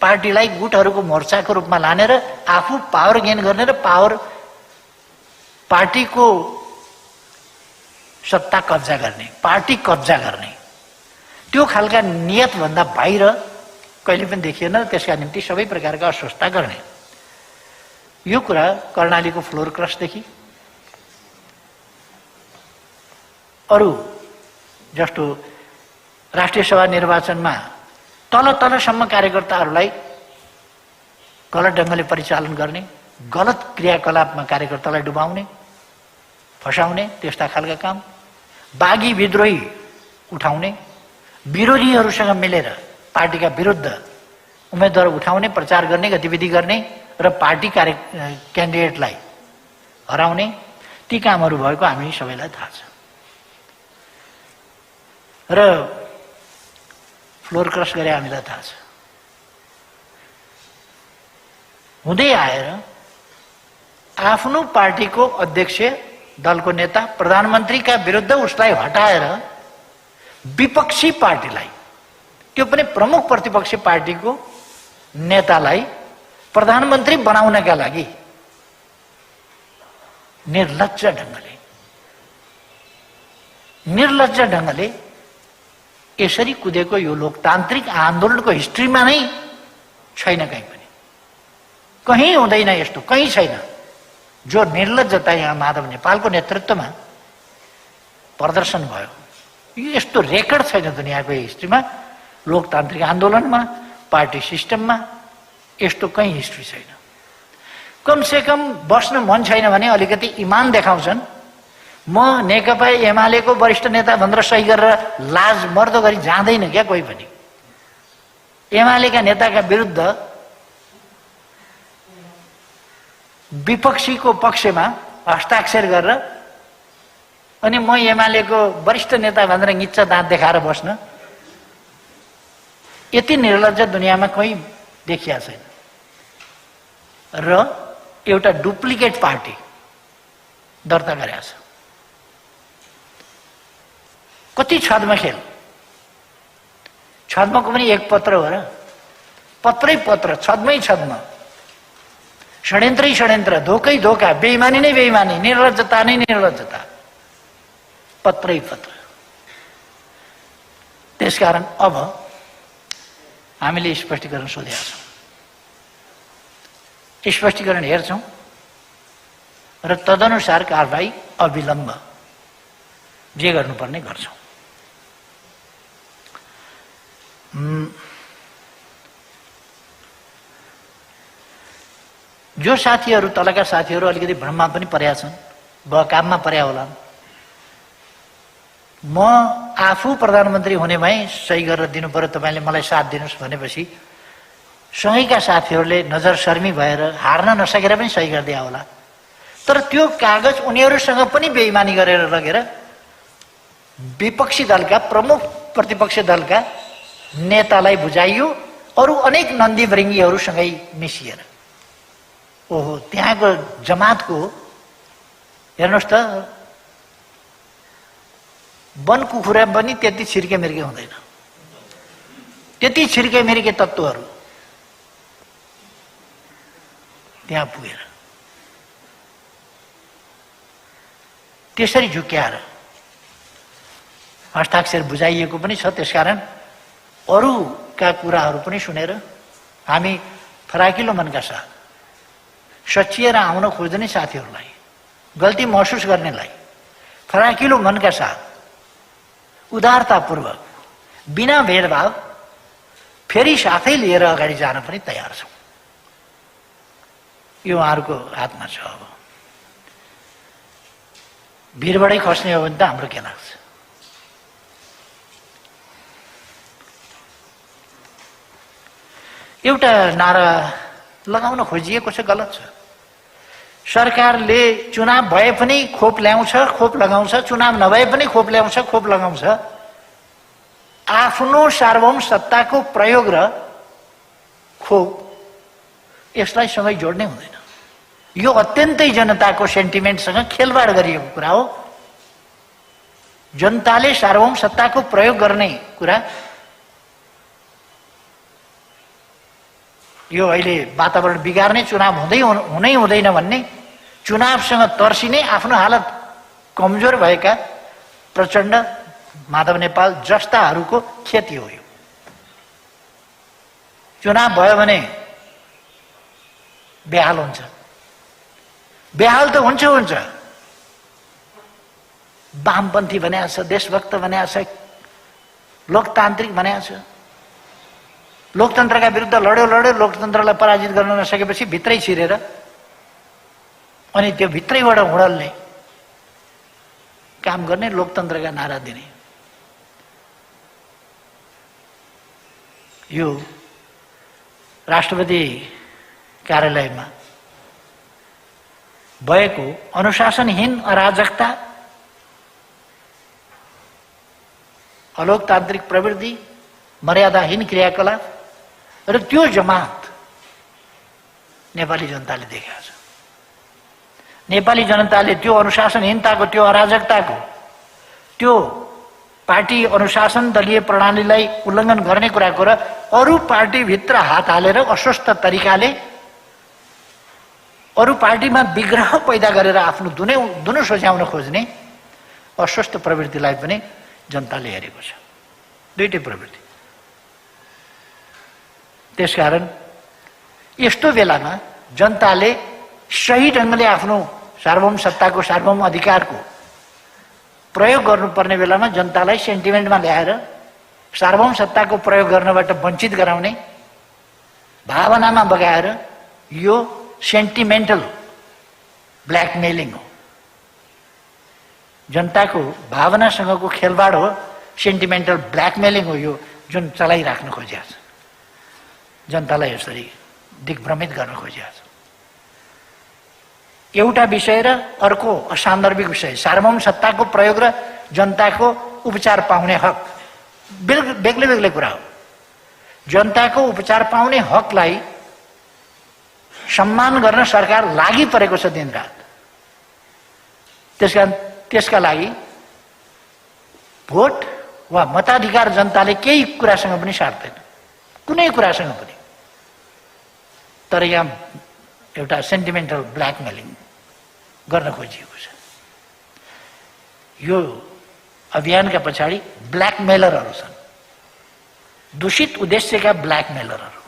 पार्टीलाई गुटहरूको मोर्चाको रूपमा लानेर आफू पावर गेन गर्ने र पार्टीको सत्ता कब्जा गर्ने, पार्टी कब्जा गर्ने, त्यो खालका नियतभन्दा बाहिर कहिले पनि देखिएन। त्यसका निम्ति सबै प्रकारका अस्वस्थता गर्ने। यो कुरा कर्णालीको फ्लोर क्रसदेखि अरू जस्तो राष्ट्रिय सभा निर्वाचनमा तल तलसम्म कार्यकर्ताहरूलाई गलत ढङ्गले परिचालन गर्ने, गलत क्रियाकलापमा कार्यकर्तालाई डुबाउने, फसाउने, त्यस्ता खालका काम, बागी विद्रोही उठाउने, विरोधीहरूसँग मिलेर पार्टीका विरुद्ध उम्मेदवार उठाउने, प्रचार गर्ने, गतिविधि गर्ने र पार्टी क्यान्डिडेटलाई हराउने, ती कामहरू भएको हामी सबैलाई थाहा छ। र फ्लोर क्रस गरे हामीलाई थाहा छ। हुँदै आएर आफ्नो पार्टीको अध्यक्ष, दलको नेता, प्रधानमन्त्रीका विरुद्ध उसलाई हटाएर विपक्षी पार्टीलाई, त्यो पनि प्रमुख प्रतिपक्षी पार्टीको नेतालाई प्रधानमन्त्री बनाउनका लागि निर्लज्ज ढङ्गले यसरी कुदेको यो लोकतान्त्रिक आन्दोलनको हिस्ट्रीमा नै छैन, कहीँ पनि कहीँ हुँदैन यस्तो, कहीँ छैन। जो निर्लज्जता यहाँ माधव नेपालको नेतृत्वमा प्रदर्शन भयो, यो यस्तो रेकर्ड छैन दुनियाँको हिस्ट्रीमा। लोकतान्त्रिक आन्दोलनमा, पार्टी सिस्टममा यस्तो कहीँ हिस्ट्री छैन। कमसेकम बस्न मन छैन भने अलिकति इमान देखाउँछन्। म नेकपा एमालेको वरिष्ठ नेता भनेर सही गरेर लाज मर्दो गरी जाँदैन क्या कोही पनि। एमालेका नेताका विरुद्ध विपक्षीको पक्षमा हस्ताक्षर गरेर अनि म एमालेको वरिष्ठ नेता भनेर निच्च दाँत देखाएर बस्न, यति निर्लज्ज दुनियाँमा कहीँ देखिया छैन। र एउटा डुप्लिकेट पार्टी दर्ता गरेका छ। कति छद्म खेल, छद्मको पनि एक पत्र हो र, पत्रै पत्र, छद्मै छद्म, षड्यन्त्रै षड्यन्त्र, धोकै धोका, बेइमानी नै बेइमानी, निर्लज्जता नै निर्लज्जता, पत्रै पत्र। त्यसकारण अब हामीले स्पष्टीकरण सोधेका छौँ, स्पष्टीकरण हेर्छौँ र तदनुसार कारबाही अविलम्ब जे गर्नुपर्ने गर्छौँ। जो साथीहरू, तलका साथीहरू अलिकति भ्रममा पनि परेका छन्, काममा पर्या होला, म आफू प्रधानमन्त्री हुने भए सही गरेर दिनु पर्यो, तपाईँले मलाई साथ दिनुहोस् भनेपछि सँगैका साथीहरूले नजर शर्मी भएर हार्न नसकेर पनि सही गरिदिया होला। तर त्यो कागज उनीहरूसँग पनि बेइमानी गरेर लगेर विपक्षी दलका, प्रमुख प्रतिपक्ष दलका नेतालाई बुझाइयो, अरू अनेक नन्दी वृङ्गीहरूसँगै मिसिएर। ओहो, त्यहाँको जमातको हेर्नुहोस् त, वन कुखुरा पनि त्यति छिर्के मिर्के हुँदैन, त्यति छिर्के मिर्के तत्त्वहरू त्यहाँ पुगेर त्यसरी झुक्क्याएर हस्ताक्षर बुझाइएको पनि छ। त्यसकारण अरूका कुराहरू पनि सुनेर हामी फराकिलो मनका साथ, सचिएर आउन खोज्ने साथीहरूलाई, गल्ती महसुस गर्नेलाई फराकिलो मनका साथ, उदारतापूर्वक, बिना भेदभाव फेरि साथै लिएर अगाडि जान पनि तयार छौँ। यो उहाँहरूको हातमा छ। अब भिरबाटै खस्ने हो भने त हाम्रो के लाग्छ? एउटा नारा लगाउन खोजिएको छ, गलत छ। सरकारले चुनाव भए पनि खोप ल्याउँछ, खोप लगाउँछ, चुनाव नभए पनि खोप ल्याउँछ, खोप लगाउँछ। आफ्नो सार्वभौम सत्ताको प्रयोग र खोप, यसलाई सँगै जोड्नै हुँदैन। यो अत्यन्तै जनताको सेन्टिमेन्टसँग खेलवाड गरिएको कुरा हो। जनताले सार्वभौम सत्ताको प्रयोग गर्ने कुरा यो अहिले वातावरण बिगार्ने चुनाव हुनै हुँदैन भन्ने, चुनावसँग तर्सिने, आफ्नो हालत कमजोर भएका प्रचण्ड, माधव नेपाल जस्ताहरूको क्षति हो। यो चुनाव भयो भने बेहाल हुन्छ। बेहाल त हुन्छ हुन्छ। वामपन्थी भनेको छ, देशभक्त भनेको छ, लोकतान्त्रिक भनेको छ। लोकतन्त्रका विरुद्ध लड्यो, लोकतन्त्रलाई पराजित गर्न नसकेपछि भित्रै छिरेर अनि त्यो भित्रैबाट हुडल्ने काम गर्ने, लोकतन्त्रका नारा दिने। यो राष्ट्रपति कार्यालयमा भएको अनुशासनहीन अराजकता, अलोकतान्त्रिक प्रवृत्ति, मर्यादाहीन क्रियाकलाप र त्यो जमात नेपाली जनताले देखेको छ। नेपाली जनताले त्यो अनुशासनहीनताको, त्यो अराजकताको, त्यो पार्टी अनुशासन दलीय प्रणालीलाई उल्लङ्घन गर्ने कुराको र अरू पार्टीभित्र हात हालेर अस्वस्थ तरिकाले अरू पार्टीमा विग्रह पैदा गरेर आफ्नो दुनो सोच्याउन खोज्ने अस्वस्थ प्रवृत्तिलाई पनि जनताले हेरेको छ। दुईटै प्रवृत्ति। त्यसकारण यस्तो बेलामा जनताले सही ढङ्गले आफ्नो सार्वभौम सत्ताको, सार्वभौम अधिकारको प्रयोग गर्नुपर्ने बेलामा जनतालाई सेन्टिमेन्टमा ल्याएर सार्वभौम सत्ताको प्रयोग गर्नबाट वञ्चित गराउने, भावनामा बगाएर यो सेन्टिमेन्टल ब्ल्याकमेलिङ हो। जनताको भावनासँगको खेलवाड हो, सेन्टिमेन्टल ब्ल्याकमेलिङ हो यो जुन चलाइराख्न खोजिएको छ। जनतालाई यसरी दिग्भ्रमित गर्न खोजिएको छ। एउटा विषय र अर्को असान्दर्भिक विषय, सार्वभौम सत्ताको प्रयोग र जनताको उपचार पाउने हक बेग्लै बेग्लै कुरा हो। जनताको उपचार पाउने हकलाई सम्मान गर्न सरकार लागि परेको छ दिनरात। त्यसका लागि भोट वा मताधिकार जनताले केही कुरासँग पनि साट्दैन, कुनै कुरासँग पनि। तर यहाँ एउटा सेन्टिमेन्टल ब्ल्याकमेलिङ गर्न खोजिएको छ। यो अभियानका पछाडि ब्ल्याकमेलरहरू छन्, दूषित उद्देश्यका ब्ल्याकमेलरहरू।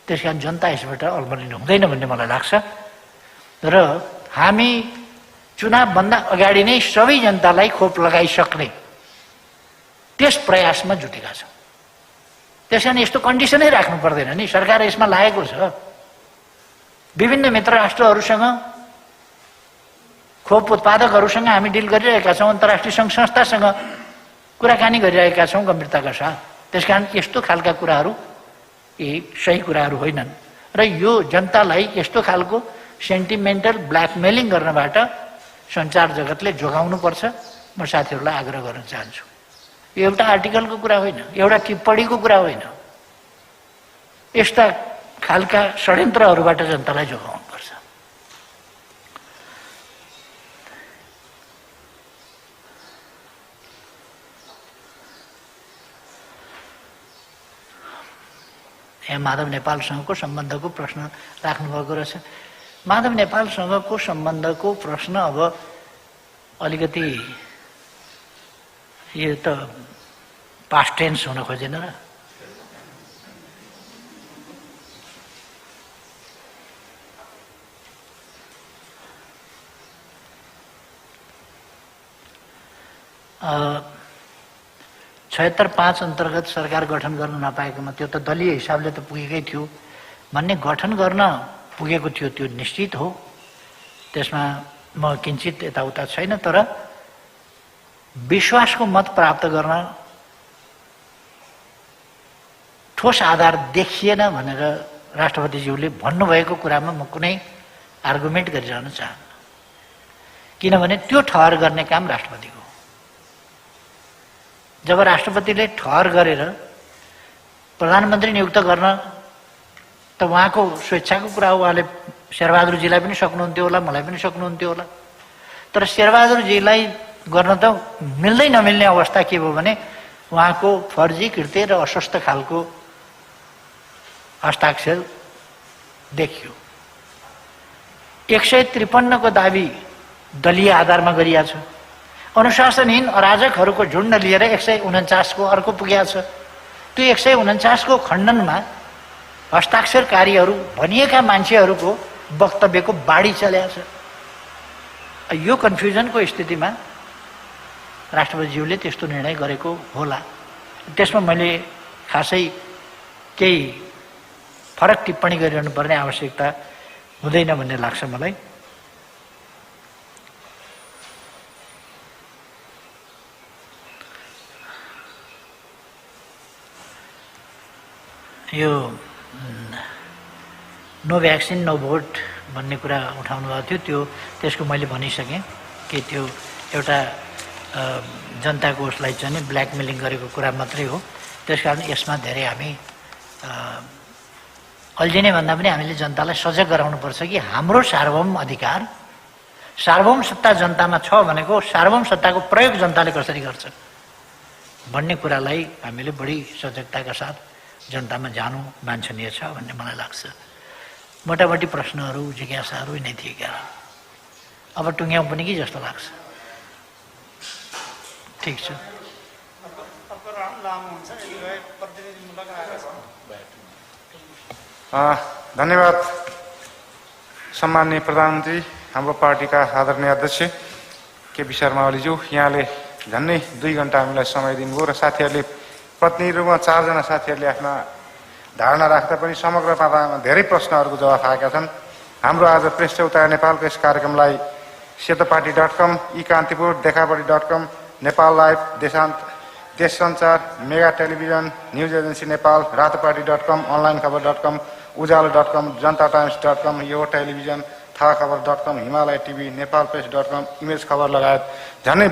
त्यसकारण जनता यसबाट अल्मलिनु हुँदैन भन्ने मलाई लाग्छ। र हामी चुनावभन्दा अगाडि नै सबै जनतालाई खोप लगाइसक्ने त्यस प्रयासमा जुटेका छौँ। त्यसकारण यस्तो कन्डिसनै राख्नु पर्दैन नि। सरकार यसमा लागेको छ। विभिन्न मित्र राष्ट्रहरूसँग, खोप उत्पादकहरूसँग हामी डिल गरिरहेका छौँ, अन्तर्राष्ट्रिय सङ्घ संस्थासँग कुराकानी गरिरहेका छौँ गम्भीरताका साथ। त्यसकारण यस्तो खालका कुराहरू यी सही कुराहरू होइनन् र यो जनतालाई यस्तो खालको सेन्टिमेन्टल ब्ल्याकमेलिङ गर्नबाट सञ्चार जगतले जोगाउनुपर्छ। म साथीहरूलाई आग्रह गर्न चाहन्छु। यो एउटा आर्टिकलको कुरा होइन, एउटा टिप्पणीको कुरा होइन। यस्ता खालका षड्यन्त्रहरूबाट जनतालाई जोगाउनुपर्छ। यहाँ माधव नेपालसँगको सम्बन्धको प्रश्न राख्नुभएको रहेछ। माधव नेपालसँगको सम्बन्धको प्रश्न अब अलिकति यो त पास्ट टेन्स हुन खोजेन र। अ 76(5) अन्तर्गत सरकार गठन गर्न नपाएकोमा त्यो त दलीय हिसाबले त पुगेकै थियो भन्ने, गठन गर्न पुगेको थियो त्यो निश्चित हो। त्यसमा म किञ्चित यताउता छैन। तर विश्वासको मत प्राप्त गर्न ठोस आधार देखिएन भनेर राष्ट्रपतिज्यूले भन्नुभएको कुरामा म कुनै आर्गुमेन्ट गरिरहन चाहन्न। किनभने त्यो ठहर गर्ने काम राष्ट्रपतिको। जब राष्ट्रपतिले ठहर गरेर प्रधानमन्त्री नियुक्त गर्न त उहाँको स्वेच्छाको कुरा हो। उहाँले शेरबहादुरजीलाई पनि सक्नुहुन्थ्यो होला, मलाई पनि सक्नुहुन्थ्यो होला। तर शेरबहादुरजीलाई गर्न त मिल्दै नमिल्ने अवस्था के भयो भने उहाँको फर्जी कृत्य र अस्वस्थ खालको हस्ताक्षर देखियो। 153 को दाबी दलीय आधारमा गरिएको छ। अनुशासनहीन अराजकहरूको झुन्ड लिएर 149 को अर्को पुगेको छ। त्यो 149 को खण्डनमा हस्ताक्षरकारीहरू भनिएका मान्छेहरूको वक्तव्यको बाढी चलेको छ। यो कन्फ्युजनको स्थितिमा राष्ट्रपतिज्यूले त्यस्तो निर्णय गरेको होला। त्यसमा मैले खासै केही फरक टिप्पणी गरिरहनु पर्ने आवश्यकता हुँदैन भन्ने लाग्छ मलाई। यो नो भ्याक्सिन नो भोट भन्ने कुरा उठाउनु भएको थियो, त्यसको मैले भनिसकेँ कि त्यो एउटा जनताको उसलाई चाहिँ ब्ल्याकमेलिङ गरेको कुरा मात्रै हो। त्यसकारण यसमा धेरै हामी अल्झिने भन्दा पनि हामीले जनतालाई सजग गराउनुपर्छ कि हाम्रो सार्वभौम अधिकार, सार्वभौम सत्ता जनतामा छ भनेको सार्वभौम सत्ताको प्रयोग जनताले कसरी गर्छ भन्ने कुरालाई हामीले बढी सजगताका साथ जनतामा जानु वाञ्छनीय छ भन्ने मलाई लाग्छ। मोटामोटी प्रश्नहरू जिज्ञासाहरू नै थिए क्या, अब टुङ्ग्याउँ पनि कि जस्तो लाग्छ। ठिक छ। धन्यवाद सम्माननीय प्रधानमन्त्री, हाम्रो पार्टीका आदरणीय अध्यक्ष केपी शर्मा ओलीज्यू, यहाँले झन्डै 2 घण्टा हामीलाई समय दिनुभयो र साथीहरूले प्रतिनिधिहरूमा 4 जना साथीहरूले आफ्ना धारणा राख्दा पनि समग्र पातामा धेरै प्रश्नहरूको जवाफ आएका छन्। हाम्रो आज प्रेस चौतारा नेपालको यस कार्यक्रमलाई सेतोपाटी.com, eKantipur, देखापटी.com, Nepal live, Desh Sanchar, mega television, news agency Nepal, रातोपाटी.com, अनलाइन खबर.com, उजालो.com, जनता टाइम्स.com, यो टेलिभिजन, थाहा खबर.com, हिमालय टिभी, नेपाल प्रेस.com, इमेज खबर लगायत झन्डै